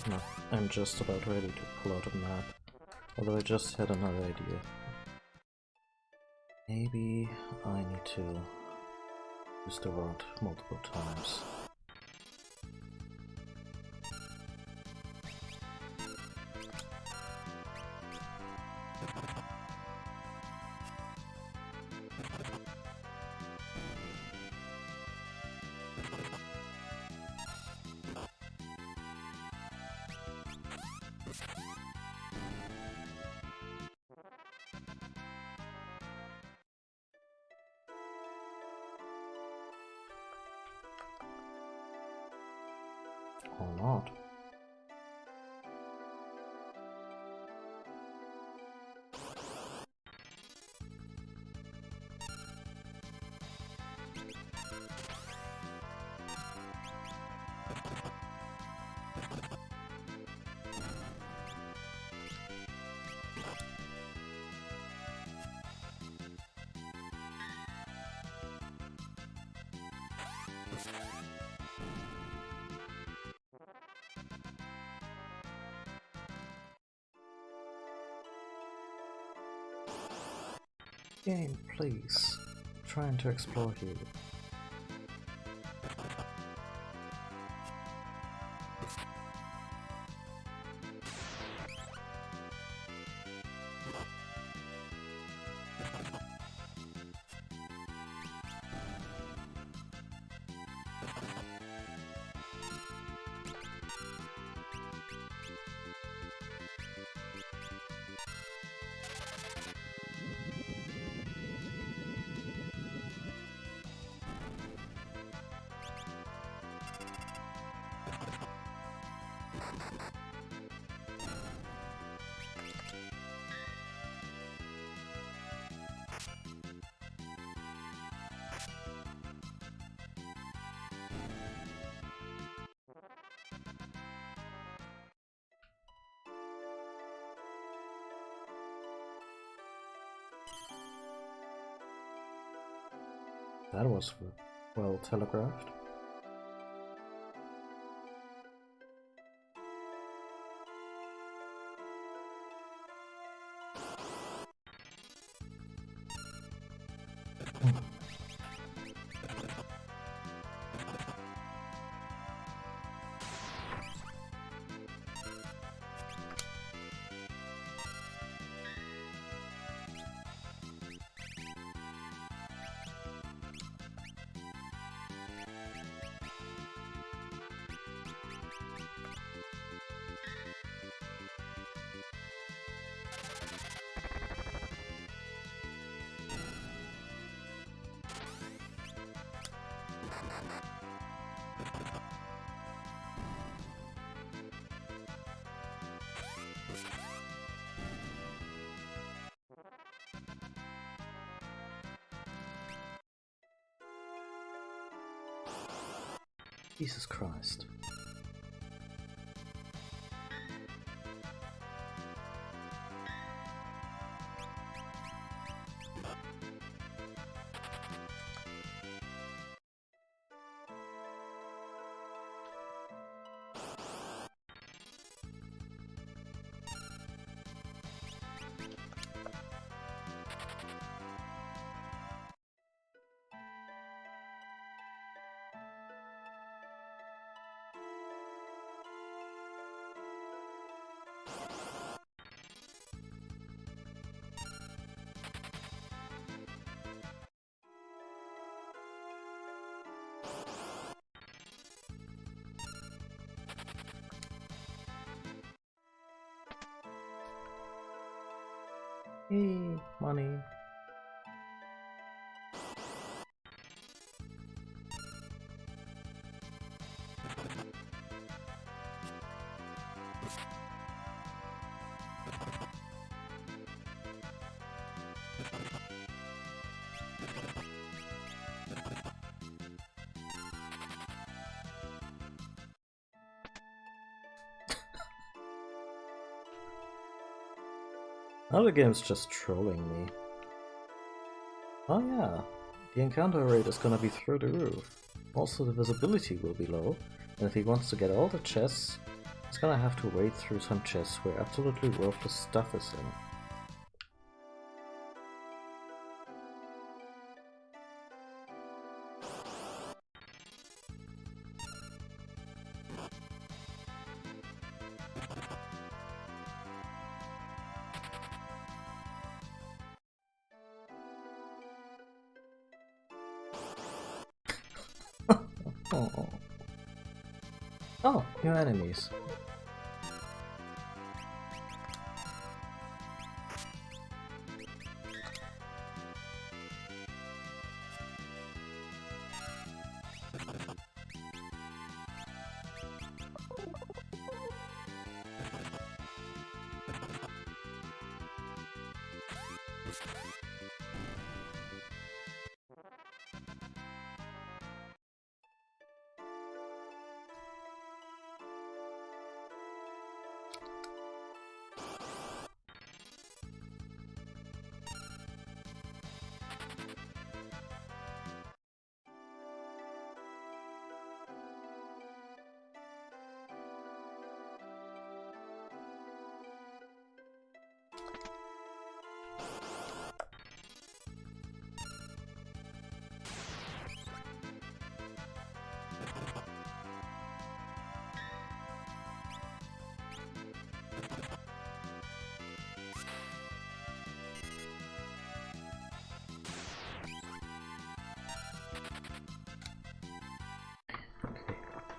Speaker 1: I'm just about ready to pull out a map, although I just had another idea. Maybe I need to use the rod multiple times. Or not. Game, please. I'm trying to explore here. That was well telegraphed. Jesus Christ. Hey, money. Now the game's just trolling me. Oh yeah, the encounter rate is gonna be through the roof. Also the visibility will be low, and if he wants to get all the chests, he's gonna have to wade through some chests where absolutely worthless stuff is in. Oh, new enemies.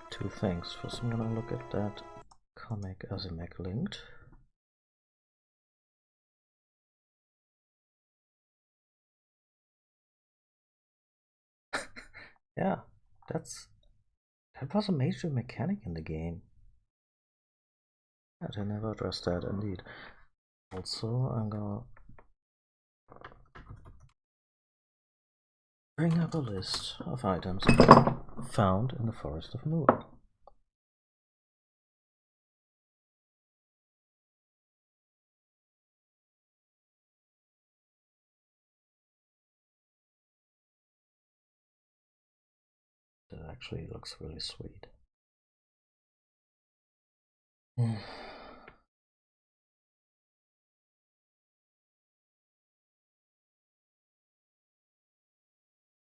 Speaker 1: Two things. First I'm gonna look at that comic as a Mac linked. Yeah, that was a major mechanic in the game. Yeah, they never addressed that indeed. Also, I'm gonna bring up a list of items found in the Forest of Moon. That actually looks really sweet.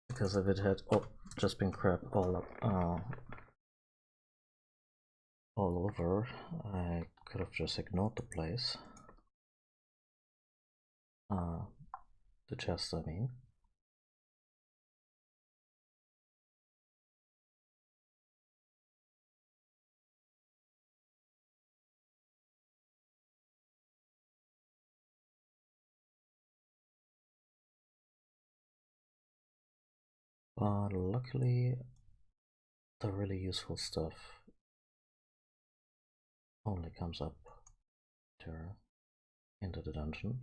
Speaker 1: Because if it had just been crap all over, I could have just ignored the place. The chest, I mean. But luckily, the really useful stuff only comes up into the dungeon.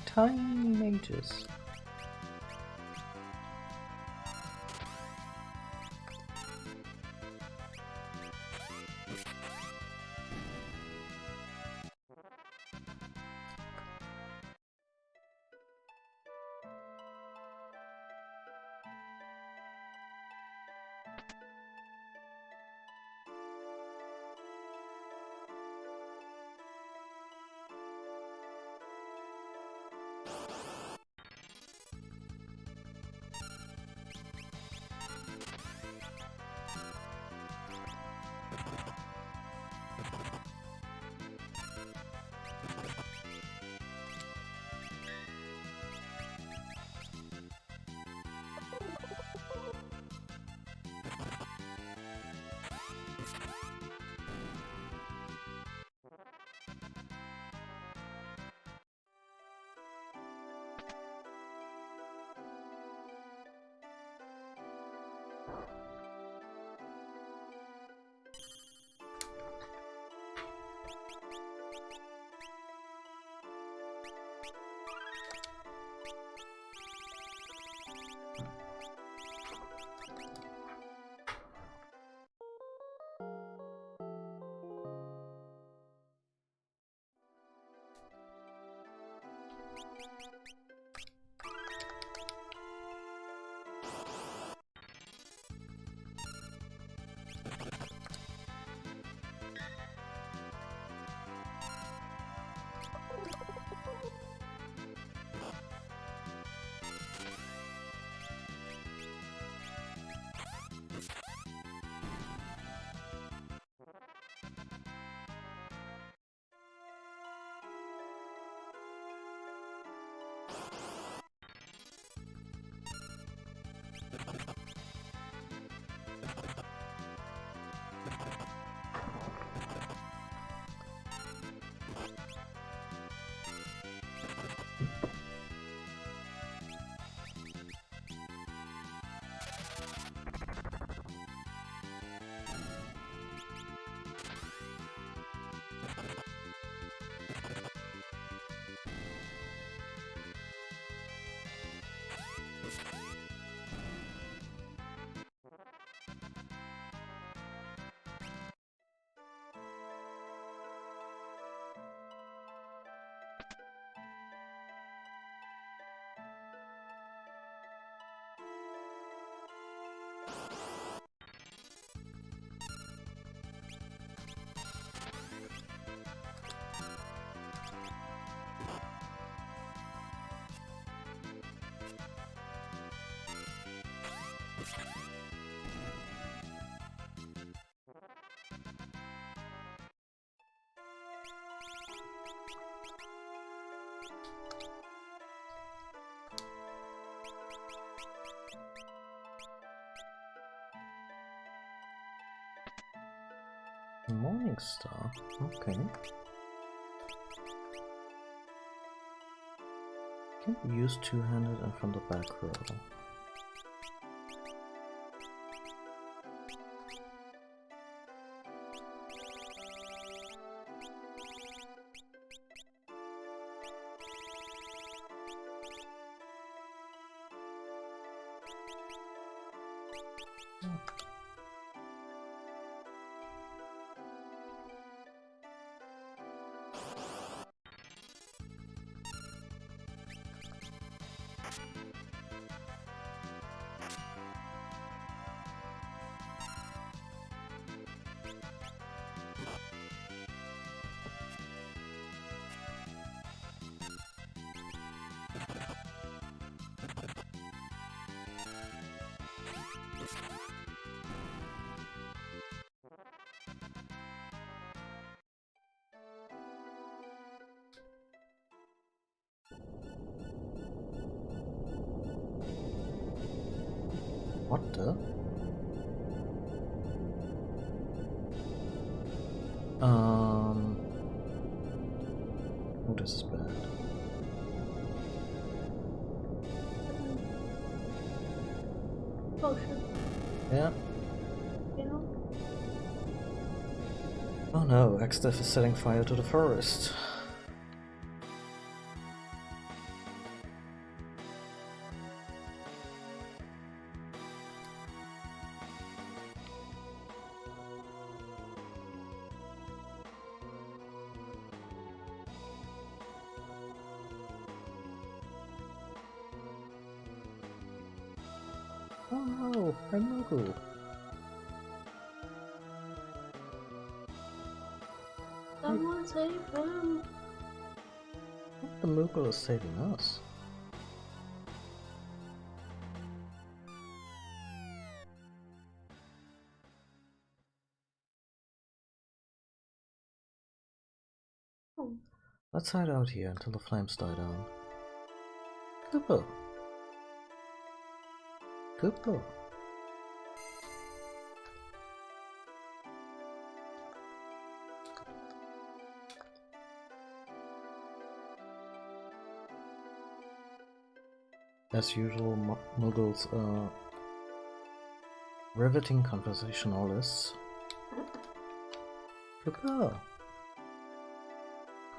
Speaker 1: Tiny mages. Morning Star, okay. Can be used two-handed and from the back row. What the? Oh, this is bad.
Speaker 2: Oh shit.
Speaker 1: Yeah.
Speaker 2: You know?
Speaker 1: Oh no, Exdeath is setting fire to the forest. Oh no, a Moogle.
Speaker 2: Someone save him!
Speaker 1: The Moogle is saving us.
Speaker 2: Oh.
Speaker 1: Let's hide out here until the flames die down. Cooper! Cooper! As usual, Muggles are riveting conversationalists. Cooper!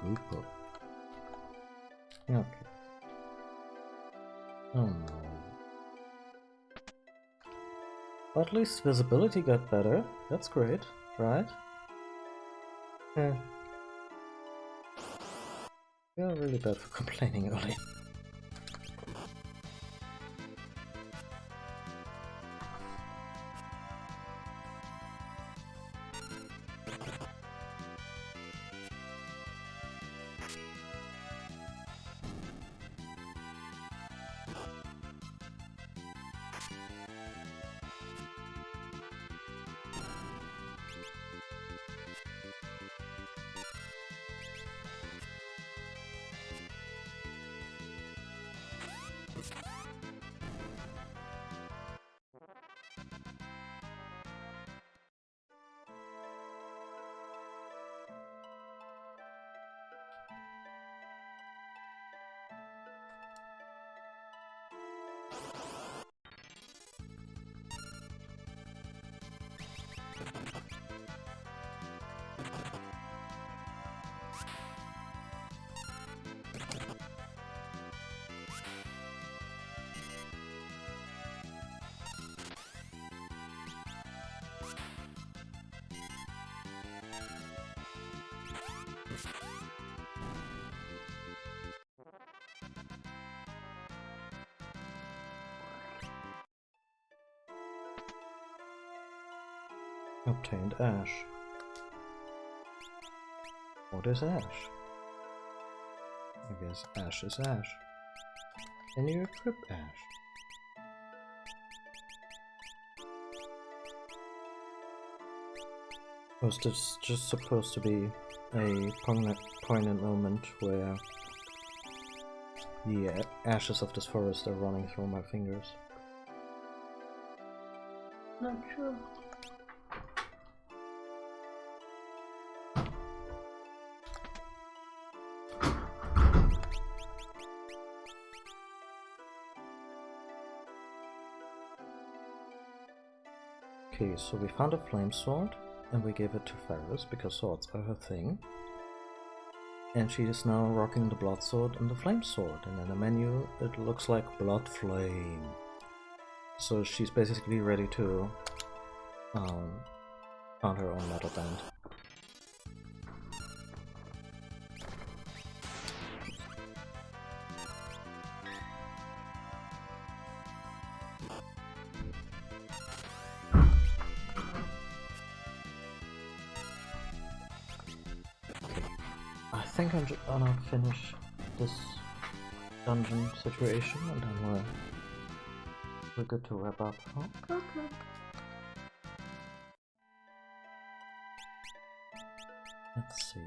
Speaker 1: Cooper. Okay. Oh no. But at least visibility got better. That's great, right? Yeah. You're really bad for complaining early. Obtained ash. What is ash? I guess ash is ash. Can you equip ash? Was this just supposed to be a poignant moment where The ashes of this forest are running through my fingers.
Speaker 2: Not true.
Speaker 1: Okay, so we found a flame sword, and we gave it to Ferris because swords are her thing. And she is now rocking the blood sword and the flame sword, and in the menu it looks like blood flame. So she's basically ready to found her own metal band. I think I'm just gonna finish this dungeon situation and then we're good to wrap up. Huh?
Speaker 2: Okay.
Speaker 1: Let's see.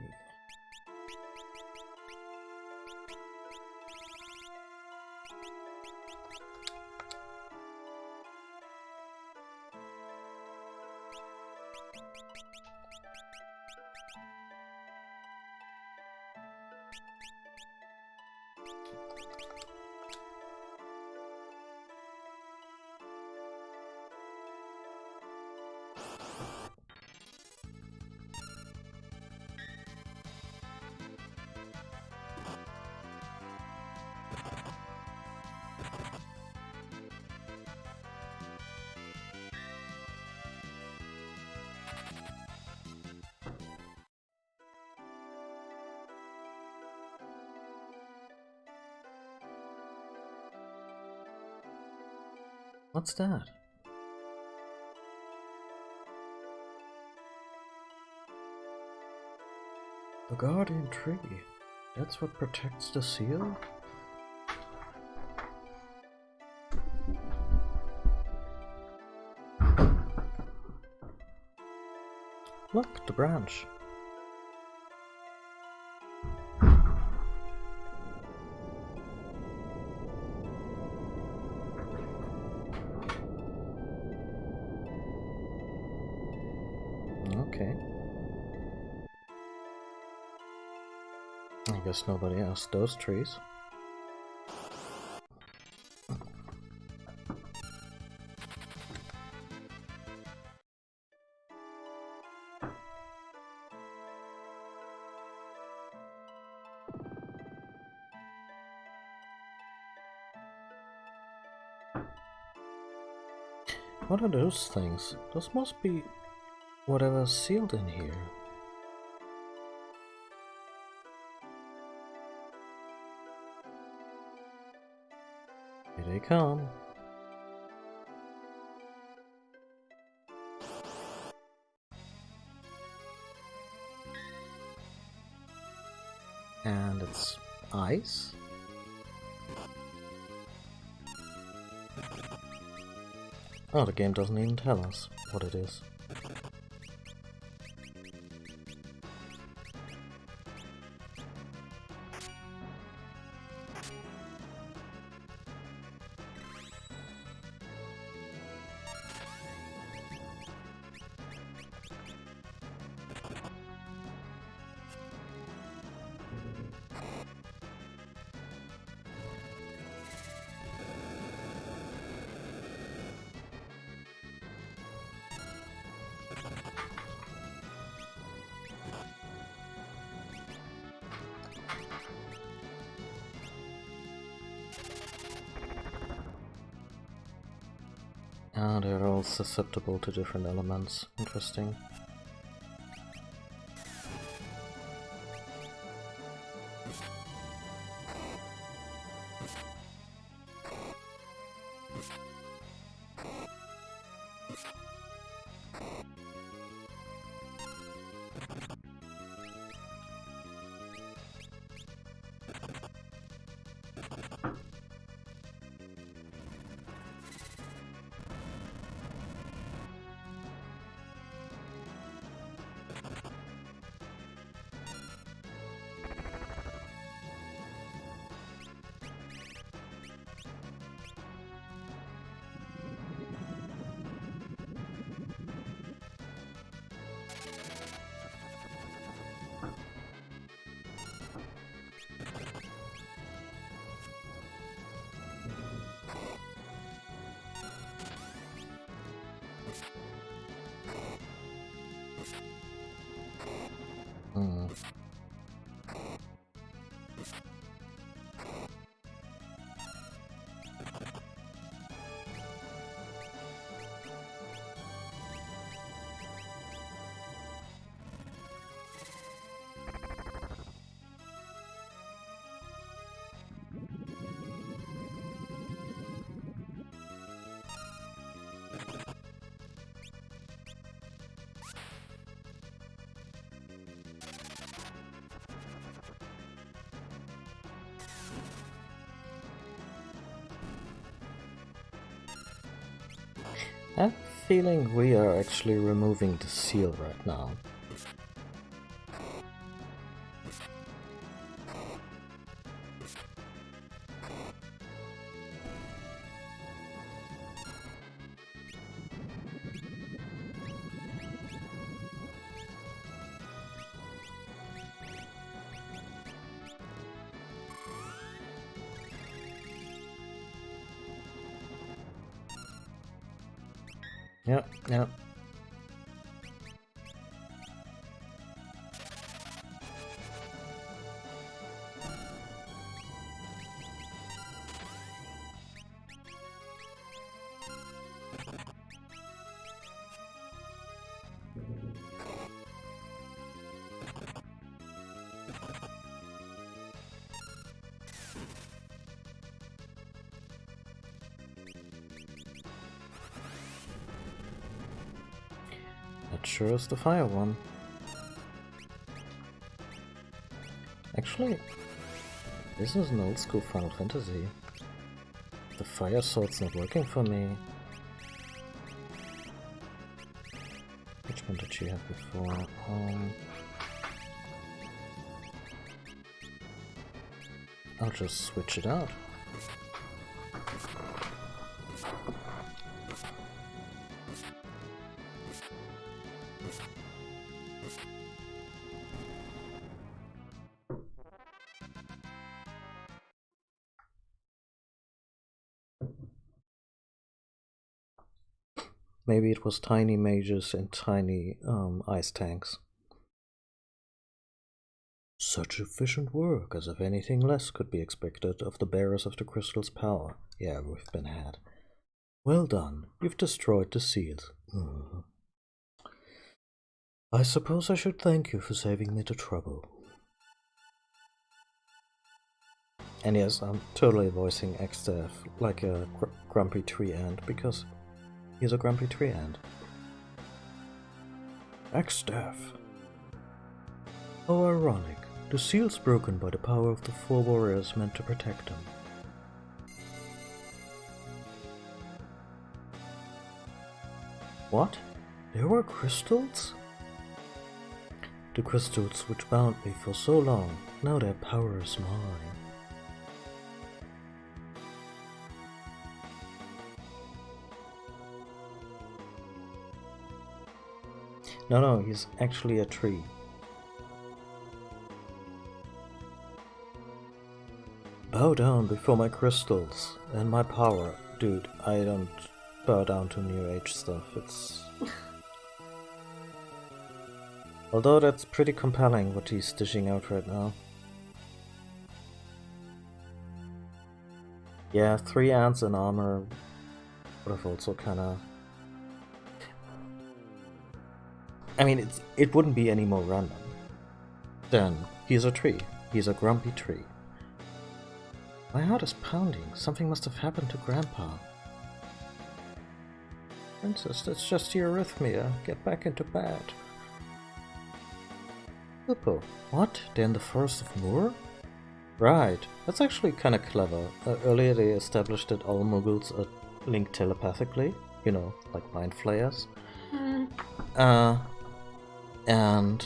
Speaker 1: What's that? The guardian tree. That's what protects the seal? Look, the branch. Okay. I guess nobody asked those trees. What are those things? Those must be whatever's sealed in here. Here they come. And it's ice? Oh, the game doesn't even tell us what it is. Ah, they're all susceptible to different elements. Interesting. I have a feeling we are actually removing the seal right now. Yep, yep. That sure is the fire one. Actually, this is an old school Final Fantasy. The fire sword's not working for me. Which one did she have before? I'll just switch it out. Maybe it was tiny mages and tiny ice tanks. Such efficient work, as if anything less could be expected of the bearers of the crystal's power. Yeah, we've been had. Well done, you've destroyed the seals. I suppose I should thank you for saving me the trouble. And yes, I'm totally voicing Xdev like a grumpy tree ant, because he's a grumpy tree ant. Xdev. How ironic. The seal's broken by the power of the four warriors meant to protect them. What? There were crystals? The crystals which bound me for so long, now their power is mine. No, he's actually a tree. Bow down before my crystals and my power. Dude, I don't bow down to New Age stuff. It's... Although that's pretty compelling what he's dishing out right now. Yeah, 3 ants in armor would have also kinda... I mean, it wouldn't be any more random. Then, he's a tree. He's a grumpy tree. My heart is pounding. Something must have happened to Grandpa. Princess, that's just your arrhythmia. Get back into bed. Lupo. What? They're in the Forest of Moor? Right. That's actually kinda clever. Earlier they established that all Muggles are linked telepathically. You know, like mind flayers. And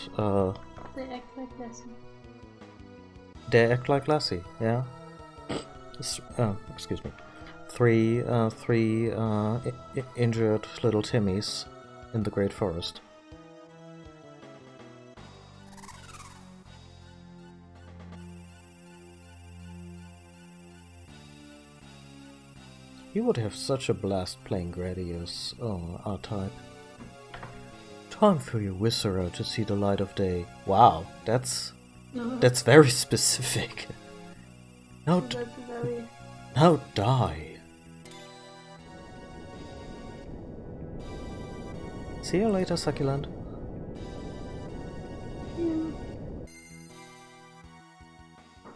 Speaker 2: they act like Lassie.
Speaker 1: They act like Lassie, yeah. Excuse me. Three injured little Timmies in the Great Forest. You would have such a blast playing Gradius, R-Type. Time for your viscera to see the light of day. Wow, that's very specific. Now die. See you later, Succulent.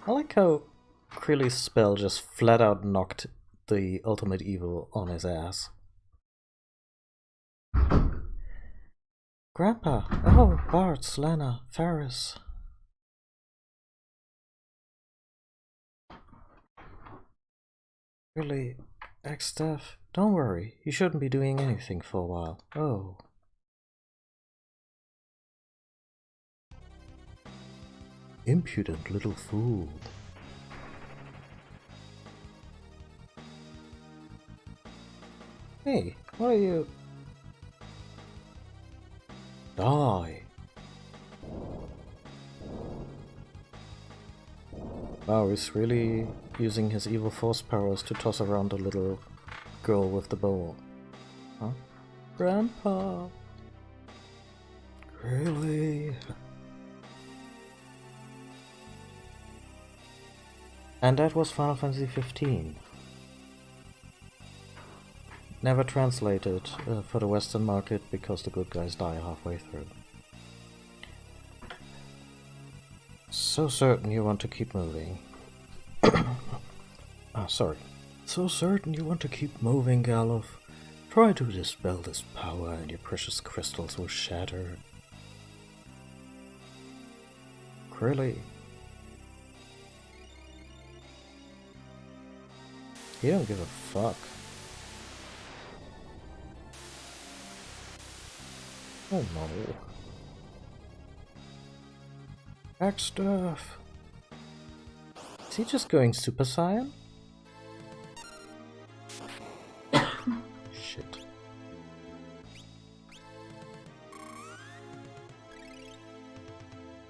Speaker 1: I like how Krilly's spell just flat out knocked the ultimate evil on his ass. Grandpa! Oh, Bart, Lana, Ferris. Really, Xdev, Don't worry, you shouldn't be doing anything for a while. Oh. Impudent little fool. Hey, what are you? Die. Wow, he's really using his evil force powers to toss around a little girl with the bow. Huh? Grandpa! Really? And that was Final Fantasy 15. Never translated for the Western market because the good guys die halfway through. So certain you want to keep moving. Sorry. So certain you want to keep moving, Galuf. Try to dispel this power and your precious crystals will shatter. Really? You don't give a fuck. Oh no. Back stuff. Is he just going Super Saiyan? Shit.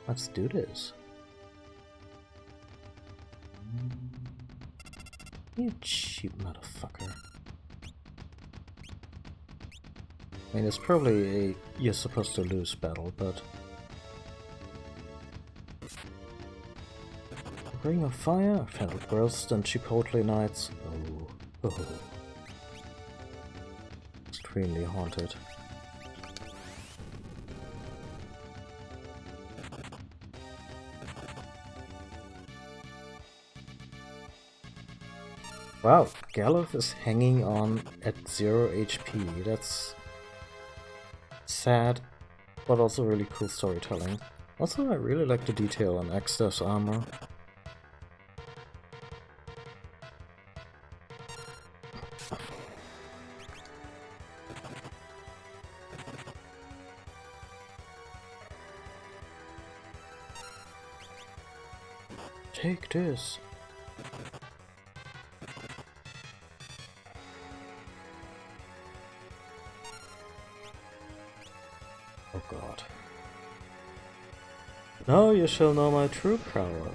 Speaker 1: Let's do this. You cheap motherfucker. I mean, it's probably a you're supposed to lose battle, but... Ring of Fire, Fatal Burst, and Chipotle Knights. Oh. Extremely haunted. Wow, Galuf is hanging on at 0 HP. That's sad, but also really cool storytelling. Also, I really like the detail on Exta's armor. Take this. Oh god. Now you shall know my true power.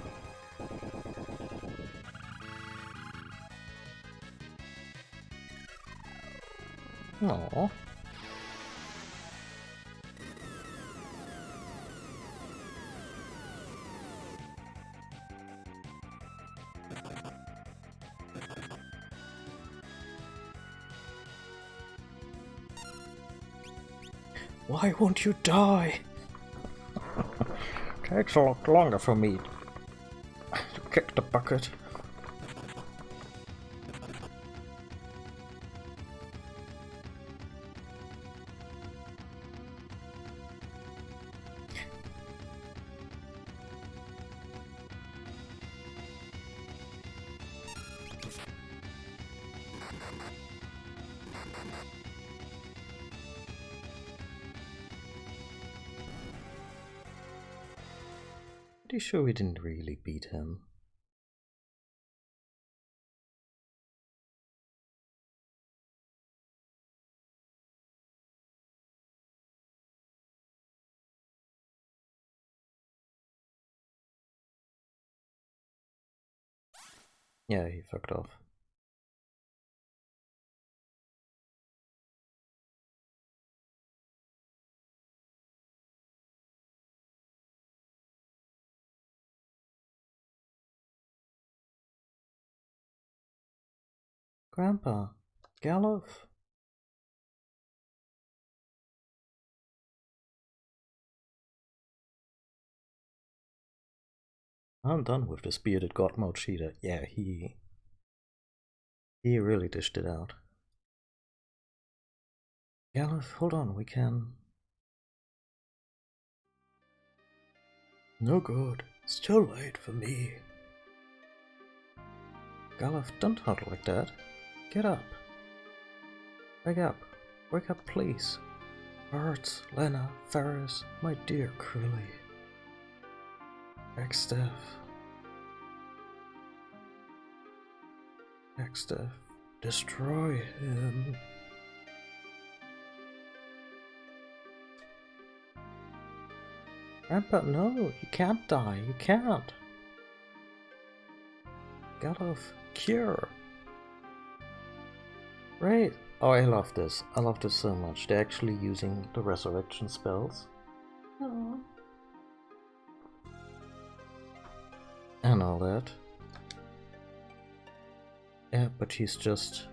Speaker 1: Aww. Why won't you die? Takes a lot longer for me to kick the bucket. Pretty sure we didn't really beat him. Yeah, he fucked off. Grandpa, Galuf. I'm done with this bearded god mode cheater. Yeah, he really dished it out. Galuf, hold on, we can... No good. It's too late for me. Galuf, don't huddle like that. Get up. Wake up! Wake up, please! Bart, Lena, Ferris, my dear Crilly. Exdeath. Exdeath. Destroy him. Grandpa, no, you can't die, you can't. Galov, cure. Right. Oh, I love this. I love this so much. They're actually using the resurrection spells.
Speaker 2: Oh.
Speaker 1: And all that. Yeah, but he's just...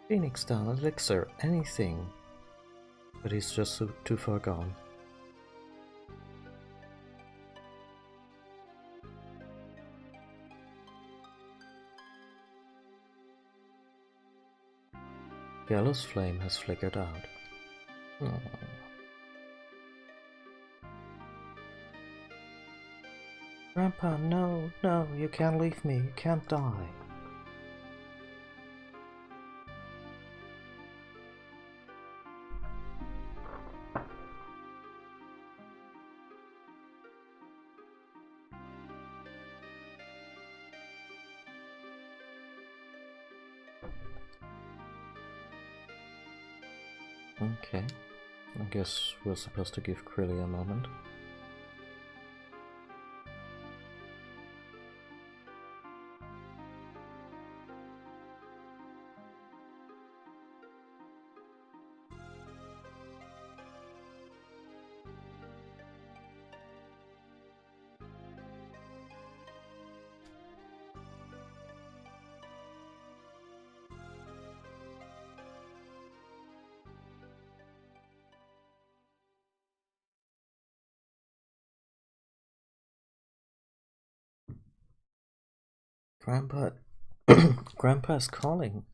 Speaker 1: Phoenix down, elixir, anything. But he's just too far gone. Gallows flame has flickered out. Oh. Grandpa, no, no, you can't leave me, you can't die. Okay, I guess we're supposed to give Crilly a moment. Grandpa... Grandpa's calling.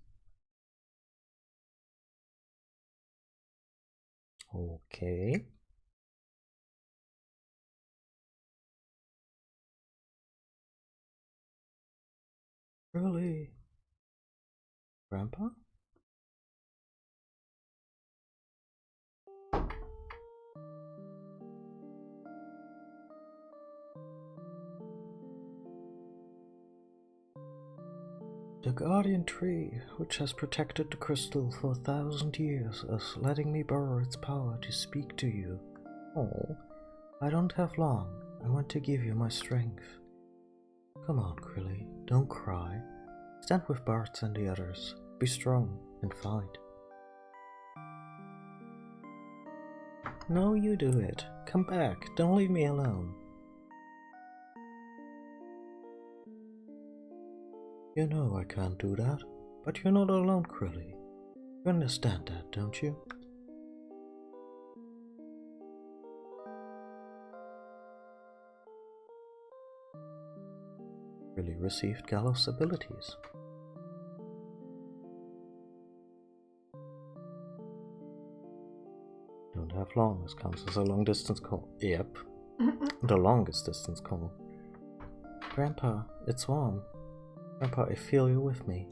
Speaker 1: Okay. Really? Grandpa? The guardian tree, which has protected the crystal for 1,000 years, is letting me borrow its power to speak to you. Oh, I don't have long. I want to give you my strength. Come on, Crilly, don't cry. Stand with Bart and the others. Be strong and fight. No, you do it. Come back. Don't leave me alone. You know I can't do that, but you're not alone, Crilly. You understand that, don't you? Crilly received Gallows' abilities. Don't have long, this counts as a long distance call. Yep. The longest distance call. Grandpa, it's warm. Grandpa, I feel you with me.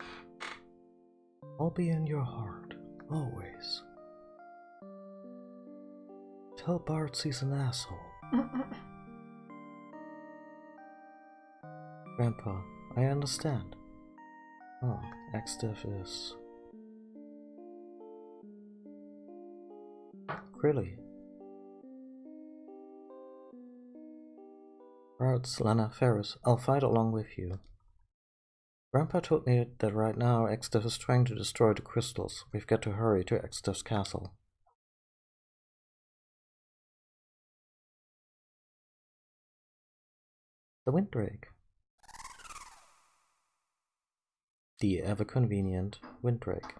Speaker 1: I'll be in your heart, always. Tell Bart he's an asshole. Grandpa, I understand. Oh, Exdeath is... Crilly. Bart, Lena, Ferris, I'll fight along with you. Grandpa told me that right now Exdeath is trying to destroy the crystals. We've got to hurry to Exdeath's castle. The Windbreak. The ever-convenient Windbreak.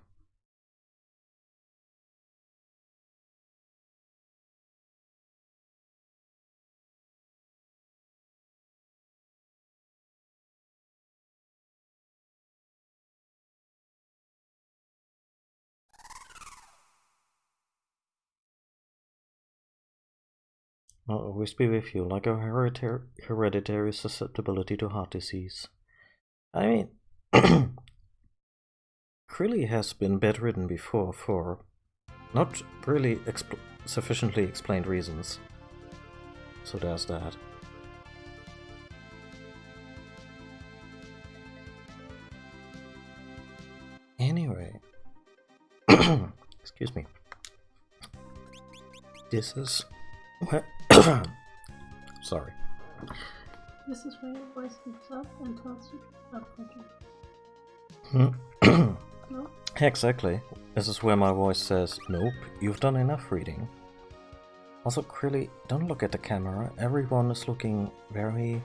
Speaker 1: I'll always be with you, like a hereditary susceptibility to heart disease. I mean... Crilly has been bedridden before for not really sufficiently explained reasons. So there's that. Anyway, excuse me. This is where sorry.
Speaker 2: This is where your voice picks up and tells you to stop talking. No?
Speaker 1: Exactly. This is where my voice says, nope, you've done enough reading. Also, Crilly, don't look at the camera. Everyone is looking very...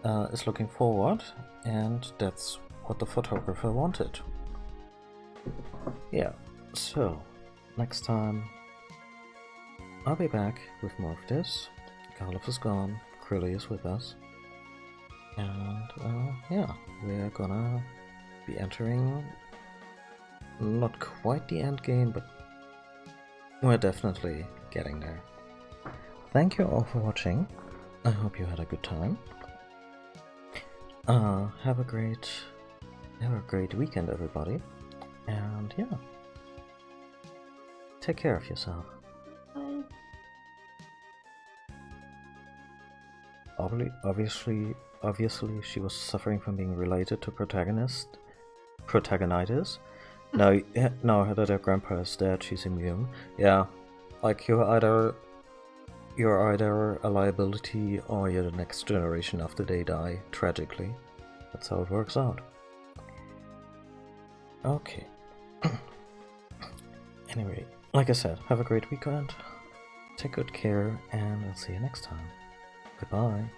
Speaker 1: is looking forward, and that's what the photographer wanted. Yeah, so, next time I'll be back with more of this. Karloff is gone, Crilly is with us. And, yeah, we're gonna be entering not quite the end game, but we're definitely getting there. Thank you all for watching. I hope you had a good time. Have a great weekend, everybody. And yeah, take care of yourself.
Speaker 2: Bye.
Speaker 1: Obviously, she was suffering from being related to protagonitis. Now that her grandpa is dead, she's immune. Yeah, like you're either a liability or you're the next generation after they die, tragically. That's how it works out. Okay. Anyway, like I said, have a great weekend, take good care, and I'll see you next time. Goodbye.